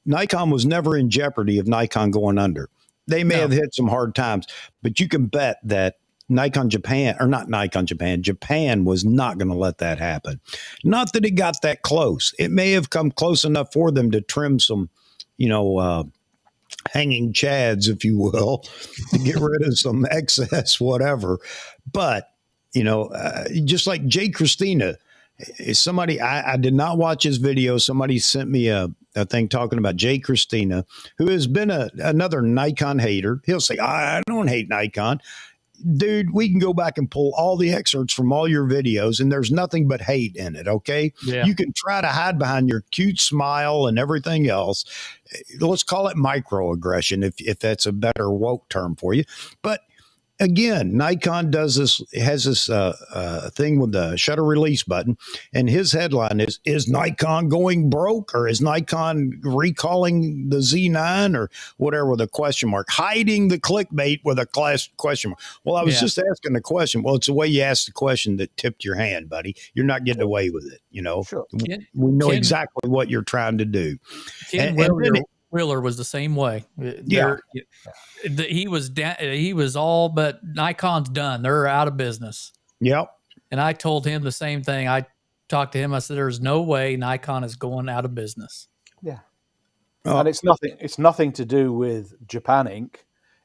Nikon was never in jeopardy of Nikon going under. They may have hit some hard times, but you can bet that Japan was not going to let that happen. Not that it got that close. It may have come close enough for them to trim some, hanging chads, if you will, to get rid of some excess, whatever. But, just like Jay Christina, somebody, I did not watch his video. Somebody sent me a thing talking about Jay Christina, who has been another Nikon hater. He'll say, I don't hate Nikon. Dude, we can go back and pull all the excerpts from all your videos, and there's nothing but hate in it, okay? Yeah. You can try to hide behind your cute smile and everything else. Let's call it microaggression, if that's a better woke term for you. But again, Nikon has this thing with the shutter release button, and his headline is Nikon going broke, or is Nikon recalling the Z9, or whatever, with a question mark, hiding the clickbait with a question mark. Well, I was just asking the question. Well, it's the way you asked the question that tipped your hand, buddy. You're not getting away with it. Sure. We know exactly what you're trying to do. Ken Wheeler was the same way. He was all but Nikon's done. They're out of business. Yep. And I told him the same thing. I talked to him. I said, "There's no way Nikon is going out of business." Yeah. And it's nothing to do with Japan Inc.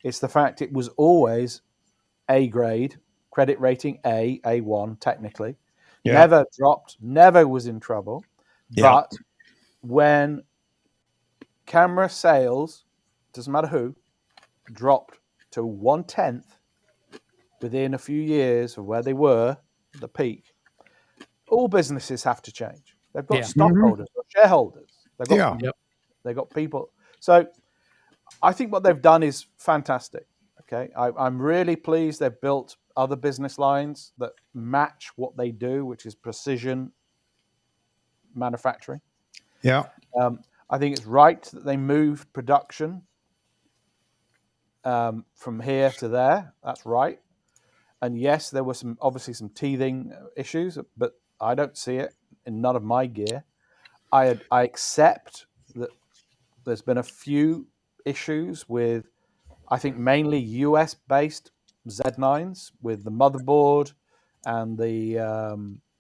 It's the fact it was always A grade, credit rating A1 technically. Yeah. Never dropped, never was in trouble. Yeah. But when camera sales, doesn't matter who, dropped to 1/10 within a few years of where they were at the peak, all businesses have to change. They've got stockholders, shareholders. They've got people. So I think what they've done is fantastic. Okay, I'm really pleased they've built other business lines that match what they do, which is precision manufacturing. Yeah. I think it's right that they moved production from here to there. That's right. And yes, there were obviously some teething issues, but I don't see it in none of my gear. I accept that there's been a few issues with, I think, mainly US-based Z9s with the motherboard and the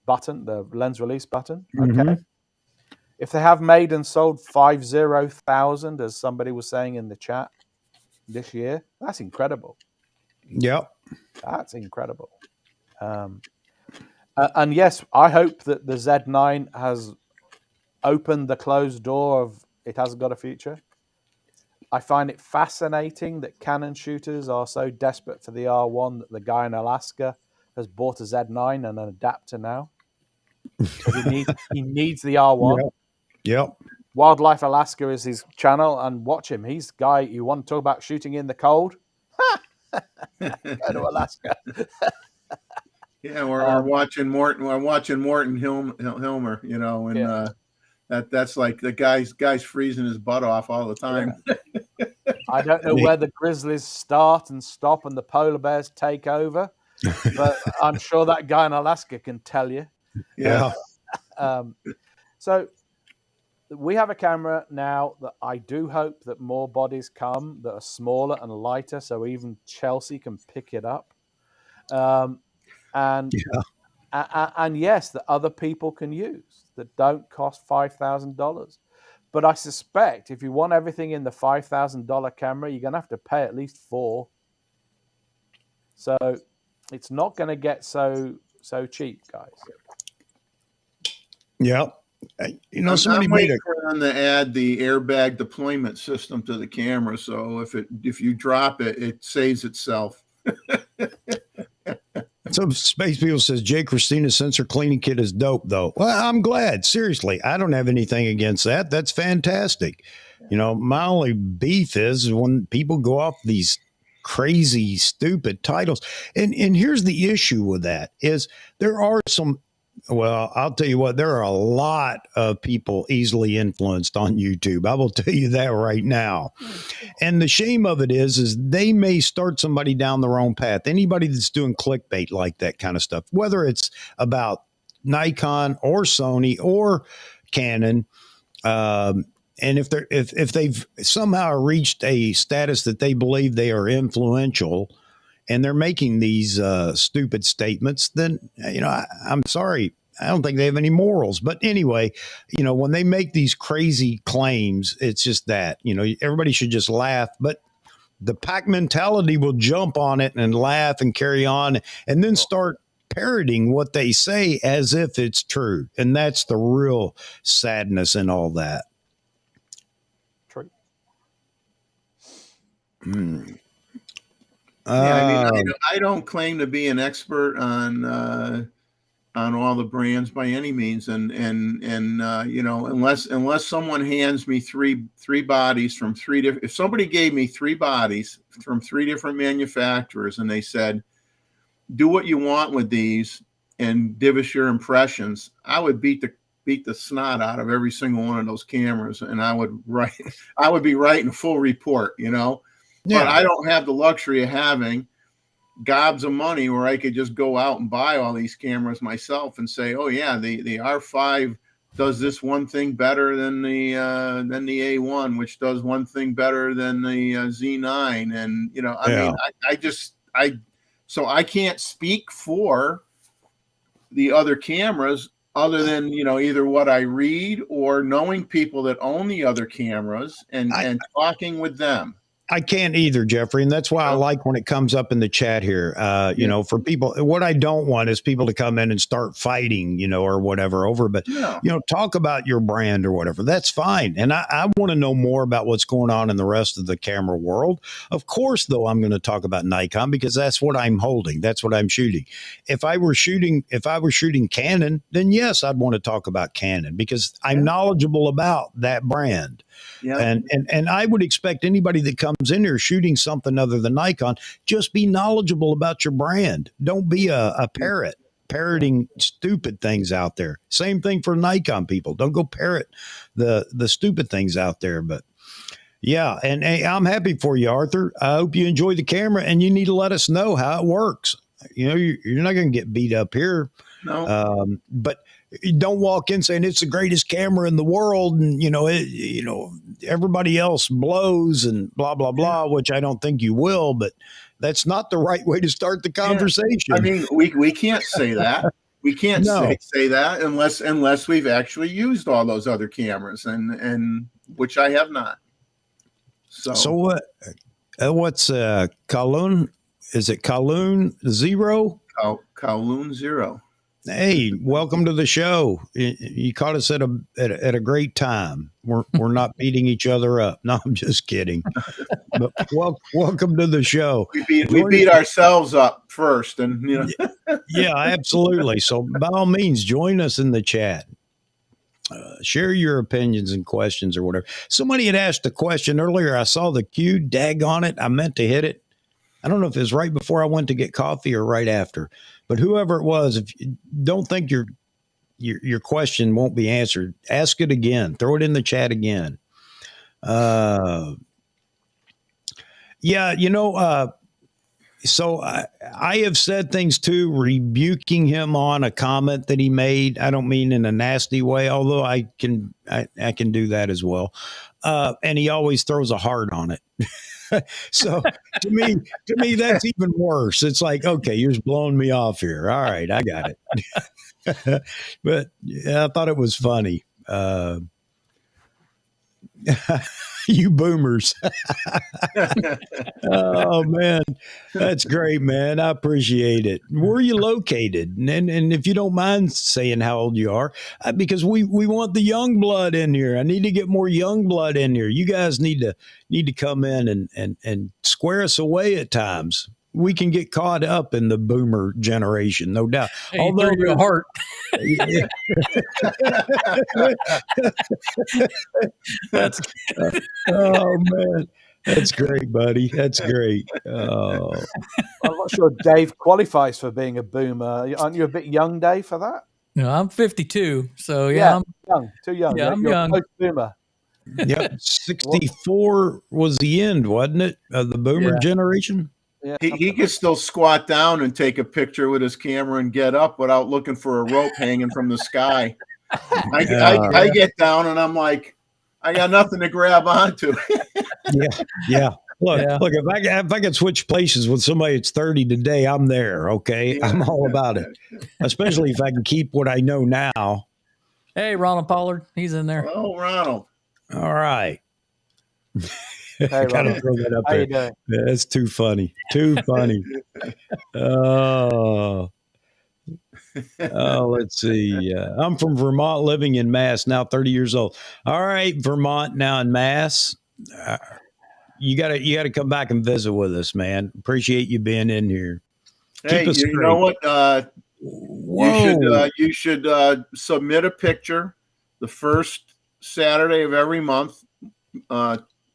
button, the lens release button. Okay. If they have made and sold 50,000, as somebody was saying in the chat this year, that's incredible. Yep. That's incredible. And yes, I hope that the Z9 has opened the closed door of it hasn't got a future. I find it fascinating that Canon shooters are so desperate for the R1 that the guy in Alaska has bought a Z9 and an adapter now because he needs the R1. Yep. Wildlife Alaska is his channel, and watch him. He's guy you want to talk about shooting in the cold. Go to Alaska. Yeah, or watching Morton. Or watching Morton Hilmer. You know, and that's like the guy's freezing his butt off all the time. Yeah. I don't know where the grizzlies start and stop and the polar bears take over, but I'm sure that guy in Alaska can tell you. Yeah. So we have a camera now that I do hope that more bodies come that are smaller and lighter, so even Chelsea can pick it up. And yes, that other people can use that don't cost $5,000. But I suspect if you want everything in the $5,000 camera, you're going to have to pay at least $4,000. So it's not going to get so cheap, guys. Yep. You know, somebody I'm made waiting for them to add the airbag deployment system to the camera, so if you drop it, it saves itself. So Space People says Jay Christina's sensor cleaning kit is dope, though. Well, I'm glad. Seriously, I don't have anything against that. That's fantastic. You know, my only beef is when people go off these crazy, stupid titles. And here's the issue with that is there are some. Well, I'll tell you what, there are a lot of people easily influenced on YouTube. I will tell you that right now. And the shame of it is they may start somebody down the wrong path. Anybody that's doing clickbait like that kind of stuff, whether it's about Nikon or Sony or Canon, and if they've somehow reached a status that they believe they are influential, and they're making these stupid statements, then, you know, I'm sorry. I don't think they have any morals. But anyway, you know, when they make these crazy claims, it's just that, you know, everybody should just laugh. But the pack mentality will jump on it and laugh and carry on and then start parroting what they say as if it's true. And that's the real sadness in all that. True. Yeah, I mean, I don't claim to be an expert on all the brands by any means, and you know, unless someone hands me three bodies from three different. If somebody gave me 3 bodies from 3 different manufacturers and they said, "Do what you want with these and give us your impressions," I would beat the snot out of every single one of those cameras, and I would be writing a full report, you know. Yeah. But I don't have the luxury of having gobs of money where I could just go out and buy all these cameras myself and say, oh yeah, the R5 does this one thing better than the A1, which does one thing better than the Z9. And, you know, I mean, so I can't speak for the other cameras other than, you know, either what I read or knowing people that own the other cameras and talking with them. I can't either, Jeffrey. And that's why I like when it comes up in the chat here, you know, for people, what I don't want is people to come in and start fighting, you know, or whatever over, but, you know, talk about your brand or whatever. That's fine. And I want to know more about what's going on in the rest of the camera world. Of course, though, I'm going to talk about Nikon because that's what I'm holding. That's what I'm shooting. If I were shooting Canon, then yes, I'd want to talk about Canon because I'm knowledgeable about that brand. Yeah. And I would expect anybody that comes in here shooting something other than Nikon, just be knowledgeable about your brand. Don't be a parrot parroting stupid things out there. Same thing for Nikon people. Don't go parrot the stupid things out there. But yeah, and hey, I'm happy for you, Arthur. I hope you enjoy the camera, and you need to let us know how it works. You know, you're not going to get beat up here. No. But don't walk in saying it's the greatest camera in the world, and you know, everybody else blows and blah blah blah. Which I don't think you will, but that's not the right way to start the conversation. I mean, we can't say that. We can't say that unless we've actually used all those other cameras, and which I have not. So what? What's Kowloon? Is it Kowloon Zero? Kowloon Zero. Hey, welcome to the show. You caught us at a great time. We're not beating each other up. No, I'm just kidding. But welcome to the show. We beat ourselves up first, and Yeah, absolutely. So by all means, join us in the chat. Share your opinions and questions or whatever. Somebody had asked a question earlier. I saw the cue. Daggone it! I meant to hit it. I don't know if it was right before I went to get coffee or right after. But whoever it was, if you don't think your question won't be answered, ask it again. Throw it in the chat again. Yeah, so I have said things too, rebuking him on a comment that he made. I don't mean in a nasty way, although I can do that as well. And he always throws a heart on it. So to me, that's even worse. It's like, okay, you're just blowing me off here. All right, I got it. But yeah, I thought it was funny. You boomers. Oh man, that's great, man. I appreciate it. Where are you located? And if you don't mind saying how old you are, because we want the young blood in here. I need to get more young blood in here. You guys need to come in and square us away at times. We can get caught up in the boomer generation, no doubt. Hey, although your heart. That's oh man, that's great, buddy. That's great. I'm not sure Dave qualifies for being a boomer. Aren't you a bit young, Dave, for that? No, I'm 52, so yeah, I'm young, too young. Yeah, I'm young. Post-boomer. Yep, 64 was the end, wasn't it? Of the boomer generation. Yeah, he could still squat down and take a picture with his camera and get up without looking for a rope hanging from the sky. I get down and I'm like, I got nothing to grab onto. Yeah. Look, if I could switch places with somebody that's 30 today, I'm there. Okay, I'm all about it. Especially if I can keep what I know now. Hey, Ronald Pollard, he's in there. Oh, Ronald. All right. Hey, gotta throw that up How there. you doing? That's too funny. Too funny. Let's see. I'm from Vermont, living in Mass, now 30 years old. All right, Vermont, now in Mass. You gotta come back and visit with us, man. Appreciate you being in here. Hey, you know what? You should submit a picture the first Saturday of every month.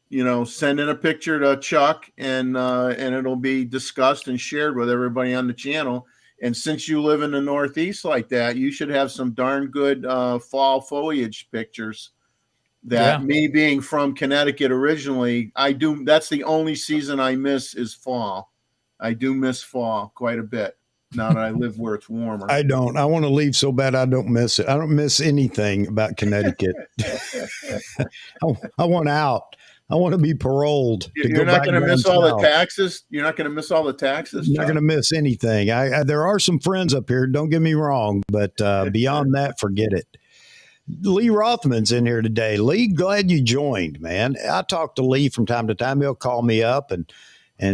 Send in a picture to Chuck, and it'll be discussed and shared with everybody on the channel. And since you live in the Northeast like that, you should have some darn good fall foliage pictures. Me being from Connecticut originally, I do. That's the only season I miss is fall. I do miss fall quite a bit now that I live where it's warmer. I don't. I want to leave so bad I don't miss it. I don't miss anything about Connecticut. I want out. I want to be paroled. You're not going to miss all the taxes. You're not going to miss all the taxes. You're not going to miss anything. There are some friends up here. Don't get me wrong, but beyond that, forget it. Lee Rothman's in here today. Lee, glad you joined, man. I talk to Lee from time to time. He'll call me up and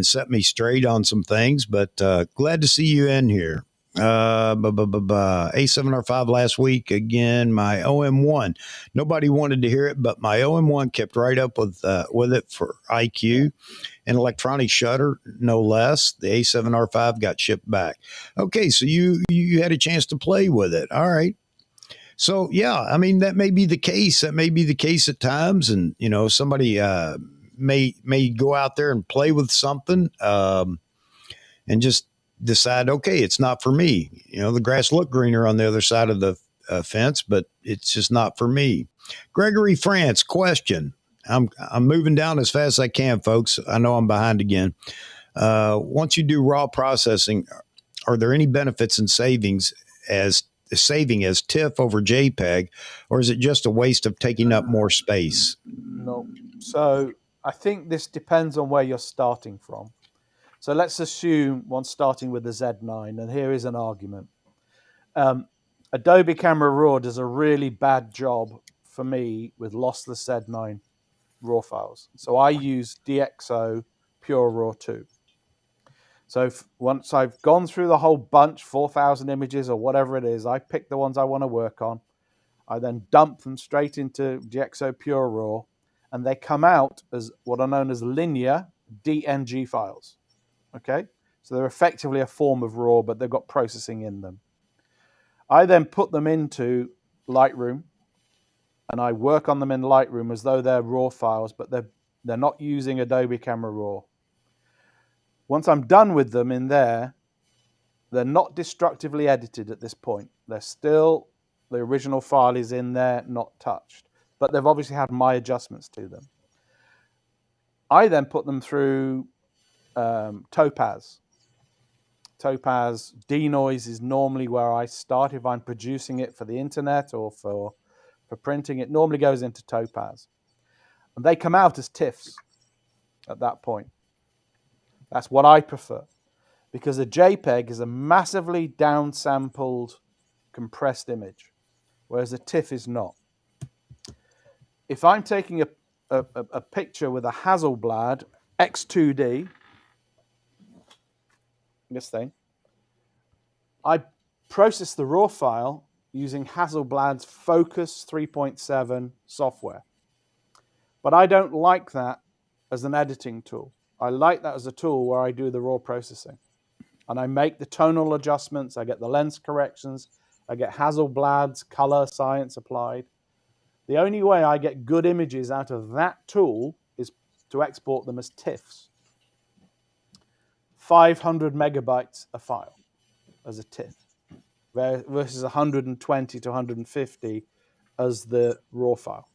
set me straight on some things, but glad to see you in here. A7R5 last week. Again, my OM1. Nobody wanted to hear it, but my OM1 kept right up with it for IQ and electronic shutter, no less. The A7R5 got shipped back. Okay, so you had a chance to play with it. All right. So, yeah, I mean, that may be the case. That may be the case at times. And, somebody may go out there and play with something and just decide, okay, it's not for me. The grass looked greener on the other side of the fence, but it's just not for me. Gregory France, question. I'm moving down as fast as I can, folks. I know I'm behind again. Once you do raw processing, are there any benefits and saving as TIFF over JPEG, or is it just a waste of taking up more space? No. So I think this depends on where you're starting from. So let's assume one's starting with the Z9, and here is an argument. Adobe Camera Raw does a really bad job for me with lossless Z9 RAW files. So I use DxO Pure Raw 2. So once I've gone through the whole bunch, 4,000 images or whatever it is, I pick the ones I want to work on. I then dump them straight into GXO Pure Raw, and they come out as what are known as linear DNG files. Okay, so they're effectively a form of RAW, but they've got processing in them. I then put them into Lightroom, and I work on them in Lightroom as though they're RAW files, but they're not using Adobe Camera Raw. Once I'm done with them in there, they're not destructively edited at this point. They're still, the original file is in there, not touched, but they've obviously had my adjustments to them. I then put them through Topaz. Topaz denoise is normally where I start if I'm producing it for the internet or for printing. It normally goes into Topaz, and they come out as TIFFs at that point. That's what I prefer, because a JPEG is a massively downsampled, compressed image, whereas a TIFF is not. If I'm taking a picture with a Hasselblad X2D, this thing, I process the raw file using Hasselblad's Focus 3.7 software. But I don't like that as an editing tool. I like that as a tool where I do the raw processing. And I make the tonal adjustments, I get the lens corrections, I get Hasselblad's color science applied. The only way I get good images out of that tool is to export them as TIFFs. 500 megabytes a file as a TIFF versus 120 to 150 as the raw file.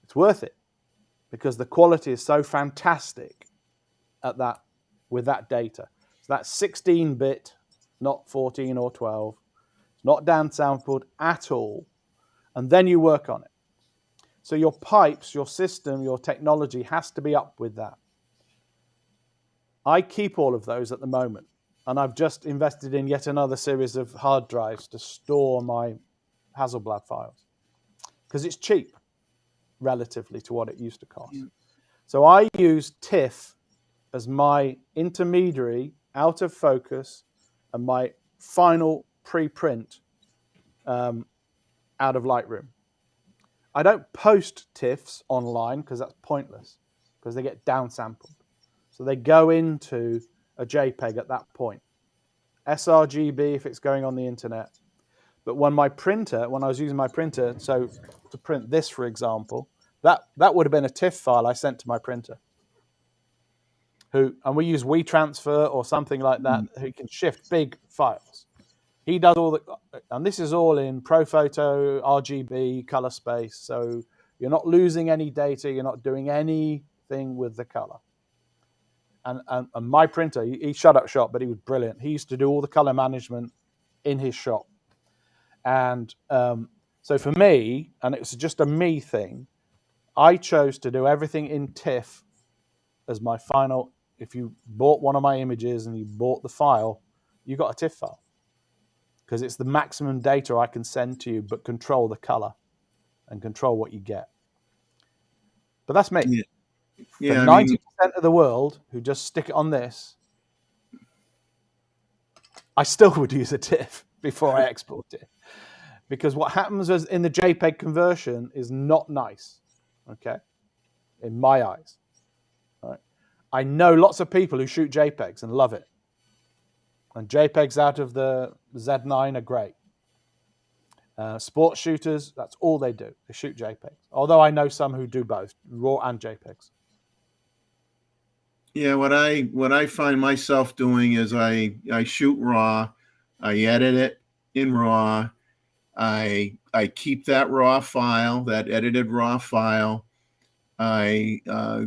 It's worth it because the quality is so fantastic at that with that data. So that's 16-bit, not 14 or 12. It's not downsampled at all. And then you work on it. So your pipes, your system, your technology has to be up with that. I keep all of those at the moment. And I've just invested in yet another series of hard drives to store my Hasselblad files. Because it's cheap, relatively to what it used to cost. Yeah. So I use TIFF as my intermediary out of focus and my final preprint out of Lightroom. I don't post TIFFs online because that's pointless, because they get downsampled. So they go into a JPEG at that point. sRGB if it's going on the internet. But when I was using my printer, so to print this, for example, that would have been a TIFF file I sent to my printer. And we use WeTransfer or something like that, who can shift big files. He does all and this is all in ProPhoto, RGB, color space. So you're not losing any data. You're not doing anything with the color. And my printer, he shut up shop, but he was brilliant. He used to do all the color management in his shop. And so for me, and it was just a me thing, I chose to do everything in TIFF as my final. If you bought one of my images and you bought the file, you got a TIFF file. Because it's the maximum data I can send to you, but control the color and control what you get. But that's me. Yeah. For 90% of the world who just stick it on this, I still would use a TIFF before I export it. Because what happens is in the JPEG conversion is not nice, okay, in my eyes. All right. I know lots of people who shoot JPEGs and love it. And JPEGs out of the Z9 are great. Sports shooters, that's all they do. They shoot JPEGs. Although I know some who do both, RAW and JPEGs. Yeah, what I find myself doing is I shoot RAW, I edit it in RAW, I keep that RAW file, that edited RAW file. I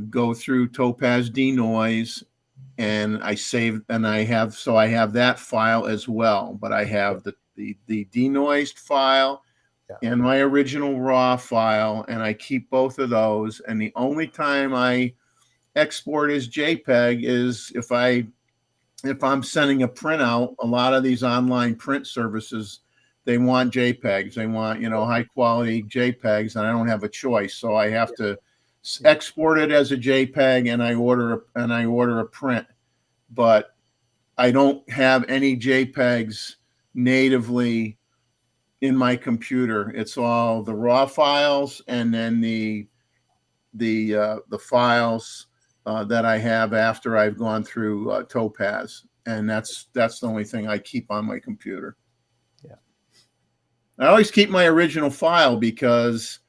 go through Topaz denoise, and I save, and I have that file as well. But I have the denoised file and my original RAW file, and I keep both of those. And the only time I export as JPEG is if I'm sending a printout. A lot of these online print services, they want JPEGs. They want, high quality JPEGs, and I don't have a choice. So I have to export it as a JPEG, and I order a print. but I don't have any JPEGs natively in my computer. It's all the raw files and then the files that I have after I've gone through Topaz, and that's the only thing I keep on my computer. Yeah, I always keep my original file because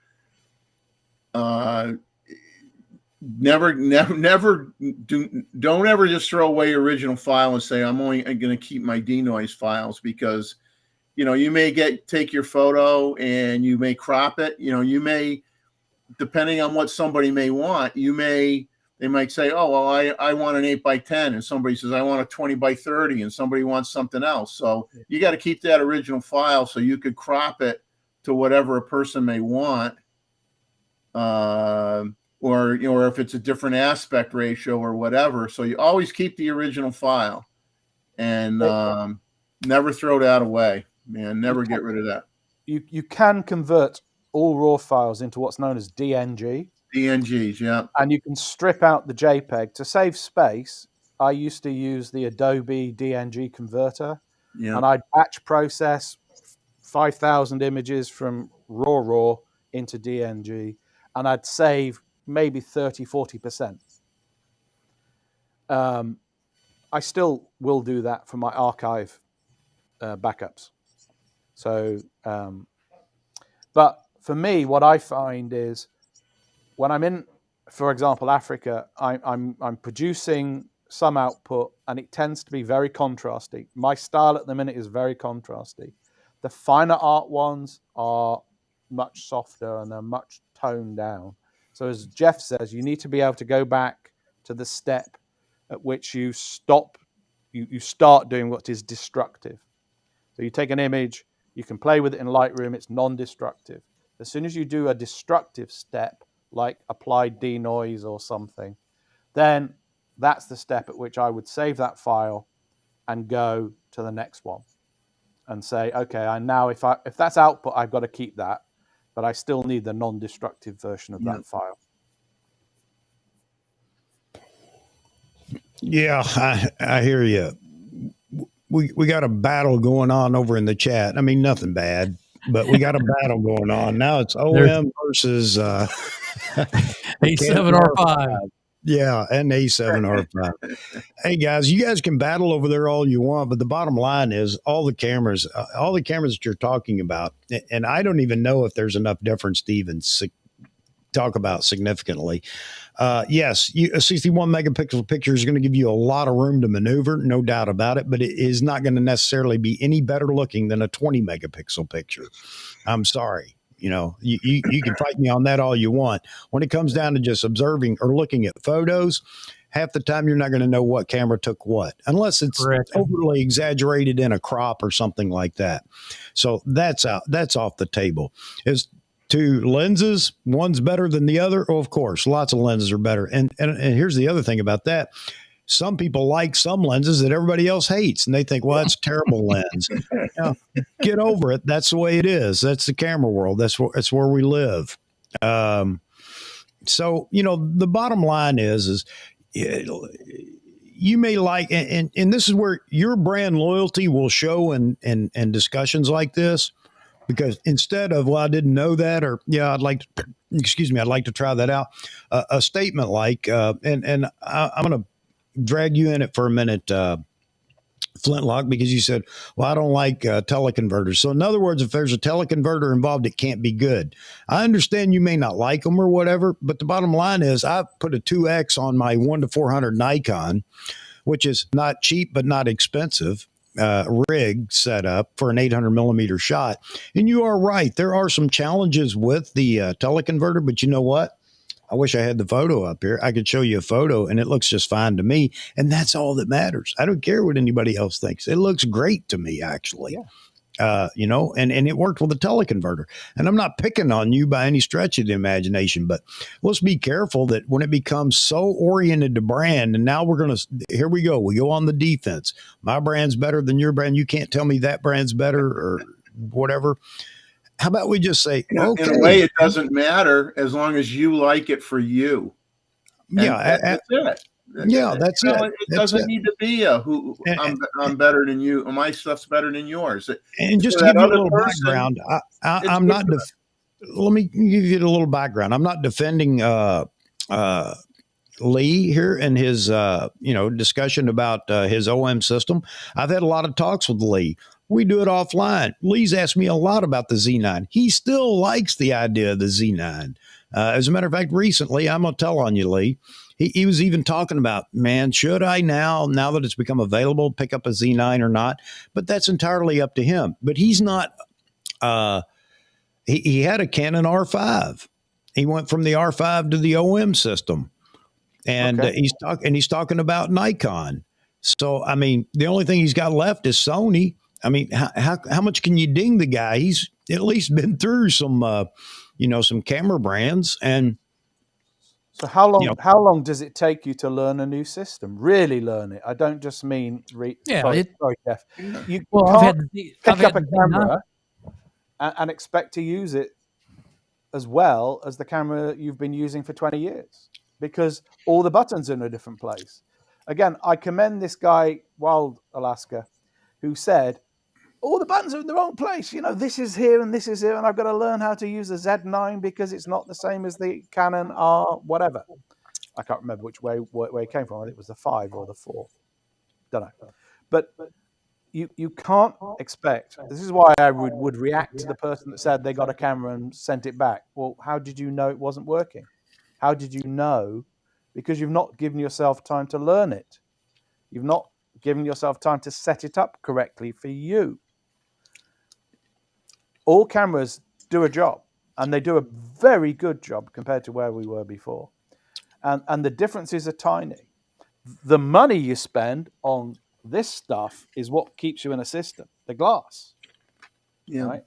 don't ever just throw away your original file and say I'm only going to keep my denoise files, because you may take your photo and you may crop it. You may, depending on what somebody may want, they might say, oh, well, I want an 8x10, and somebody says I want a 20x30, and somebody wants something else. So you got to keep that original file so you could crop it to whatever a person may want, or if it's a different aspect ratio or whatever. So you always keep the original file, and never throw that away, man. Never get rid of that. You can convert all raw files into what's known as DNG. DNGs, yeah. And you can strip out the JPEG to save space. I used to use the Adobe DNG converter, and I'd batch process 5,000 images from raw into DNG, and I'd save maybe 30-40%. I still will do that for my archive backups. So, but for me, what I find is when I'm in, for example, Africa, I'm producing some output, and it tends to be very contrasty. My style at the minute is very contrasty. The finer art ones are much softer and they're much toned down. So as Jeff says, you need to be able to go back to the step at which you start doing what is destructive. So you take an image, you can play with it in Lightroom, it's non-destructive. As soon as you do a destructive step, like applied denoise or something, then that's the step at which I would save that file and go to the next one and say, okay, if that's output, I've got to keep that, but I still need the non-destructive version of that file. Yeah, I hear you. We got a battle going on over in the chat. I mean, nothing bad, but we got a battle going on. Now it's OM versus A7R5. Yeah, and A7R5. Hey guys, you guys can battle over there all you want, but the bottom line is all the cameras that you're talking about, and I don't even know if there's enough difference to even talk about significantly. Yes, a 61 megapixel picture is going to give you a lot of room to maneuver, no doubt about it, but it is not going to necessarily be any better looking than a 20 megapixel picture. I'm sorry. You can fight me on that all you want. When it comes down to just observing or looking at photos, half the time you're not going to know what camera took what, unless it's overly exaggerated in a crop or something like that. So that's off the table. As to lenses, one's better than the other. Oh, of course, lots of lenses are better. And here's the other thing about that. Some people like some lenses that everybody else hates, and they think, well, that's a terrible lens. Get over it. That's the way it is. That's the camera world. That's where we live. So, the bottom line is you may like, and this is where your brand loyalty will show in discussions like this. Because instead of, well, I didn't know that, or I'd like to try that out. A statement like, and I'm going to drag you in it for a minute, Flintlock, because you said, well, I don't like teleconverters. So in other words, if there's a teleconverter involved, it can't be good. I understand you may not like them or whatever, but the bottom line is I've put a 2X on my 1-400 Nikon, which is not cheap, but not expensive. Rig set up for an 800 millimeter shot. And you are right. There are some challenges with the teleconverter, but you know what? I wish I had the photo up here. I could show you a photo and it looks just fine to me. And that's all that matters. I don't care what anybody else thinks. It looks great to me, actually. Yeah. And it worked with the teleconverter. And I'm not picking on you by any stretch of the imagination, but let's be careful that when it becomes so oriented to brand, and now here we go. We go on the defense. My brand's better than your brand. You can't tell me that brand's better or whatever. How about we just say, okay. In a way, it doesn't matter as long as you like it for you. And that's it. Yeah, that's You know, it. it That's doesn't it. need to be a who I'm better than you, or my stuff's better than yours. And just For to that give you a other little person, background, it's I'm good not. for them. Let me give you a little background. I'm not defending Lee here in his discussion about his OM system. I've had a lot of talks with Lee. We do it offline. Lee's asked me a lot about the Z9. He still likes the idea of the Z9. As a matter of fact, recently, I'm going to tell on you, Lee. He was even talking about, man, should I now that it's become available, pick up a Z9 or not? But that's entirely up to him. But he's not. He had a Canon R5. He went from the R5 to the OM system, and Okay. he's talking about Nikon. So I mean, the only thing he's got left is Sony. I mean, how much can you ding the guy? He's at least been through some some camera brands, and So how long does it take you to learn a new system? Really learn it. I don't just mean Yeah, sorry, Jeff. Yeah. You Well, can't I've pick up had a the Z9. camera and expect to use it as well as the camera you've been using for 20 years, because all the buttons are in a different place. Again, I commend this guy, Wild Alaska, who said, all the buttons are in the wrong place. You know, this is here and this is here, and I've got to learn how to use the Z9 because it's not the same as the Canon R whatever. I can't remember which way it came from. I think it was the 5 or the 4. Don't know. But you can't expect. This is why I would react to the person that said they got a camera and sent it back. Well, how did you know it wasn't working? How did you know? Because you've not given yourself time to learn it. You've not given yourself time to set it up correctly for you. All cameras do a job, and they do a very good job compared to where we were before. And the differences are tiny. The money you spend on this stuff is what keeps you in a system, the glass. Yeah. Right?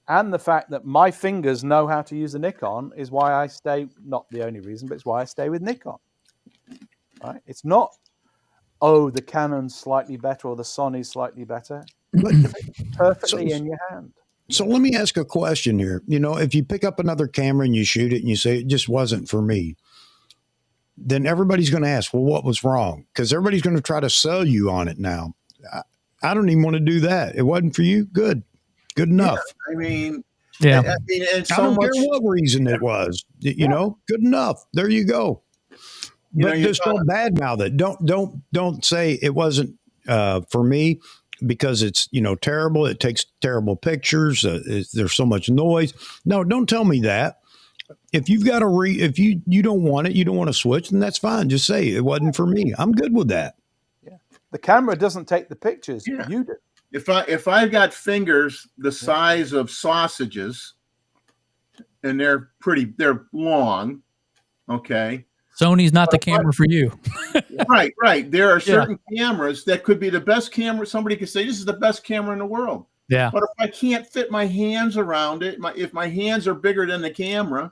And the fact that my fingers know how to use the Nikon is why I stay, not the only reason, but it's why I stay with Nikon. Right? It's not, the Canon's slightly better or the Sony's slightly better. but Perfectly in your hand. So let me ask a question here. You know, if you pick up another camera and you shoot it and you say it just wasn't for me, then everybody's going to ask, well, what was wrong? Because everybody's going to try to sell you on it now. I don't even want to do that. It wasn't for you. Good enough. I mean, Yeah. I mean, and I so don't much. care what reason it was. You know, good enough. There you go. You But know, just don't badmouth it. Don't say it wasn't for me because it's terrible. It takes terrible pictures. There's so much noise. No, don't tell me that. If you've got if you don't want it, you don't want to switch, then that's fine. Just say it wasn't for me. I'm good with that. Yeah. The camera doesn't take the pictures. Yeah. You do. If I've got fingers the size of sausages, and they're long, okay. Sony's not the camera for you. Right. There are certain cameras that could be the best camera. Somebody could say this is the best camera in the world. Yeah. But if I can't fit my hands around it, if my hands are bigger than the camera,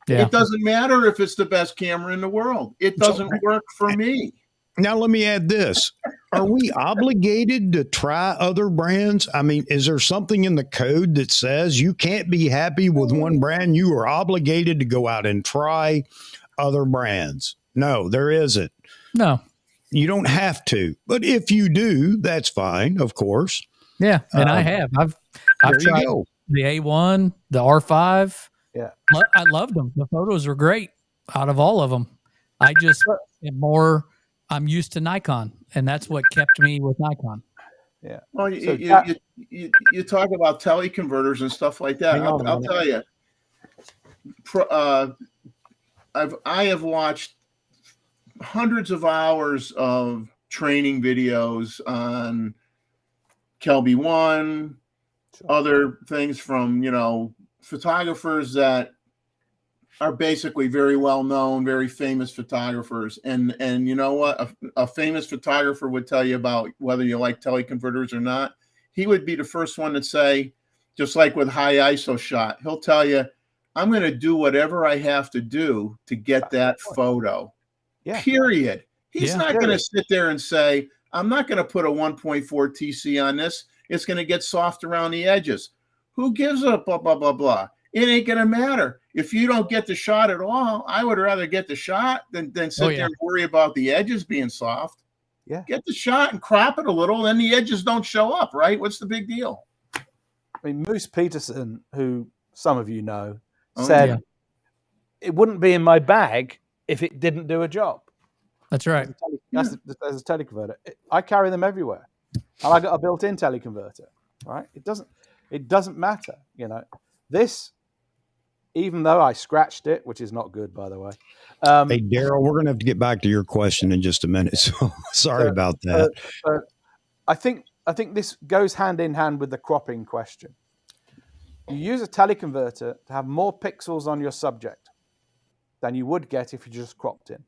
it doesn't matter if it's the best camera in the world. It doesn't work for me. Now, let me add this. Are we obligated to try other brands? I mean, is there something in the code that says you can't be happy with one brand? You are obligated to go out and try other brands. No, there isn't. No. You don't have to. But if you do, that's fine, of course. Yeah. And I have. I've tried the A1, the R5. Yeah. I loved them. The photos were great out of all of them. I just I'm used to Nikon, and that's what kept me with Nikon. Yeah. Well, you talk about teleconverters and stuff like that. I'll tell you. I have watched hundreds of hours of training videos on Kelby One, other things from photographers that are basically very well known, very famous photographers. And you know what? A famous photographer would tell you about whether you like teleconverters or not. He would be the first one to say, just like with high ISO shot, he'll tell you, I'm going to do whatever I have to do to get that photo. Yeah. Period. He's not going to sit there and say, I'm not going to put a 1.4 TC on this. It's going to get soft around the edges. Who gives a blah, blah, blah, blah. it ain't gonna matter. If you don't get the shot at all, I would rather get the shot than sit there and worry about the edges being soft. Yeah. Get the shot and crop it a little, then the edges don't show up, right? What's the big deal? I mean, Moose Peterson, who some of you know, said it wouldn't be in my bag if it didn't do a job. That's right. That's a teleconverter. I carry them everywhere, and I got a built-in teleconverter. Right? It doesn't matter. You know, this, even though I scratched it, which is not good, by the way. Hey, Daryl, we're gonna have to get back to your question in just a minute. So sorry about that. I think this goes hand in hand with the cropping question. You use a teleconverter to have more pixels on your subject than you would get if you just cropped in.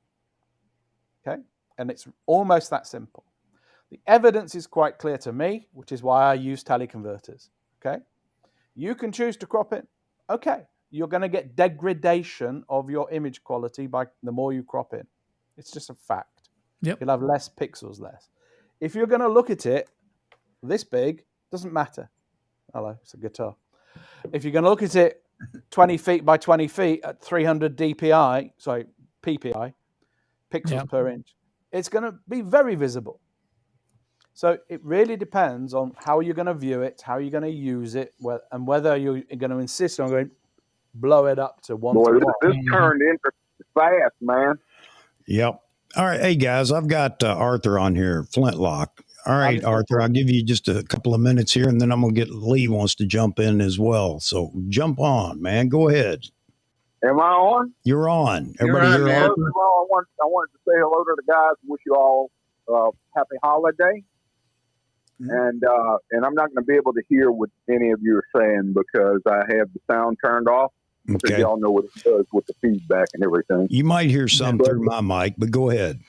Okay? And it's almost that simple. The evidence is quite clear to me, which is why I use teleconverters. Okay? You can choose to crop in. Okay. You're going to get degradation of your image quality by the more you crop in. It's just a fact. Yep. You'll have less pixels less. If you're going to look at it this big, doesn't matter. Hello, it's a guitar. If you're going to look at it 20 feet by 20 feet at 300 PPI, pixels per inch, it's going to be very visible. So it really depends on how you're going to view it, how you're going to use it, and whether you're going to insist on going blow it up to 1 to 1. This turned into fast, man. Yep. All right. Hey, guys, I've got Arthur on here, Flintlock. All right, Arthur, I'll give you just a couple of minutes here, and then I'm going to get Lee wants to jump in as well. So jump on, man. Go ahead. Am I on? You're on. Everybody on, hear man. Arthur? First of all, I wanted to say hello to the guys. Wish you all happy holiday. And I'm not going to be able to hear what any of you are saying because I have the sound turned off. Because Okay. y'all know what it does with the feedback and everything. You might hear some through my mic, but go ahead.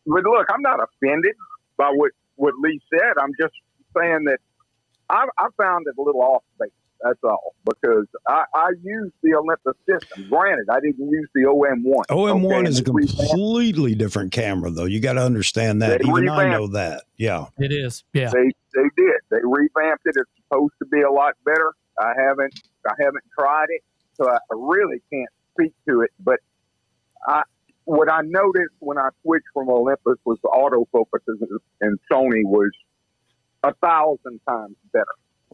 But look, I'm not offended by what Lee said. I'm just saying that I found it a little off base. That's all. Because I used the Olympus system. Granted, I didn't use the OM1. OM1 is a completely different camera, though. You got to understand that. Even I know that. Yeah. It is. Yeah. They did. They revamped it. It's supposed to be a lot better. I haven't tried it, so I really can't speak to it. But what I noticed when I switched from Olympus was the autofocus, and Sony was 1,000 times better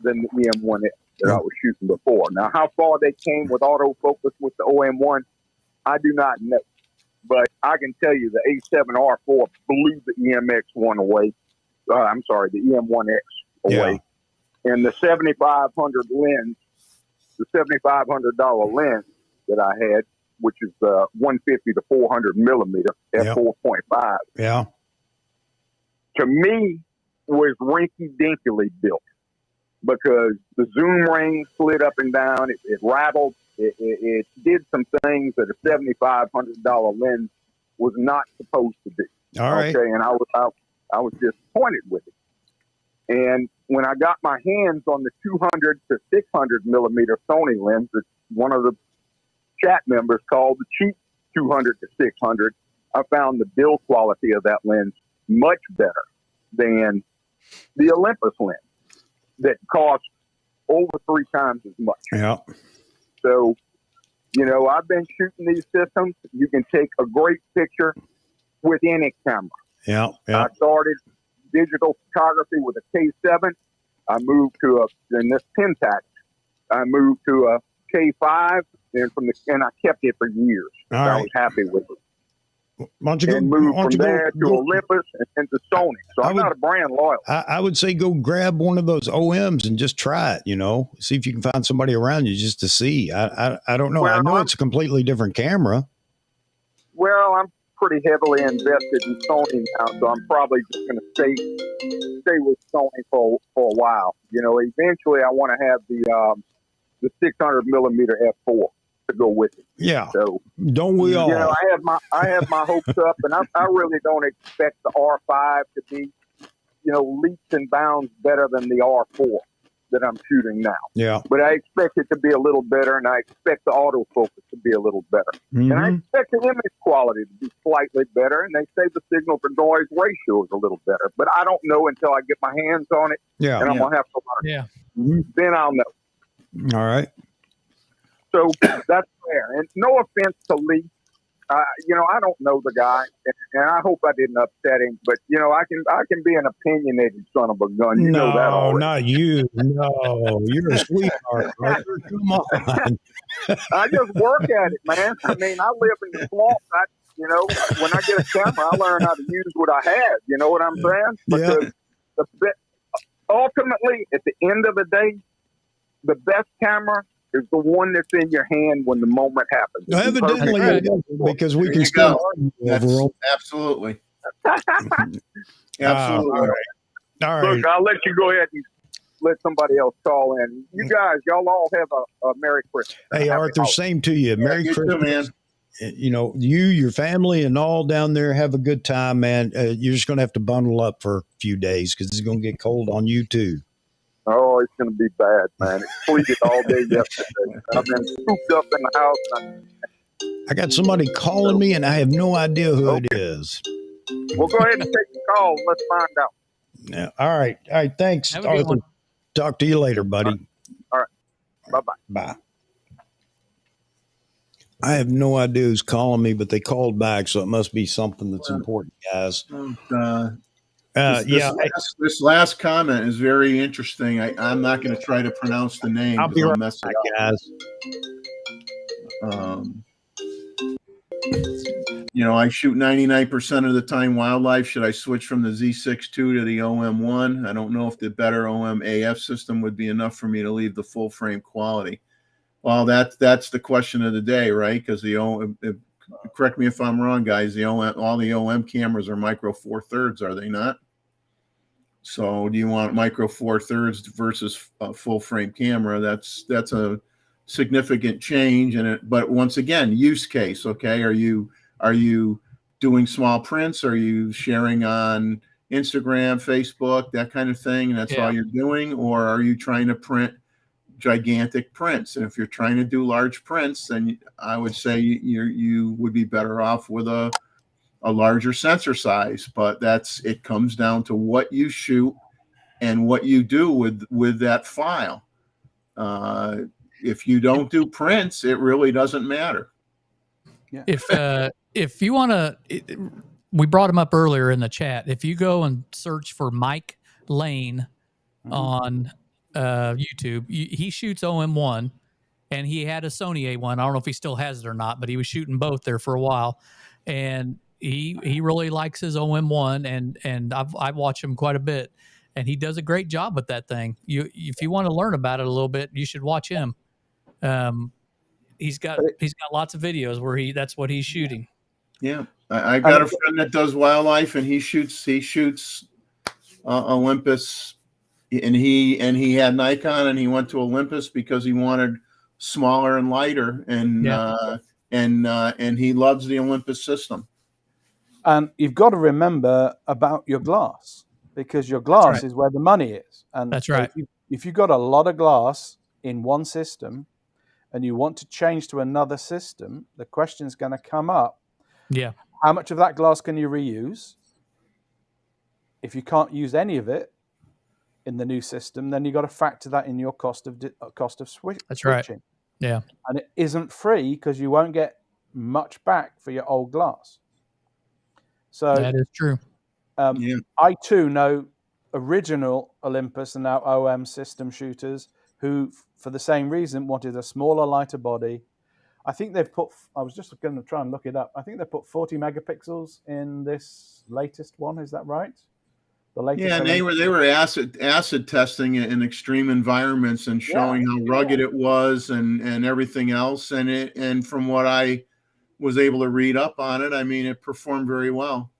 than the EM1 that I was shooting before. Now, how far they came with autofocus with the OM1, I do not know. But I can tell you the A7R4 blew the EMX1 away. I'm sorry, the EM1X away. Yeah. And the 7,500 lens, the $7,500 lens that I had, which is 150 to 400 millimeter at 4.5. Yeah. To me, was rinky-dinkily built because the zoom ring slid up and down. It rattled. It did some things that a $7,500 lens was not supposed to do. All right. Okay, and I was disappointed with it. And when I got my hands on the 200 to 600 millimeter Sony lens, that one of the chat members called the cheap 200 to 600, I found the build quality of that lens much better than the Olympus lens that cost over 3 times as much. Yeah. So, I've been shooting these systems. You can take a great picture with any camera. Yeah. I started digital photography with a K7. I moved to in this Pentax, I moved to a K5, and I kept it for years. I was happy with it. Why don't you moved from there to Olympus and to Sony. So I'm not a brand loyal. I would say go grab one of those OMs and just try it, see if you can find somebody around you just to see. I don't know. Well, I know it's a completely different camera. Well, I'm pretty heavily invested in Sony now, so I'm probably just going to stay with Sony for a while. Eventually I want to have the 600 millimeter f4 to go with it. Yeah. So don't we all? I have my hopes up, and I really don't expect the R5 to be, leaps and bounds better than the R4 that I'm shooting now. Yeah. But I expect it to be a little better, and I expect the autofocus to be a little better. Mm-hmm. And I expect the image quality to be slightly better, and they say the signal to noise ratio is a little better. But I don't know until I get my hands on it, and I'm going to have to learn. Yeah. Then I'll know. All right. So that's fair. And no offense to Lee. I don't know the guy, and I hope I didn't upset him. But I can be an opinionated son of a gun. You know that No, already. not you. No, you're a sweetheart, Arthur. Come on. I just work at it, man. I mean, I live in the swamp. When I get a camera, I learn how to use what I have. You know what I'm saying? Because ultimately, at the end of the day, the best camera is the one that's in your hand when the moment happens. Evidently, it is, because we There can you still go. argue That's over them. absolutely. Absolutely. Absolutely. All right. Look, I'll let you go ahead and let somebody else call in. You guys, y'all all have a Merry Christmas. Hey, Arthur, same to you. Merry you Christmas. too, man. Your family, and all down there, have a good time, man. You're just going to have to bundle up for a few days because it's going to get cold on you, too. Oh, it's going to be bad, man. It sleeted all day yesterday. I've been cooped up in the house. I got somebody calling me, and I have no idea who it is. Well, go ahead and take the call. And let's find out. Yeah. All right. Thanks, Have a good Arthur. one. Talk to you later, buddy. All right. Bye-bye. Bye. I have no idea who's calling me, but they called back, so it must be something that's important, guys. This last comment is very interesting. I'm not going to try to pronounce the name I'll because be I'll right mess back, it up. guys. I shoot 99% of the time wildlife. Should I switch from the Z6 II to the OM1? I don't know if the better OM AF system would be enough for me to leave the full frame quality. Well, that's the question of the day, right? Because correct me if I'm wrong, guys. All the OM cameras are micro four thirds, are they not? So, do you want micro four thirds versus a full frame camera? That's a significant change in it. But once again, use case. Okay, are you doing small prints? Are you sharing on Instagram, Facebook, that kind of thing, and that's all you're doing, or are you trying to print gigantic prints? And if you're trying to do large prints, then I would say you would be better off with a larger sensor size. But it comes down to what you shoot and what you do with that file. If you don't do prints, it really doesn't matter. Yeah. If you want to, we brought him up earlier in the chat. If you go and search for Mike Lane on YouTube, he shoots OM1, and he had a Sony A1. I don't know if he still has it or not, but he was shooting both there for a while, and he really likes his OM1, and I've watched him quite a bit, and he does a great job with that thing. If you want to learn about it a little bit, you should watch him. He's got lots of videos where that's what he's shooting. Yeah, I got a friend that does wildlife, and he shoots Olympus, and he had Nikon, and he went to Olympus because he wanted smaller and lighter, and he loves the Olympus system. And you've got to remember about your glass, because your glass is where the money is. And that's right. If you've got a lot of glass in one system and you want to change to another system, the question is going to come up. Yeah. How much of that glass can you reuse? If you can't use any of it in the new system, then you've got to factor that in your cost of switching. That's right. Yeah. And it isn't free because you won't get much back for your old glass. So that is true. I too know original Olympus and now OM system shooters who, for the same reason, wanted a smaller, lighter body. I think they've put, I was just going to try and look it up. I think they put 40 megapixels in this latest one. Is that right? The latest. Yeah, and they were acid testing it in extreme environments and showing how rugged it was and everything else. And from what I was able to read up on it, I mean, it performed very well.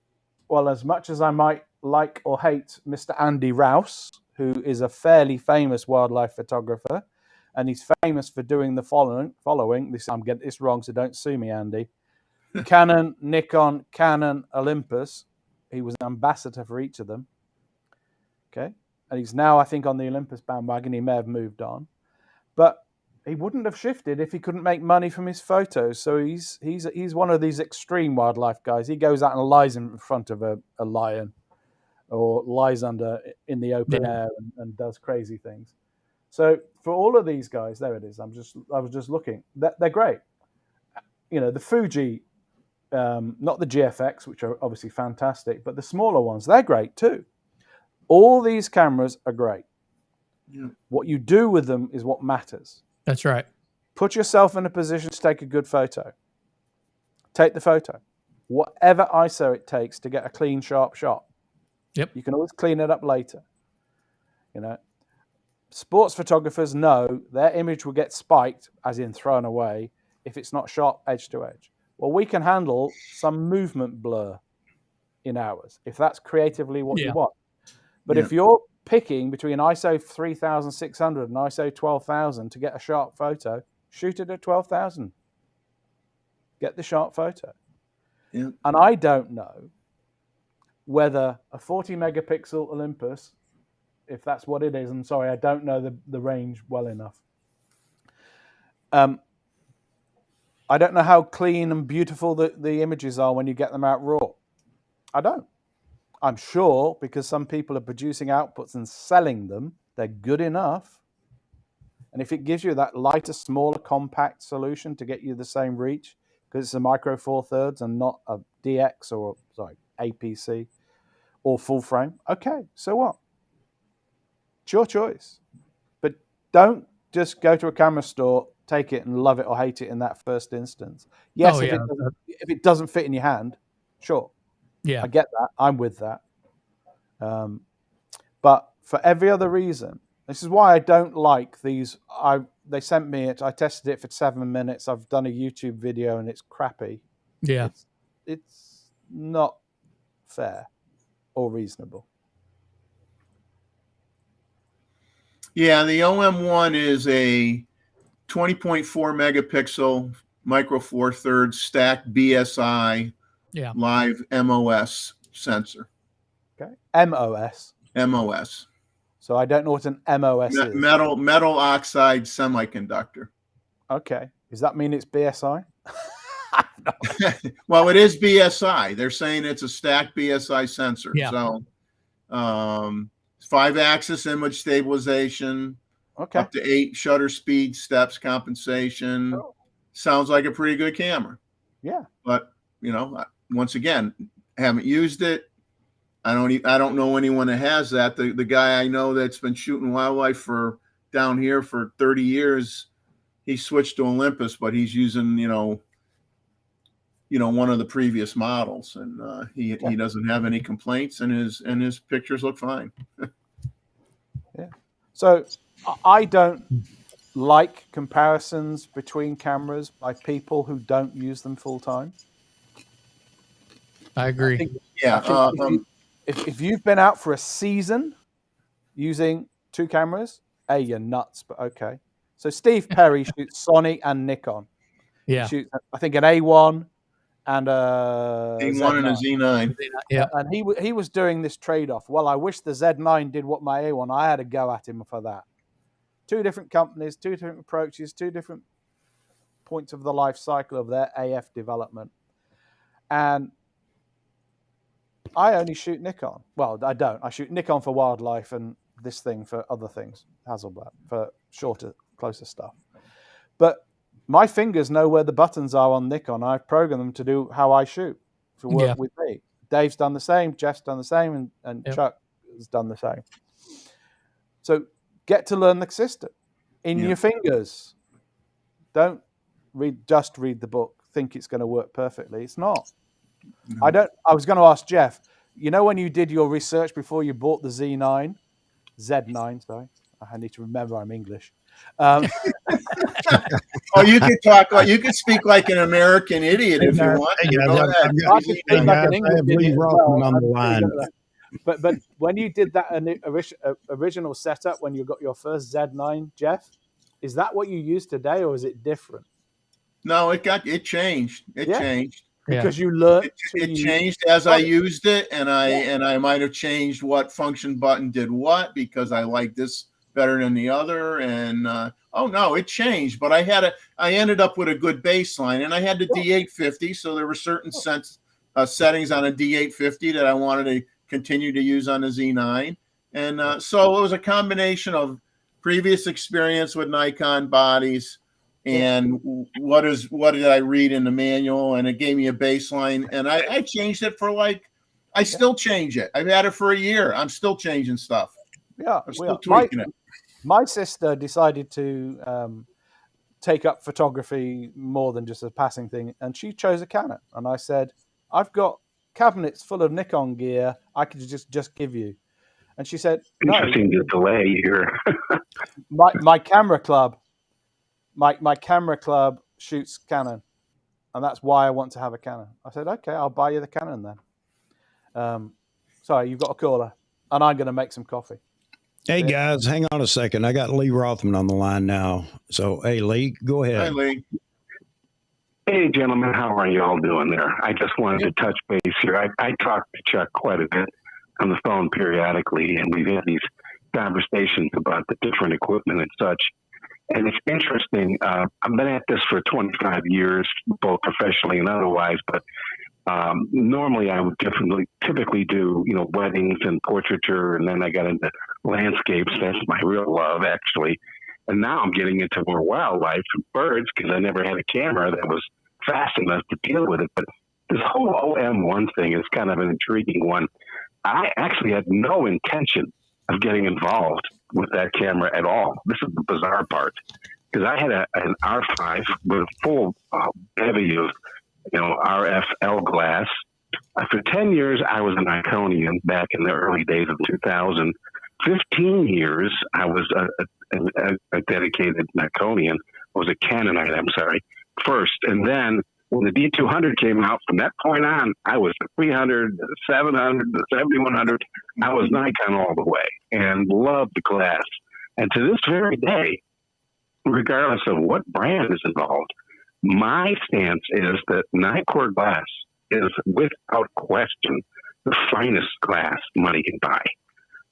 Well, as much as I might like or hate Mr. Andy Rouse, who is a fairly famous wildlife photographer, and he's famous for doing the following. I'm getting this wrong, so don't sue me, Andy. Canon, Nikon, Canon, Olympus. He was an ambassador for each of them. Okay, and he's now, I think, on the Olympus bandwagon. He may have moved on, but he wouldn't have shifted if he couldn't make money from his photos. So he's one of these extreme wildlife guys. He goes out and lies in front of a lion, or lies in the open air and does crazy things. So for all of these guys, there it is. I was just looking. They're great. You know, the Fuji, not the GFX, which are obviously fantastic, but the smaller ones, they're great too. All these cameras are great. Yeah. What you do with them is what matters. That's right. Put yourself in a position to take a good photo. Take the photo. Whatever ISO it takes to get a clean, sharp shot. Yep. You can always clean it up later. You know, sports photographers know their image will get spiked, as in thrown away, if it's not sharp edge to edge. Well, we can handle some movement blur in ours, if that's creatively what you want. But if you're picking between ISO 3600 and ISO 12000 to get a sharp photo, shoot it at 12,000. Get the sharp photo. Yeah. And I don't know whether a 40 megapixel Olympus, if that's what it is, I'm sorry, I don't know the range well enough. I don't know how clean and beautiful the images are when you get them out raw. I don't. I'm sure because some people are producing outputs and selling them, they're good enough. And if it gives you that lighter, smaller, compact solution to get you the same reach, because it's a micro four thirds and not a DX or, sorry, APC or full frame, okay, so what? It's your choice. But don't just go to a camera store, take it and love it or hate it in that first instance. Yes, if it doesn't fit in your hand, sure. Yeah, I get that. I'm with that. But for every other reason, this is why I don't like these. They sent me it. I tested it for 7 minutes. I've done a YouTube video and it's crappy. Yeah. It's not fair or reasonable. Yeah, the OM1 is a 20.4 megapixel micro four thirds stacked BSI live MOS sensor. Okay. MOS. MOS. So I don't know what an MOS is. Metal oxide semiconductor. Okay. Does that mean it's BSI? Well, it is BSI. They're saying it's a stacked BSI sensor. Yeah. So 5-axis image stabilization, okay, up to 8 shutter speed steps compensation. Cool. Sounds like a pretty good camera. Yeah. But, you know, once again, haven't used it. I don't know anyone that has that. The guy I know that's been shooting wildlife for down here for 30 years, he switched to Olympus, but he's using, you know, one of the previous models, and he doesn't have any complaints, and his pictures look fine. Yeah. So I don't like comparisons between cameras by people who don't use them full time. I agree. If you've been out for a season using 2 cameras, you're nuts, but okay. So Steve Perry shoots Sony and Nikon. Yeah. He shoots, I think, an A1 and a A1 and a Z9. Yeah. And he was doing this trade-off. Well, I wish the Z9 did what my A1. I had to go at him for that. 2 different companies, 2 different approaches, 2 different points of the life cycle of their AF development. And I only shoot Nikon. Well, I don't. I shoot Nikon for wildlife and this thing for other things, Hasselblad, for shorter, closer stuff. But my fingers know where the buttons are on Nikon. I've programmed them to do how I shoot, to work with me. Dave's done the same, Jeff's done the same, and Chuck has done the same. So get to learn the system in your fingers. Don't just read the book, think it's going to work perfectly. It's not. I was going to ask Jeff, you know, when you did your research before you bought the Z9, sorry, I need to remember I'm English. Oh, you could speak like an American idiot if you want. On the line. But when you did that original setup, when you got your first Z9, Jeff, is that what you use today, or is it different? No, it changed. It changed. Because you learned it changed as I used it, and I might have changed what function button did what because I like this better than the other, and it changed. But I ended up with a good baseline, and I had the D850, so there were certain settings on a D850 that I wanted to continue to use on the Z9, and so it was a combination of previous experience with Nikon bodies, and what did I read in the manual, and it gave me a baseline, and I changed it for I still change it. I've had it for a year. I'm still changing stuff. Yeah, I'm still tweaking it. My sister decided to take up photography more than just a passing thing, and she chose a Canon. And I said, I've got cabinets full of Nikon gear I could just give you. And she said, no. Interesting the delay here. my camera club, my camera club shoots Canon, and that's why I want to have a Canon. I said, okay, I'll buy you the Canon then. Sorry, you've got a caller, and I'm going to make some coffee. Hey guys, hang on a second. I got Lee Rothman on the line now. So, hey Lee, go ahead. Hi, Lee. Hey, gentlemen, how are you all doing there? I just wanted to touch base here. I talk to Chuck quite a bit on the phone periodically, and we've had these conversations about the different equipment and such. And it's interesting. I've been at this for 25 years, both professionally and otherwise, but normally I would typically do, weddings and portraiture, and then I got into landscapes. That's my real love, actually. And now I'm getting into more wildlife and birds because I never had a camera that was fast enough to deal with it. But this whole OM1 thing is kind of an intriguing one. I actually had no intention of getting involved with that camera at all. This is the bizarre part, because I had an R5 with a full bevy of RFL glass. For 10 years, I was a Nikonian back in the early days of 2000. 15 years, I was a dedicated Nikonian. I was a Canonite, first. And then when the D200 came out, from that point on, I was the 300, the 700, the 7100. I was Nikon all the way and loved the glass. And to this very day, regardless of what brand is involved, my stance is that Nikkor glass is, without question, the finest glass money can buy.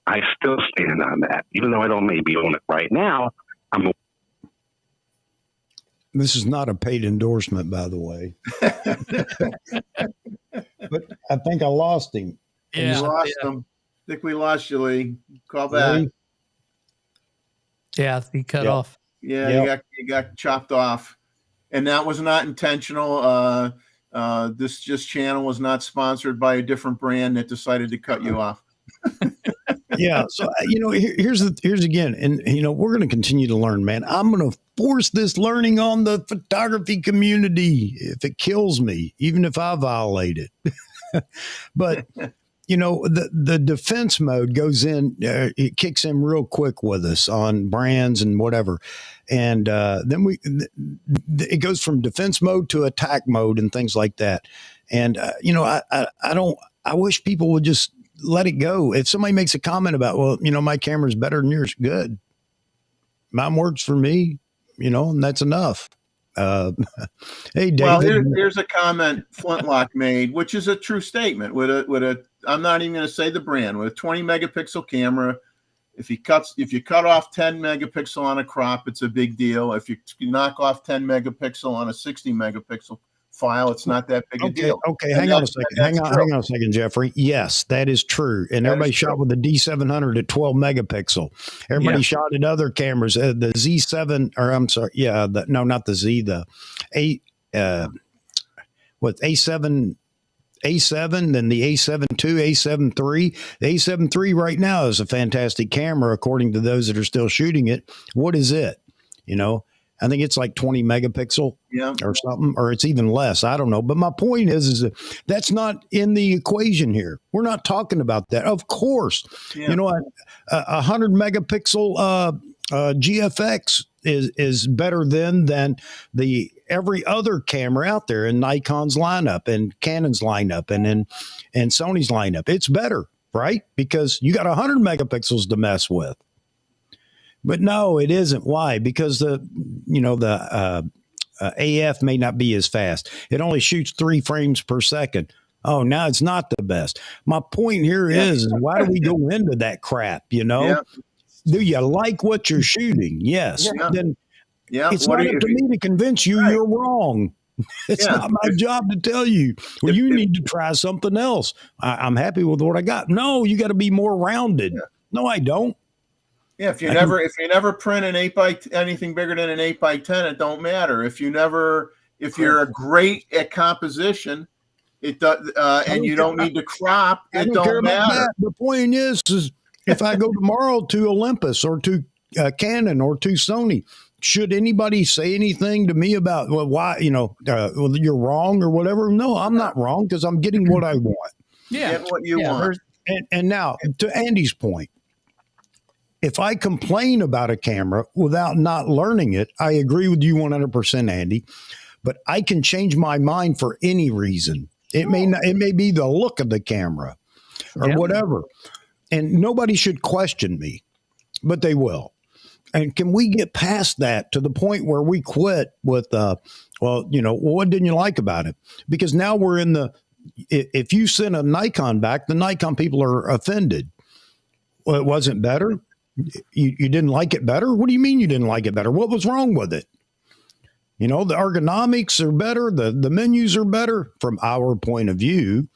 I still stand on that, even though I don't maybe own it right now. This is not a paid endorsement, by the way. But I think I lost him. Yeah, You lost him. I think we lost you, Lee. Call back. Lee? yeah, he cut off. Yeah, Yep. you got chopped off, and that was not intentional. This channel was not sponsored by a different brand that decided to cut you off. Yeah. So, here's again, and, we're going to continue to learn, man. I'm going to force this learning on the photography community if it kills me, even if I violate it. But, the defense mode goes in, it kicks in real quick with us on brands and whatever. And then it goes from defense mode to attack mode and things like that. And, I wish people would just let it go. If somebody makes a comment about, well, my camera's better than yours, good. Mine works for me, and that's enough. Hey, David. Well, here's a comment Flintlock made, which is a true statement. With a, I'm not even going to say the brand. With a 20 megapixel camera, if you cut off 10 megapixel on a crop, it's a big deal. If you knock off 10 megapixel on a 60 megapixel file, it's not that big a deal. Okay, hang on a second. Hang on a second, Jeffrey. Yes, that is true. And everybody shot with the D700 at 12 megapixel. Everybody shot at other cameras. The Z7, or I'm sorry, not the Z, the A7, then the A7 II, A7 III. The A7 III right now is a fantastic camera, according to those that are still shooting it. What is it? I think it's like 20 megapixel or something, or it's even less. I don't know. But my point is that that's not in the equation here. We're not talking about that. Of course, a 100 megapixel GFX is better than the every other camera out there in Nikon's lineup and Canon's lineup and Sony's lineup. It's better, right? Because you got 100 megapixels to mess with. But no, it isn't. Why? Because the AF may not be as fast. It only shoots 3 frames per second. Oh, now it's not the best. My point here is why do we go into that crap? Do you like what you're shooting? Yes. Then it's not up to me to convince you you're wrong. It's not my job to tell you, well, you need to try something else. I'm happy with what I got. No, you got to be more rounded. No, I don't. Yeah, if you never print an 8 by anything bigger than an 8x10, it don't matter. If you're great at composition, it does, and you don't need to crop, I it don't care don't about matter. that. The point is if I go tomorrow to Olympus or to Canon or to Sony, should anybody say anything to me about why well, you're wrong or whatever? No, I'm not wrong because I'm getting what I want. Yeah. Get what you want. And now to Andy's point, if I complain about a camera without not learning it, I agree with you 100%, Andy. But I can change my mind for any reason. It may be the look of the camera or whatever, and nobody should question me, but they will. And can we get past that to the point where we quit with, what didn't you like about it? Because now we're in if you send a Nikon back, the Nikon people are offended. Well, it wasn't better. You didn't like it better? What do you mean you didn't like it better? What was wrong with it? The ergonomics are better. The menus are better from our point of view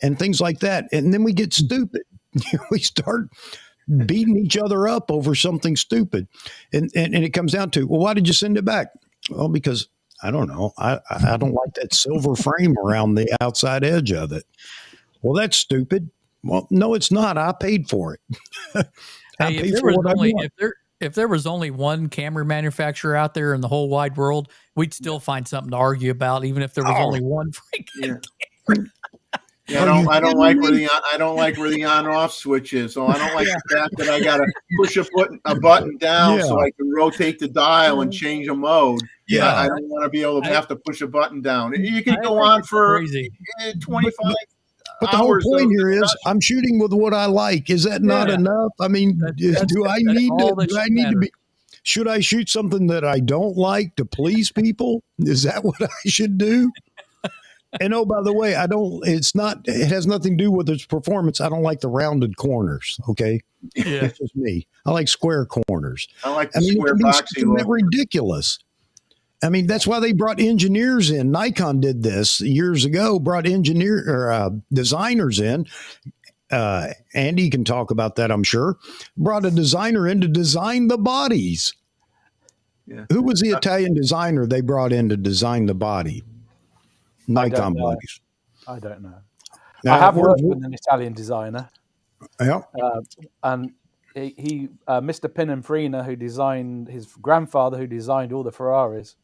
and things like that. And then we get stupid. We start beating each other up over something stupid. And it comes down to, well, why did you send it back? Well, because I don't know. I don't like that silver frame around the outside edge of it. Well, that's stupid. Well, no, it's not. I paid for it. Hey, if there was only one camera manufacturer out there in the whole wide world, we'd still find something to argue about, even if there was only one freaking camera. Yeah, I don't like where the on-off switch is. So I don't like the fact that I gotta push a button down so I can rotate the dial and change a mode. Yeah, I don't want to be able to have to push a button down. You can go on for 25. But the whole point here is I'm shooting with what I like. Is that not enough? I mean, should I shoot something that I don't like to please people? Is that what I should do? And oh, by the way, it has nothing to do with its performance. I don't like the rounded corners. Okay. Yeah. It's just me. I like square corners. I like the square boxy look. Ridiculous. I mean, that's why they brought engineers in. Nikon did this years ago, brought designers in. Andy can talk about that, I'm sure. Brought a designer in to design the bodies. Yeah. Who was the Italian designer they brought in to design the body? Nikon bodies. I don't know. I have worked with an Italian designer. Yeah. And he Mr. Pininfarina, who designed his grandfather, who designed all the Ferraris.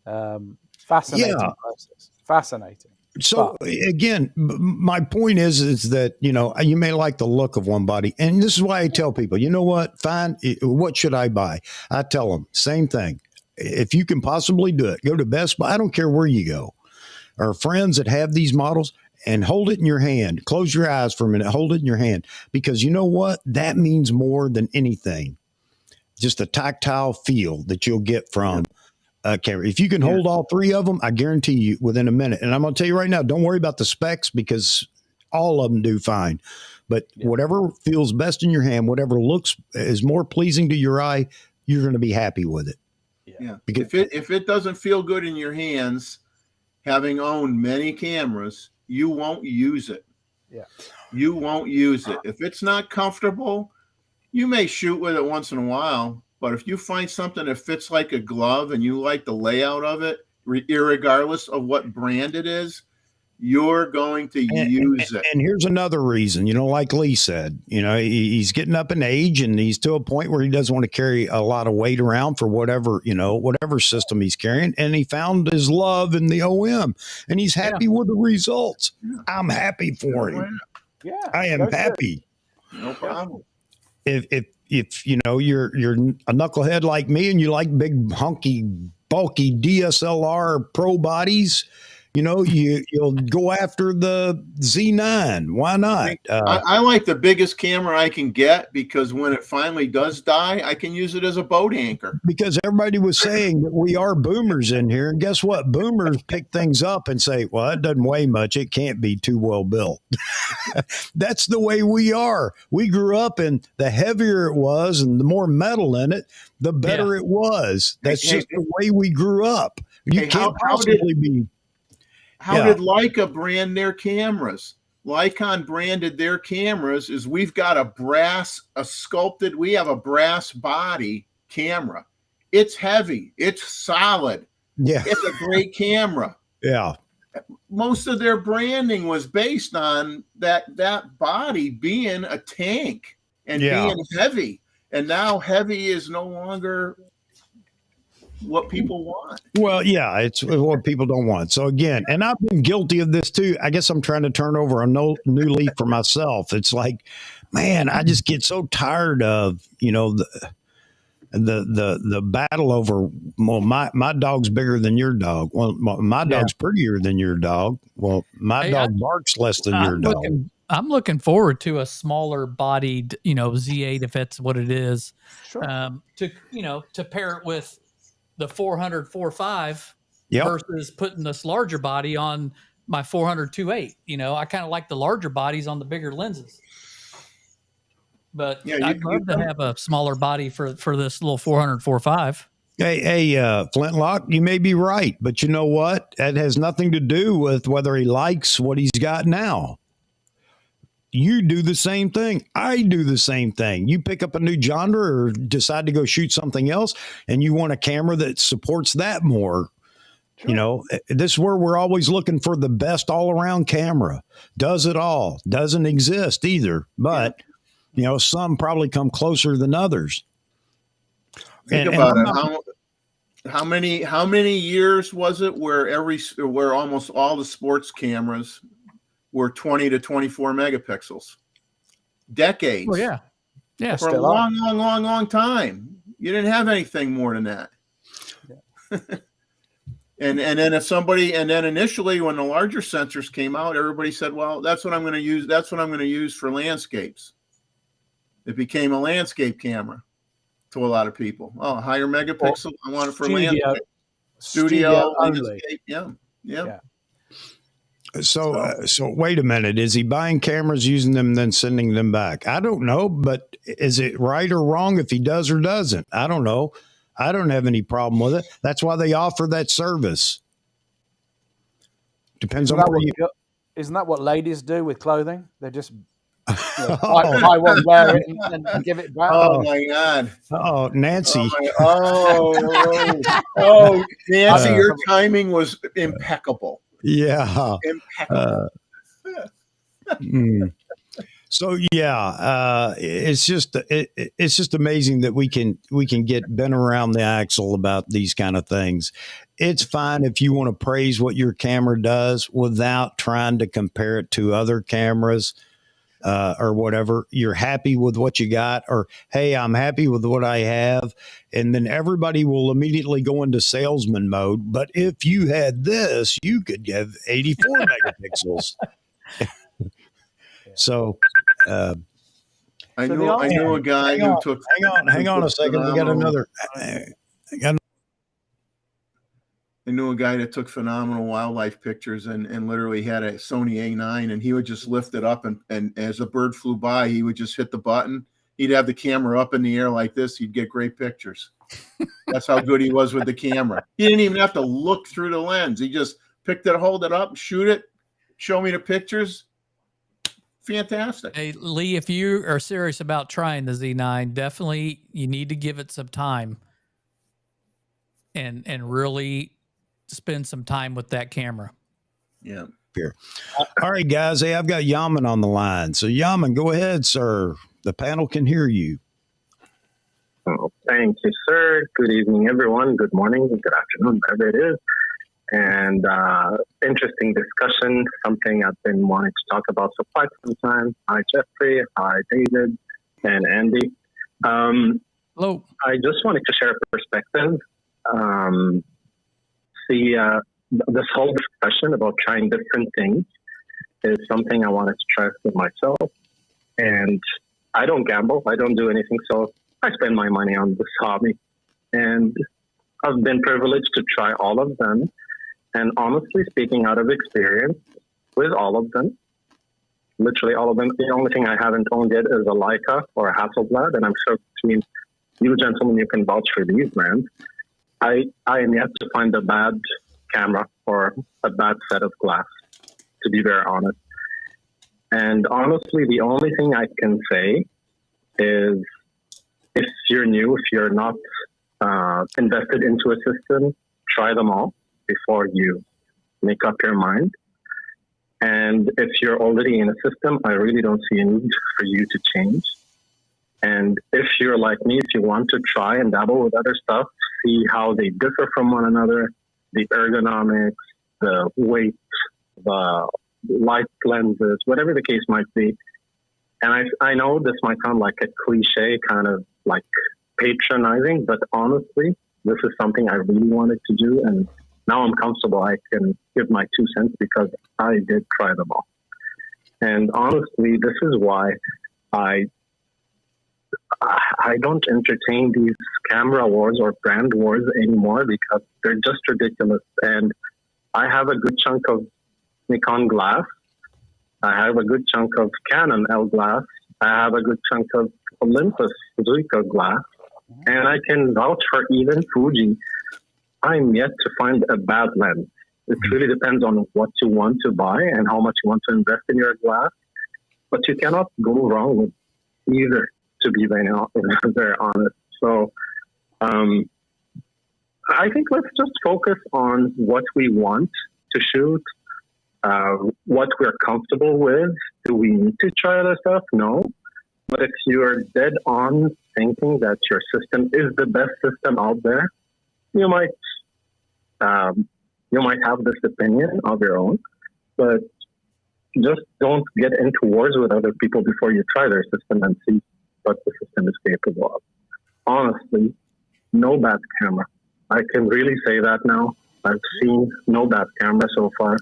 Fascinating process. Fascinating. So again, my point is that, you may like the look of one body. And this is why I tell people, you know what? Fine. What should I buy? I tell them same thing. If you can possibly do it, go to Best Buy. I don't care where you go. Or friends that have these models, and hold it in your hand. Close your eyes for a minute. Hold it in your hand. Because you know what? That means more than anything. Just the tactile feel that you'll get from a camera. If you can hold all three of them, I guarantee you within a minute. And I'm going to tell you right now, don't worry about the specs because all of them do fine. But whatever feels best in your hand, whatever is more pleasing to your eye, you're going to be happy with it. Yeah. Because if it doesn't feel good in your hands, having owned many cameras, you won't use it. Yeah. You won't use it. If it's not comfortable, you may shoot with it once in a while. But if you find something that fits like a glove and you like the layout of it, irregardless of what brand it is, you're going to use it. And here's another reason, like Lee said, he's getting up in age and he's to a point where he doesn't want to carry a lot of weight around for whatever system he's carrying. And he found his love in the OM and he's happy with the results. I'm happy for him. Yeah, I am happy. No problem. If you're a knucklehead like me and you like big, hunky, bulky DSLR pro bodies, you'll go after the Z9. Why not? I like the biggest camera I can get because when it finally does die, I can use it as a boat anchor. Because everybody was saying that we are boomers in here. And guess what? Boomers pick things up and say, well, it doesn't weigh much. It can't be too well built. That's the way we are. We grew up and the heavier it was and the more metal in it, the better it was. That's just the way we grew up. You can't possibly be. How did Leica brand their cameras? Nikon branded their cameras is we've got we have a brass body camera. It's heavy. It's solid. Yeah. It's a great camera. Yeah. Most of their branding was based on that body being a tank and being heavy. And now heavy is no longer what people want. Well, yeah, it's what people don't want. So again, and I've been guilty of this too. I guess I'm trying to turn over a new leaf for myself. It's like, man, I just get so tired of, the battle over, well, my dog's bigger than your dog. Well, my dog's prettier than your dog. Well, my dog barks less than your dog. I'm looking forward to a smaller bodied, Z8 if that's what it is. Sure. To pair it with the 400 4.5 Yep. versus putting this larger body on my 400 2.8. I kind of like the larger bodies on the bigger lenses. But I'd love to have a smaller body for this little 400 4.5. Hey, Flintlock, you may be right, but you know what? That has nothing to do with whether he likes what he's got now. You do the same thing. I do the same thing. You pick up a new genre or decide to go shoot something else, and you want a camera that supports that more. Sure. This is where we're always looking for the best all-around camera. Does it all? Doesn't exist either, but some probably come closer than others. Think about it. How many years was it where almost all the sports cameras were 20 to 24 megapixels? Decades. Oh yeah. Yeah. For a long time. You didn't have anything more than that. Yeah. and then initially when the larger sensors came out, everybody said, well, that's what I'm going to use. That's what I'm going to use for landscapes. It became a landscape camera to a lot of people. Oh, higher megapixel. I want it for landscape. Studio landscape. Yeah. So wait a minute. Is he buying cameras, using them, then sending them back? I don't know, but is it right or wrong if he does or doesn't? I don't know. I don't have any problem with it. That's why they offer that service. Depends on where you. Isn't that what ladies do with clothing? They just buy one, wear it, and give it back. Oh my God! Oh, Nancy! Nancy, your timing was impeccable. Yeah. Impeccable. So it's just amazing that we can get bent around the axle about these kind of things. It's fine if you want to praise what your camera does without trying to compare it to other cameras or whatever. You're happy with what you got, or hey, I'm happy with what I have, and then everybody will immediately go into salesman mode. But if you had this, you could have 84 megapixels. So, I knew a guy who took. Hang on a second. We got another. I knew a guy that took phenomenal wildlife pictures and literally had a Sony A9, and he would just lift it up, and as a bird flew by, he would just hit the button. He'd have the camera up in the air like this. He'd get great pictures. That's how good he was with the camera. He didn't even have to look through the lens. He just picked it, hold it up, shoot it, show me the pictures. Fantastic. Hey, Lee, if you are serious about trying the Z9, definitely you need to give it some time and really spend some time with that camera. Yeah. Here. All right, guys. Hey, I've got Yaman on the line. So Yaman, go ahead, sir. The panel can hear you. Oh, thank you, sir. Good evening, everyone. Good morning, good afternoon, whatever it is. And interesting discussion, something I've been wanting to talk about for quite some time. Hi, Jeffrey. Hi, David and Andy. Hello. I just wanted to share a perspective. This whole discussion about trying different things is something I wanted to try for myself. And I don't gamble. I don't do anything. So I spend my money on this hobby. And I've been privileged to try all of them. And honestly speaking, out of experience with all of them, literally all of them, the only thing I haven't owned yet is a Leica or a Hasselblad. And I'm sure between you gentlemen, you can vouch for these brands. I am yet to find a bad camera or a bad set of glass, to be very honest. And honestly, the only thing I can say is if you're new, if you're not invested into a system, try them all before you make up your mind. And if you're already in a system, I really don't see a need for you to change. And if you're like me, if you want to try and dabble with other stuff, see how they differ from one another, the ergonomics, the weight, the light lenses, whatever the case might be. And I know this might sound like a cliche, kind of like patronizing, but honestly, this is something I really wanted to do. And now I'm comfortable. I can give my 2 cents because I did try them all. And honestly, this is why I don't entertain these camera wars or brand wars anymore because they're just ridiculous. And I have a good chunk of Nikon glass. I have a good chunk of Canon L glass. I have a good chunk of Olympus Zuiko glass. And I can vouch for even Fuji. I'm yet to find a bad lens. It really depends on what you want to buy and how much you want to invest in your glass. But you cannot go wrong with either, to be very honest. So I think let's just focus on what we want to shoot, what we're comfortable with. Do we need to try other stuff? No. But if you're dead on thinking that your system is the best system out there, you might have this opinion of your own, but just don't get into wars with other people before you try their system and see what the system is capable of. Honestly, no bad camera. I can really say that now. I've seen no bad camera so far.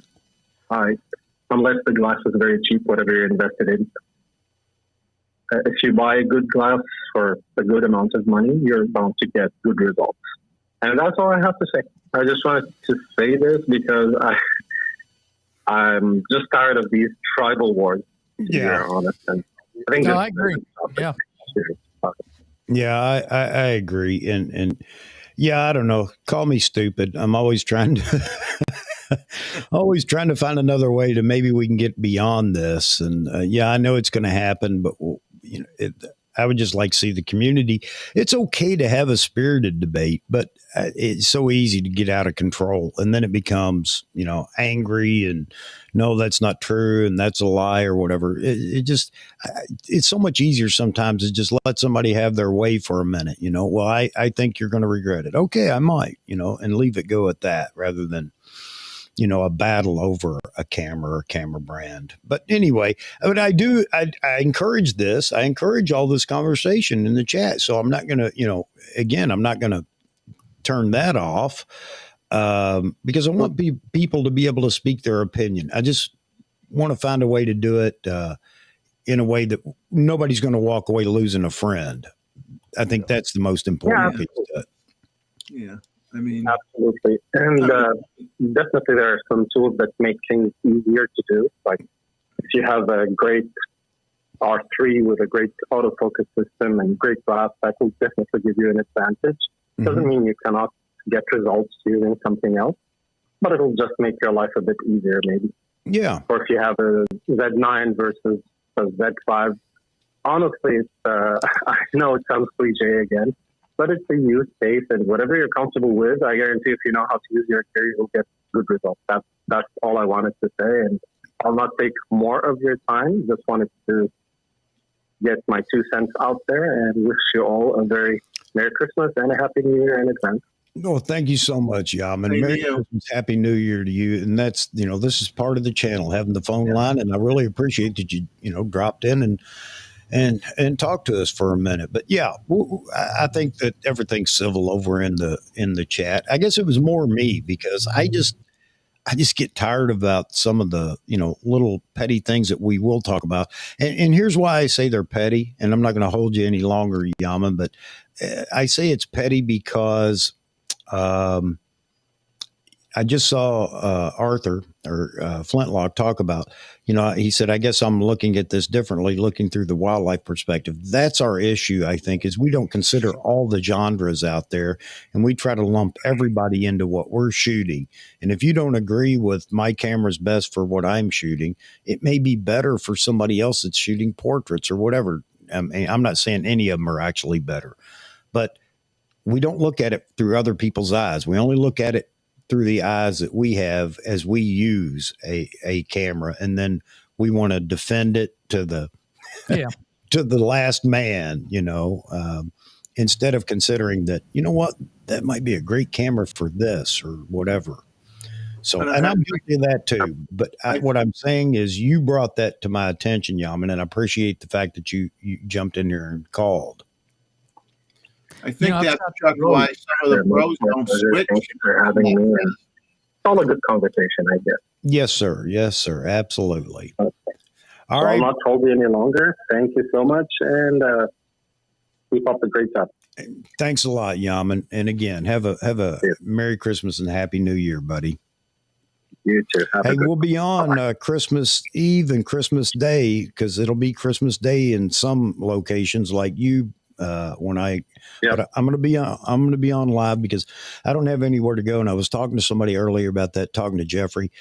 Unless the glass is very cheap, whatever you're invested in. If you buy a good glass for a good amount of money, you're bound to get good results. And that's all I have to say. I just wanted to say this because I'm just tired of these tribal wars, to be honest. And I think I agree. Yeah. Yeah, I agree. And yeah, I don't know. Call me stupid. I'm always trying to find another way to maybe we can get beyond this. And yeah, I know it's going to happen, but I would just like to see the community. It's okay to have a spirited debate, but it's so easy to get out of control. And then it becomes, angry and no, that's not true. And that's a lie or whatever. It's so much easier sometimes to just let somebody have their way for a minute, well, I think you're going to regret it. Okay, I might, and leave it go at that rather than, a battle over a camera or camera brand. But anyway, I encourage this. I encourage all this conversation in the chat. So I'm not going to, I'm not going to turn that off because I want people to be able to speak their opinion. I just want to find a way to do it in a way that nobody's going to walk away losing a friend. I think that's the most important piece to it. Yeah. I mean, absolutely. And definitely there are some tools that make things easier to do. Like if you have a great R3 with a great autofocus system and great glass, that will definitely give you an advantage. Doesn't mean you cannot get results using something else, but it'll just make your life a bit easier maybe. Yeah. Or if you have a Z9 versus a Z5, honestly, I know it sounds cliche again, but it's a use case, and whatever you're comfortable with, I guarantee if you know how to use your gear, you'll get good results. That's all I wanted to say, and I'll not take more of your time. Just wanted to get my 2 cents out there and wish you all a very Merry Christmas and a Happy New Year in advance. No, thank you so much, Yaman. Merry Christmas, Happy New Year to you. And that's, this is part of the channel, having the phone line, and I really appreciate that you, dropped in and talk to us for a minute. But yeah, I think that everything's civil over in the chat. I guess it was more me because I just get tired about some of the, little petty things that we will talk about. And here's why I say they're petty, and I'm not going to hold you any longer, Yaman, but I say it's petty because I just saw Arthur or Flintlock talk about, he said, I guess I'm looking at this differently, looking through the wildlife perspective. That's our issue, I think, is we don't consider all the genres out there, and we try to lump everybody into what we're shooting. And if you don't agree with my camera's best for what I'm shooting, it may be better for somebody else that's shooting portraits or whatever. I mean, I'm not saying any of them are actually better, but we don't look at it through other people's eyes. We only look at it through the eyes that we have as we use a camera, and then we want to defend it to the to the last man, instead of considering that, what, that might be a great camera for this or whatever. So, and I'm guilty of that too. But what I'm saying is, you brought that to my attention, Yaman, and I appreciate the fact that you jumped in here and called. I think that's why some of the pros don't switch. Thank you for having me. It's all a good conversation, I guess. Yes, sir. Yes, sir. Absolutely. Okay. All right. I'll not hold you any longer. Thank you so much, and keep up the great job. Thanks a lot, Yaman. And again, have a Merry Christmas and Happy New Year, buddy. You too. Hey, we'll be on Christmas Eve and Christmas Day, because it'll be Christmas Day in some locations like you. But I'm going to be on live because I don't have anywhere to go. And I was talking to somebody earlier about that, talking to Jeffrey.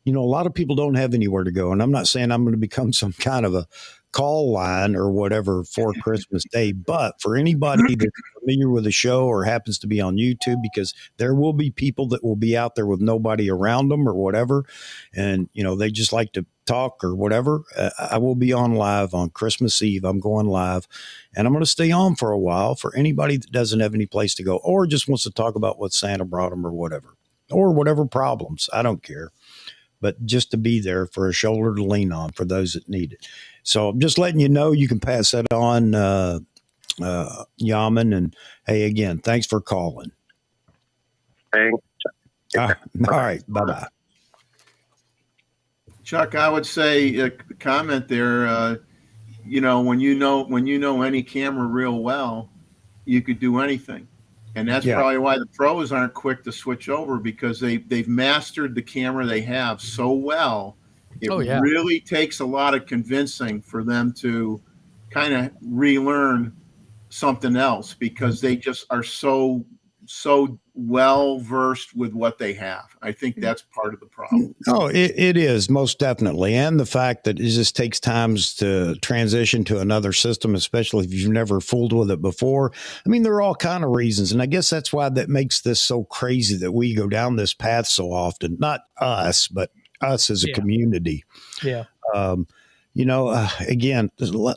A lot of people don't have anywhere to go. And I'm not saying I'm going to become some kind of a call line or whatever for Christmas Day, but for anybody that's familiar with the show or happens to be on YouTube, because there will be people that will be out there with nobody around them or whatever. And, they just like to talk or whatever. I will be on live on Christmas Eve. I'm going live, and I'm going to stay on for a while for anybody that doesn't have any place to go or just wants to talk about what Santa brought them or whatever problems. I don't care, but just to be there for a shoulder to lean on for those that need it. So I'm just letting you know, you can pass that on, Yaman. And hey, again, thanks for calling. Thanks. All right. Bye-bye. Chuck, I would say a comment there. When you know any camera real well, you could do anything, and that's probably why the pros aren't quick to switch over, because they've mastered the camera they have so well. It really takes a lot of convincing for them to kind of relearn something else, because they just are so well versed with what they have. I think that's part of the problem. Oh, it is, most definitely. And the fact that it just takes times to transition to another system, especially if you've never fooled with it before. I mean, there are all kind of reasons. And I guess that's why that makes this so crazy that we go down this path so often. Not us, but us as a community. Yeah. Again,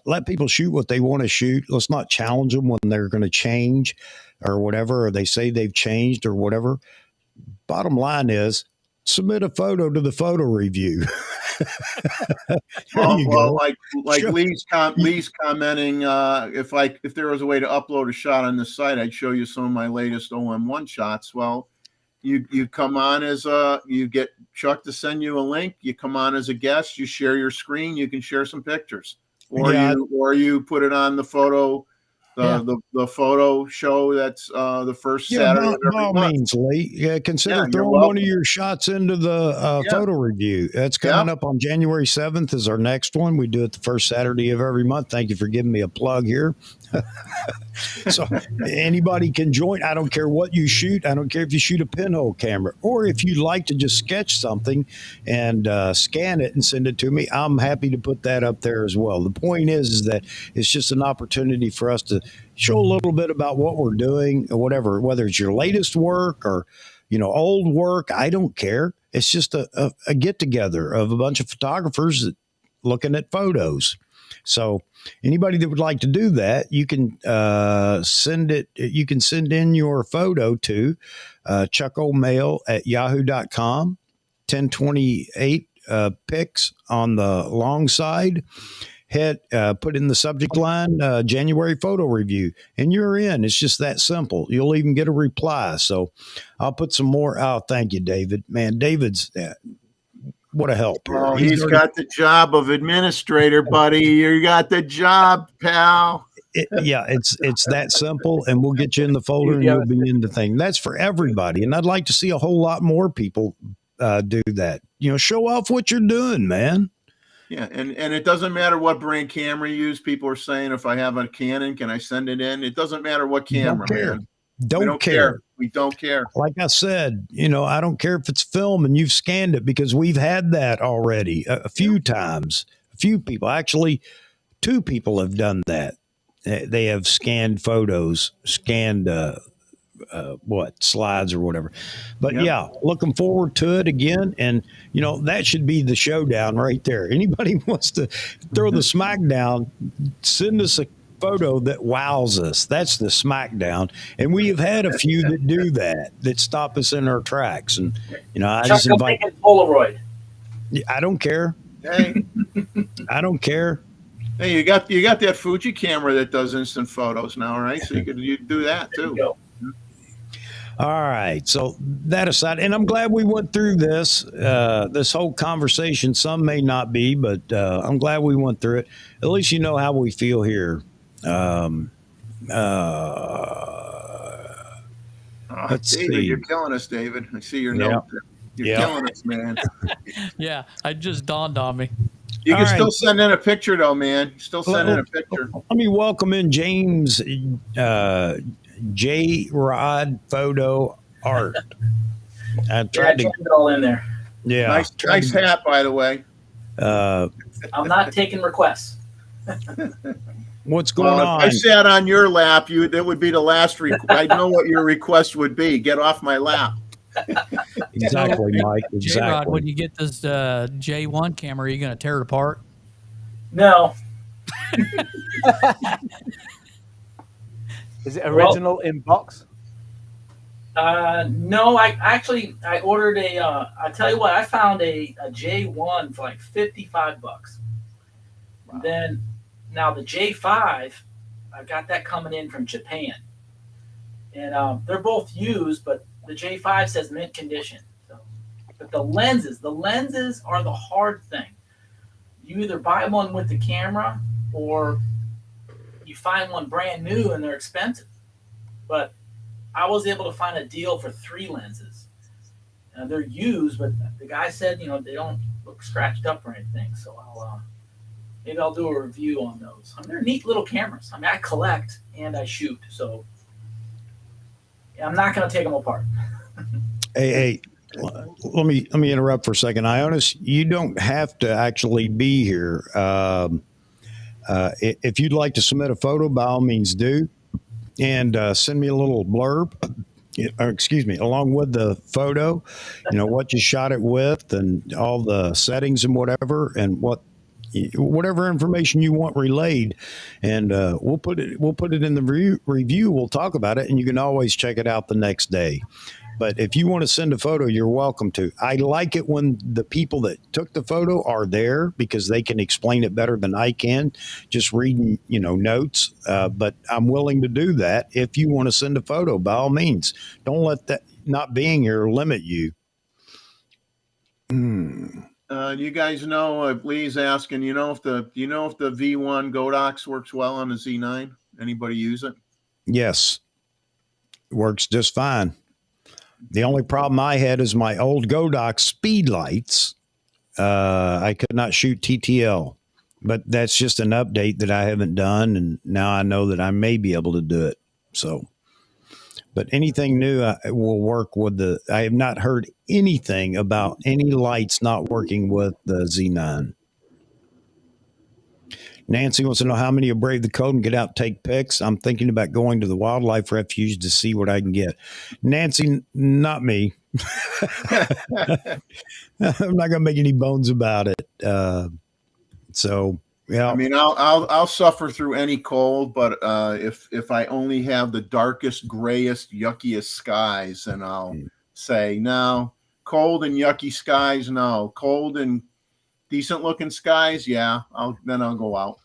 let people shoot what they want to shoot. Let's not challenge them when they're going to change or whatever, or they say they've changed or whatever. Bottom line is, submit a photo to the photo review. Like sure. Lee's commenting, if there was a way to upload a shot on this site, I'd show you some of my latest OM1 shots. Well, you come on as you get Chuck to send you a link. You come on as a guest. You share your screen. You can share some pictures, or you put it on the photo. The photo show that's the first Saturday of every month. Means, Lee. Consider throwing one of your shots into the photo review. That's coming up on January 7th is our next one. We do it the first Saturday of every month. Thank you for giving me a plug here. So anybody can join. I don't care what you shoot. I don't care if you shoot a pinhole camera, or if you like to just sketch something and scan it and send it to me. I'm happy to put that up there as well. The point is that it's just an opportunity for us to show a little bit about what we're doing or whatever, whether it's your latest work or, old work. I don't care. It's just a get together of a bunch of photographers looking at photos. So anybody that would like to do that, you can send it. You can send in your photo to chuckomail@yahoo.com, 1028 pics on the long side. Put in the subject line, January photo review, and you're in. It's just that simple. You'll even get a reply. So I'll put some more. Oh, thank you, David. Man, David's what a help. Here. Oh, he's got the job of administrator, buddy. You got the job, pal. it's that simple, and we'll get you in the folder, and Yeah. you'll be in the thing. That's for everybody, and I'd like to see a whole lot more people do that. Show off what you're doing, man. Yeah, and it doesn't matter what brand camera you use. People are saying, if I have a Canon, can I send it in? It doesn't matter what camera, Don't care. man. Don't care. We don't care. Like I said, I don't care if it's film and you've scanned it, because we've had that already a few times. A few people, actually, 2 people have done that. They have scanned photos, scanned slides or whatever. But yeah, looking forward to it again. And that should be the showdown right there. Anybody wants to throw the smackdown, send us a photo that wows us. That's the smackdown. And we have had a few that do that stop us in our tracks. And I just invite Polaroid. I don't care. Hey, I don't care. hey, you got that Fuji camera that does instant photos now, right? So you do that too. All right. So that aside, and I'm glad we went through this whole conversation. Some may not be, but I'm glad we went through it. At least you know how we feel here. Let's David, see. you're killing us, David. I see your note there. You're killing us, man. Yeah, it just dawned on me. You can All still right. send in a picture, though, man. Still send in a picture. Let me welcome in James J. Rod Photo Art. I tried to. it all in there. Yeah. Nice hat, by the way. Uh, I'm not taking requests. what's going If on? I sat on your lap, that would be the last I know what your request would be. Get off my lap. Exactly, Mike. J-Rod, Exactly. when you get this J1 camera, are you going to tear it apart? No. Is it original in box? No, I ordered I tell you what, I found a J1 for like $55. Wow. Then now the J5, I got that coming in from Japan. And they're both used, but the J5 says mint condition. So, but the lenses are the hard thing. You either buy one with the camera or you find one brand new and they're expensive. But I was able to find a deal for 3 lenses. They're used, but the guy said, they don't look scratched up or anything. So maybe I'll do a review on those. They're neat little cameras. I mean, I collect and I shoot, so I'm not going to take them apart. Hey, let me interrupt for a second. Ionis, you don't have to actually be here. If you'd like to submit a photo, by all means do, and send me a little blurb, or excuse me, along with the photo, what you shot it with and all the settings and whatever, and whatever information you want relayed, and we'll put it in the review. We'll talk about it, and you can always check it out the next day. But if you want to send a photo, you're welcome to. I like it when the people that took the photo are there, because they can explain it better than I can, just reading, notes. But I'm willing to do that. If you want to send a photo, by all means, don't let that not being here limit you. You guys know, Lee's asking, if the V1 Godox works well on the Z9? Anybody use it? Yes, it works just fine. The only problem I had is my old Godox speed lights. I could not shoot TTL, but that's just an update that I haven't done, and now I know that I may be able to do it. So, but anything new will work with I have not heard anything about any lights not working with the Z9. Nancy wants to know how many will brave the cold and get out and take pics. I'm thinking about going to the wildlife refuge to see what I can get. Nancy, not me. I'm not going to make any bones about it. So, yeah. I mean, I'll suffer through any cold, but if I only have the darkest, grayest, yuckiest skies, then I'll say no. Cold and yucky skies, no. Cold and decent looking skies, yeah. I'll go out.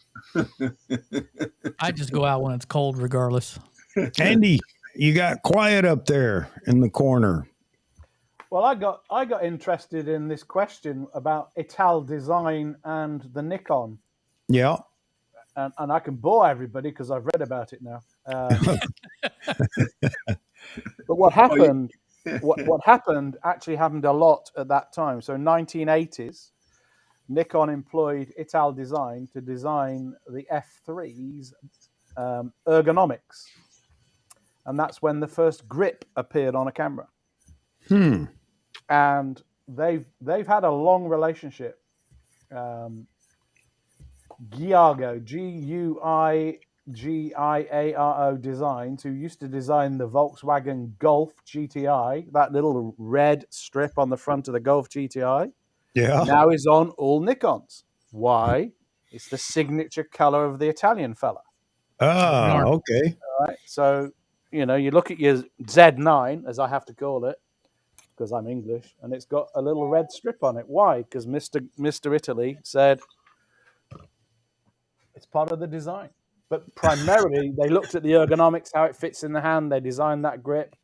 I just go out when it's cold, regardless. Andy, you got quiet up there in the corner. Well, I got interested in this question about Ital design and the Nikon. Yeah. and I can bore everybody because I've read about it now. But what happened? What happened actually happened a lot at that time. So 1980s, Nikon employed Ital Design to design the F3's ergonomics, and that's when the first grip appeared on a camera. And they've had a long relationship. Giago, Guigiaro Designs, who used to design the Volkswagen Golf GTI, that little red strip on the front of the Golf GTI, now is on all Nikons. Why? It's the signature color of the Italian fella. Ah, okay. All right. So, you look at your Z9, as I have to call it, because I'm English, and it's got a little red strip on it. Why? Because Mr. Italy said it's part of the design. But primarily, they looked at the ergonomics, how it fits in the hand. They designed that grip,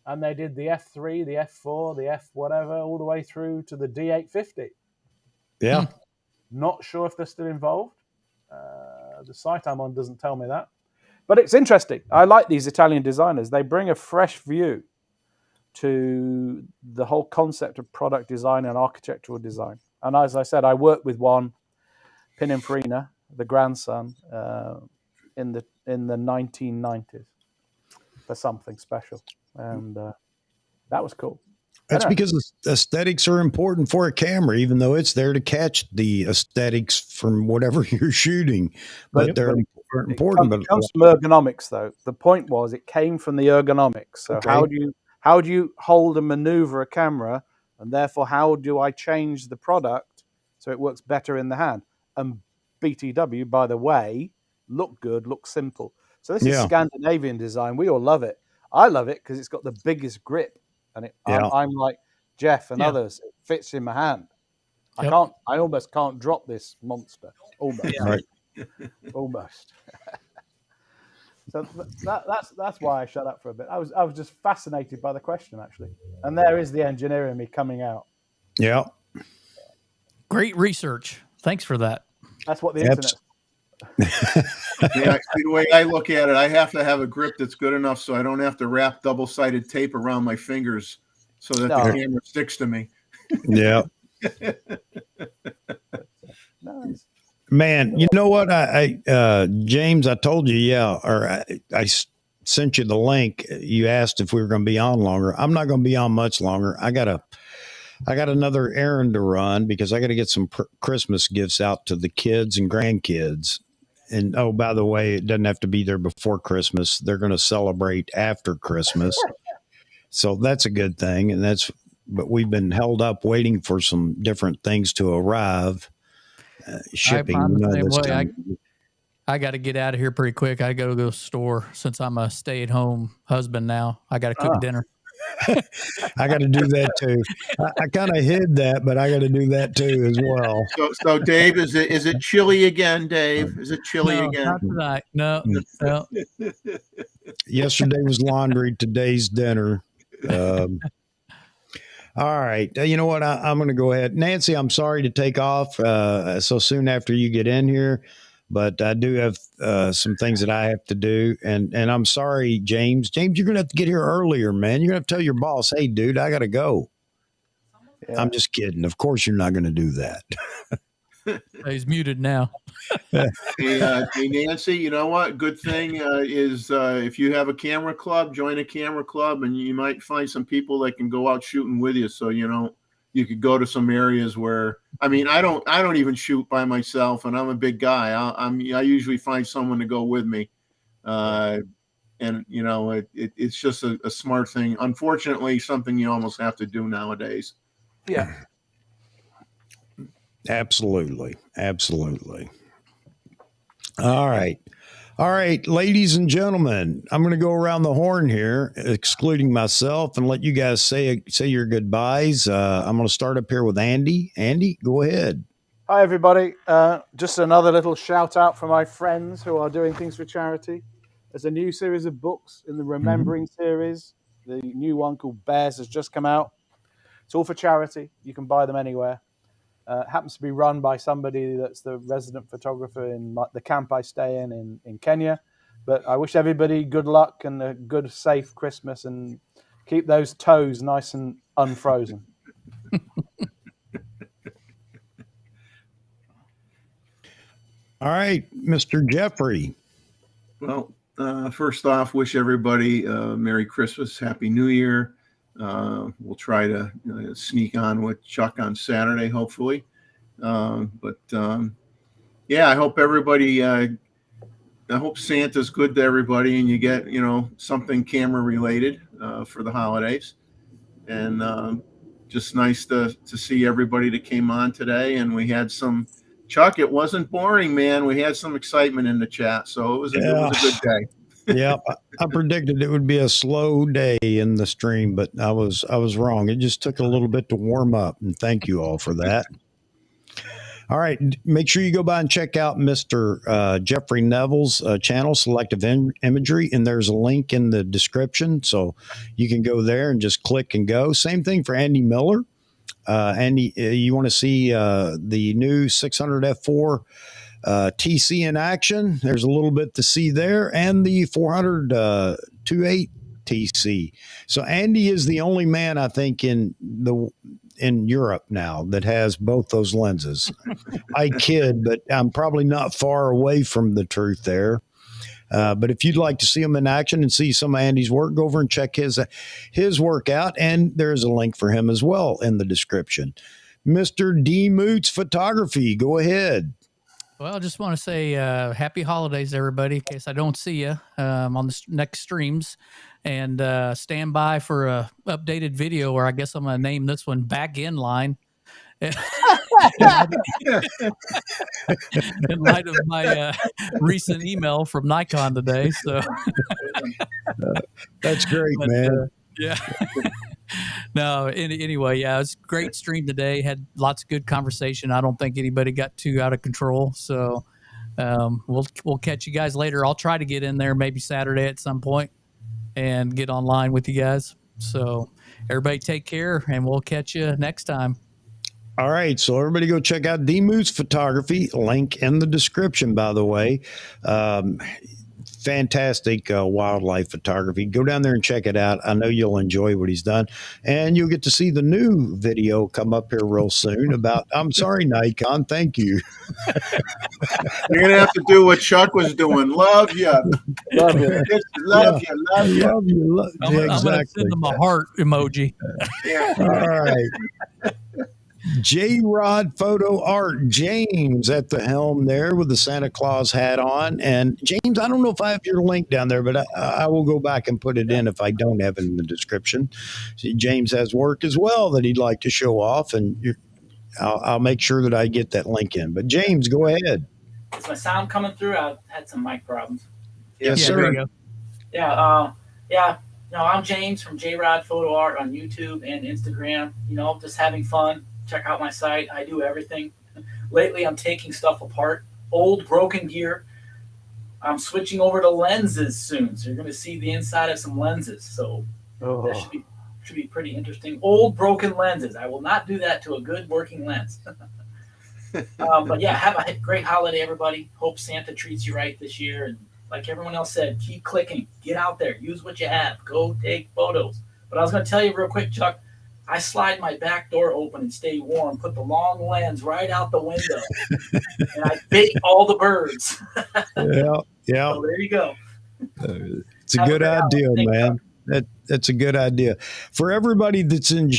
and they did the F3, the F4, the F whatever, all the way through to the D850. Yeah. Not sure if they're still involved. The site I'm on doesn't tell me that. But it's interesting. I like these Italian designers. They bring a fresh view to the whole concept of product design and architectural design. And as I said, I worked with one, Pininfarina, the grandson, in the 1990s for something special. And that was cool. That's because aesthetics are important for a camera, even though it's there to catch the aesthetics from whatever you're shooting. But they're important. It comes from ergonomics, though. The point was it came from the ergonomics. So how do you hold and maneuver a camera, and therefore how do I change the product so it works better in the hand? And BTW, by the way, look good, look simple. So this is Scandinavian design. We all love it. I love it because it's got the biggest grip. And I'm like Jeff and others. It fits in my hand. I almost can't drop this monster. Almost. Right. Almost. So that's why I shut up for a bit. I was just fascinated by the question, actually. And there is the engineer in me coming out. Yeah. Great research. Thanks for that. That's what the internet. Yeah, the way I look at it, I have to have a grip that's good enough so I don't have to wrap double-sided tape around my fingers so that the camera sticks to me. Yeah. Nice. Man, you know what? James, I told you, I sent you the link. You asked if we were going to be on longer. I'm not going to be on much longer. I got another errand to run because I got to get some Christmas gifts out to the kids and grandkids. And oh, by the way, it doesn't have to be there before Christmas. They're going to celebrate after Christmas. So that's a good thing. But we've been held up waiting for some different things to arrive. Shipping. I got to get out of here pretty quick. I got to go to the store since I'm a stay-at-home husband now. I got to cook dinner. I got to do that too. I kind of hid that, but I got to do that too as well. So Dave, is it chilly again, Dave? Is it chilly again? Not tonight. No. Yesterday was laundry. Today's dinner. All right. You know what? I'm going to go ahead. Nancy, I'm sorry to take off so soon after you get in here, but I do have some things that I have to do. And I'm sorry, James. James, you're going to have to get here earlier, man. You're going to have to tell your boss, hey, dude, I got to go. Yeah. I'm just kidding. Of course, you're not going to do that. He's muted now. Hey, Nancy, you know what? Good thing is if you have a camera club, join a camera club, and you might find some people that can go out shooting with you. So you could go to some areas where I don't even shoot by myself, and I'm a big guy. I usually find someone to go with me, and it's just a smart thing. Unfortunately, something you almost have to do nowadays. Yeah. Absolutely. All right, ladies and gentlemen, I'm going to go around the horn here, excluding myself, and let you guys say your goodbyes. I'm going to start up here with Andy. Andy, go ahead. Hi, everybody. Just another little shout out for my friends who are doing things for charity. There's a new series of books in the Remembering series. The new one called Bears has just come out. It's all for charity. You can buy them anywhere. Happens to be run by somebody that's the resident photographer in the camp I stay in Kenya. But I wish everybody good luck and a good, safe Christmas, and keep those toes nice and unfrozen. All right, Mr. Jeffrey. Well, first off, wish everybody Merry Christmas, Happy New Year. We'll try to sneak on with Chuck on Saturday, hopefully. Yeah, I hope everybody, I hope Santa's good to everybody and you get, something camera related for the holidays. And just nice to see everybody that came on today. And we had some, Chuck, it wasn't boring, man. We had some excitement in the chat. So it was a good day. Yeah, I predicted it would be a slow day in the stream, but I was wrong. It just took a little bit to warm up, and thank you all for that. All right, make sure you go by and check out Mr. Jeffrey Neville's channel, Selective Imagery, and there's a link in the description, so you can go there and just click and go. Same thing for Andy Miller. Andy, you want to see the new 600 f4 TC in action? There's a little bit to see there, and the 400 2.8 TC. So Andy is the only man, I think, in Europe now that has both those lenses. I kid, but I'm probably not far away from the truth there. But if you'd like to see him in action and see some of Andy's work, go over and check his work out, and there's a link for him as well in the description. Mr. D. Moots Photography, go ahead. Well, I just want to say happy holidays, everybody, in case I don't see you on the next streams. And stand by for a updated video, or I guess I'm going to name this one Back In Line. In light of my recent email from Nikon today. So that's great, man. Yeah. No, anyway, yeah, it was a great stream today. Had lots of good conversation. I don't think anybody got too out of control. So we'll catch you guys later. I'll try to get in there maybe Saturday at some point and get online with you guys. So everybody take care, and we'll catch you next time. All right, so everybody go check out D. Moose Photography. Link in the description, by the way. Fantastic wildlife photography. Go down there and check it out. I know you'll enjoy what he's done. And you'll get to see the new video come up here real soon about, I'm sorry, Nikon, thank you. You're going to have to do what Chuck was doing. Love you. Love you. Love you. Love you. Love you. I'm going to send them a heart emoji. Yeah. All right. J-Rod Photo Art, James at the helm there with the Santa Claus hat on. And James, I don't know if I have your link down there, but I will go back and put it in if I don't have it in the description. See, James has work as well that he'd like to show off, and I'll make sure that I get that link in. But James, go ahead. Is my sound coming through? I've had some mic problems. Yes, Yeah, sir. there you go. Yeah. No, I'm James from J-Rod Photo Art on YouTube and Instagram. Just having fun. Check out my site. I do everything. Lately, I'm taking stuff apart. Old, broken gear. I'm switching over to lenses soon. So you're going to see the inside of some lenses. So that should be pretty interesting. Old, broken lenses. I will not do that to a good working lens. But yeah, have a great holiday, everybody. Hope Santa treats you right this year. And like everyone else said, keep clicking. Get out there. Use what you have. Go take photos. But I was going to tell you real quick, Chuck, I slide my back door open and stay warm, put the long lens right out the window, and I bait all the birds. Yeah. So there you go. It's a good idea, man. That's a good idea. For everybody that's in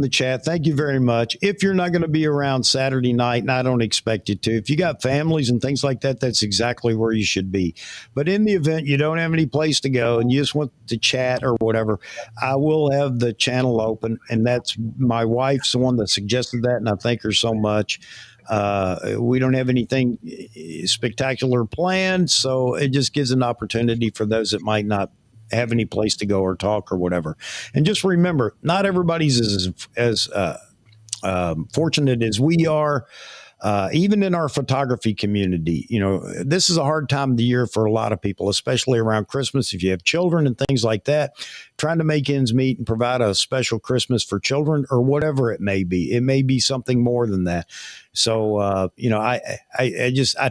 the chat, thank you very much. If you're not going to be around Saturday night, and I don't expect you to, if you got families and things like that, that's exactly where you should be. But in the event you don't have any place to go and you just want to chat or whatever, I will have the channel open, and that's my wife's the one that suggested that, and I thank her so much. We don't have anything spectacular planned, so it just gives an opportunity for those that might not have any place to go or talk or whatever. And just remember, not everybody's as fortunate as we are. even in our photography community, you know, this is a hard time of the year for a lot of people, especially around Christmas. If you have children and things like that, trying to make ends meet and provide a special Christmas for children or whatever it may be. It may be something more than that. So, you know, I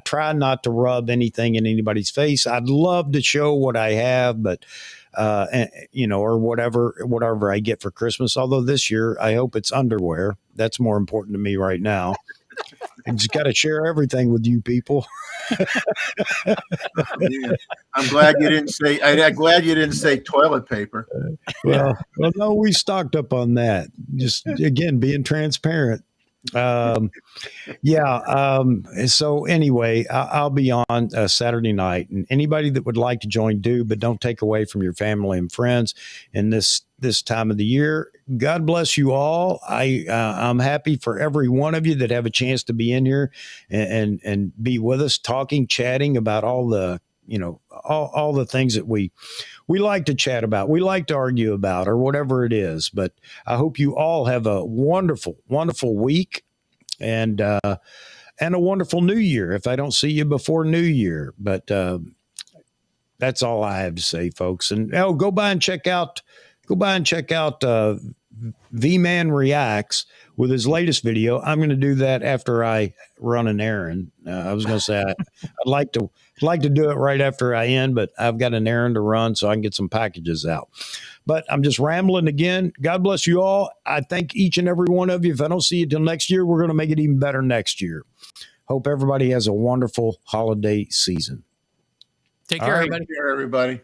try not to rub anything in anybody's face. I'd love to show what I have, but you know, or whatever I get for Christmas. Although this year, I hope it's underwear. That's more important to me right now. I just got to share everything with you people. I'm glad you didn't say. I'm glad you didn't say toilet paper. Well, no, we stocked up on that. Just again, being transparent. So anyway, I'll be on Saturday night, and anybody that would like to join, do, but don't take away from your family and friends in this time of the year. God bless you all. I'm happy for every one of you that have a chance to be in here and be with us, talking, chatting about all the, you know, all the things that we like to chat about, we like to argue about, or whatever it is. But I hope you all have a wonderful, wonderful week and a wonderful New Year. If I don't see you before New Year, but that's all I have to say, folks. And go by and check out V-Man Reacts with his latest video. I'm going to do that after I run an errand. I was going to say I'd like to do it right after I end, but I've got an errand to run so I can get some packages out. But I'm just rambling again. God bless you all. I thank each and every one of you. If I don't see you till next year, we're going to make it even better next year. Hope everybody has a wonderful holiday season. Take care, everybody. Take care, everybody.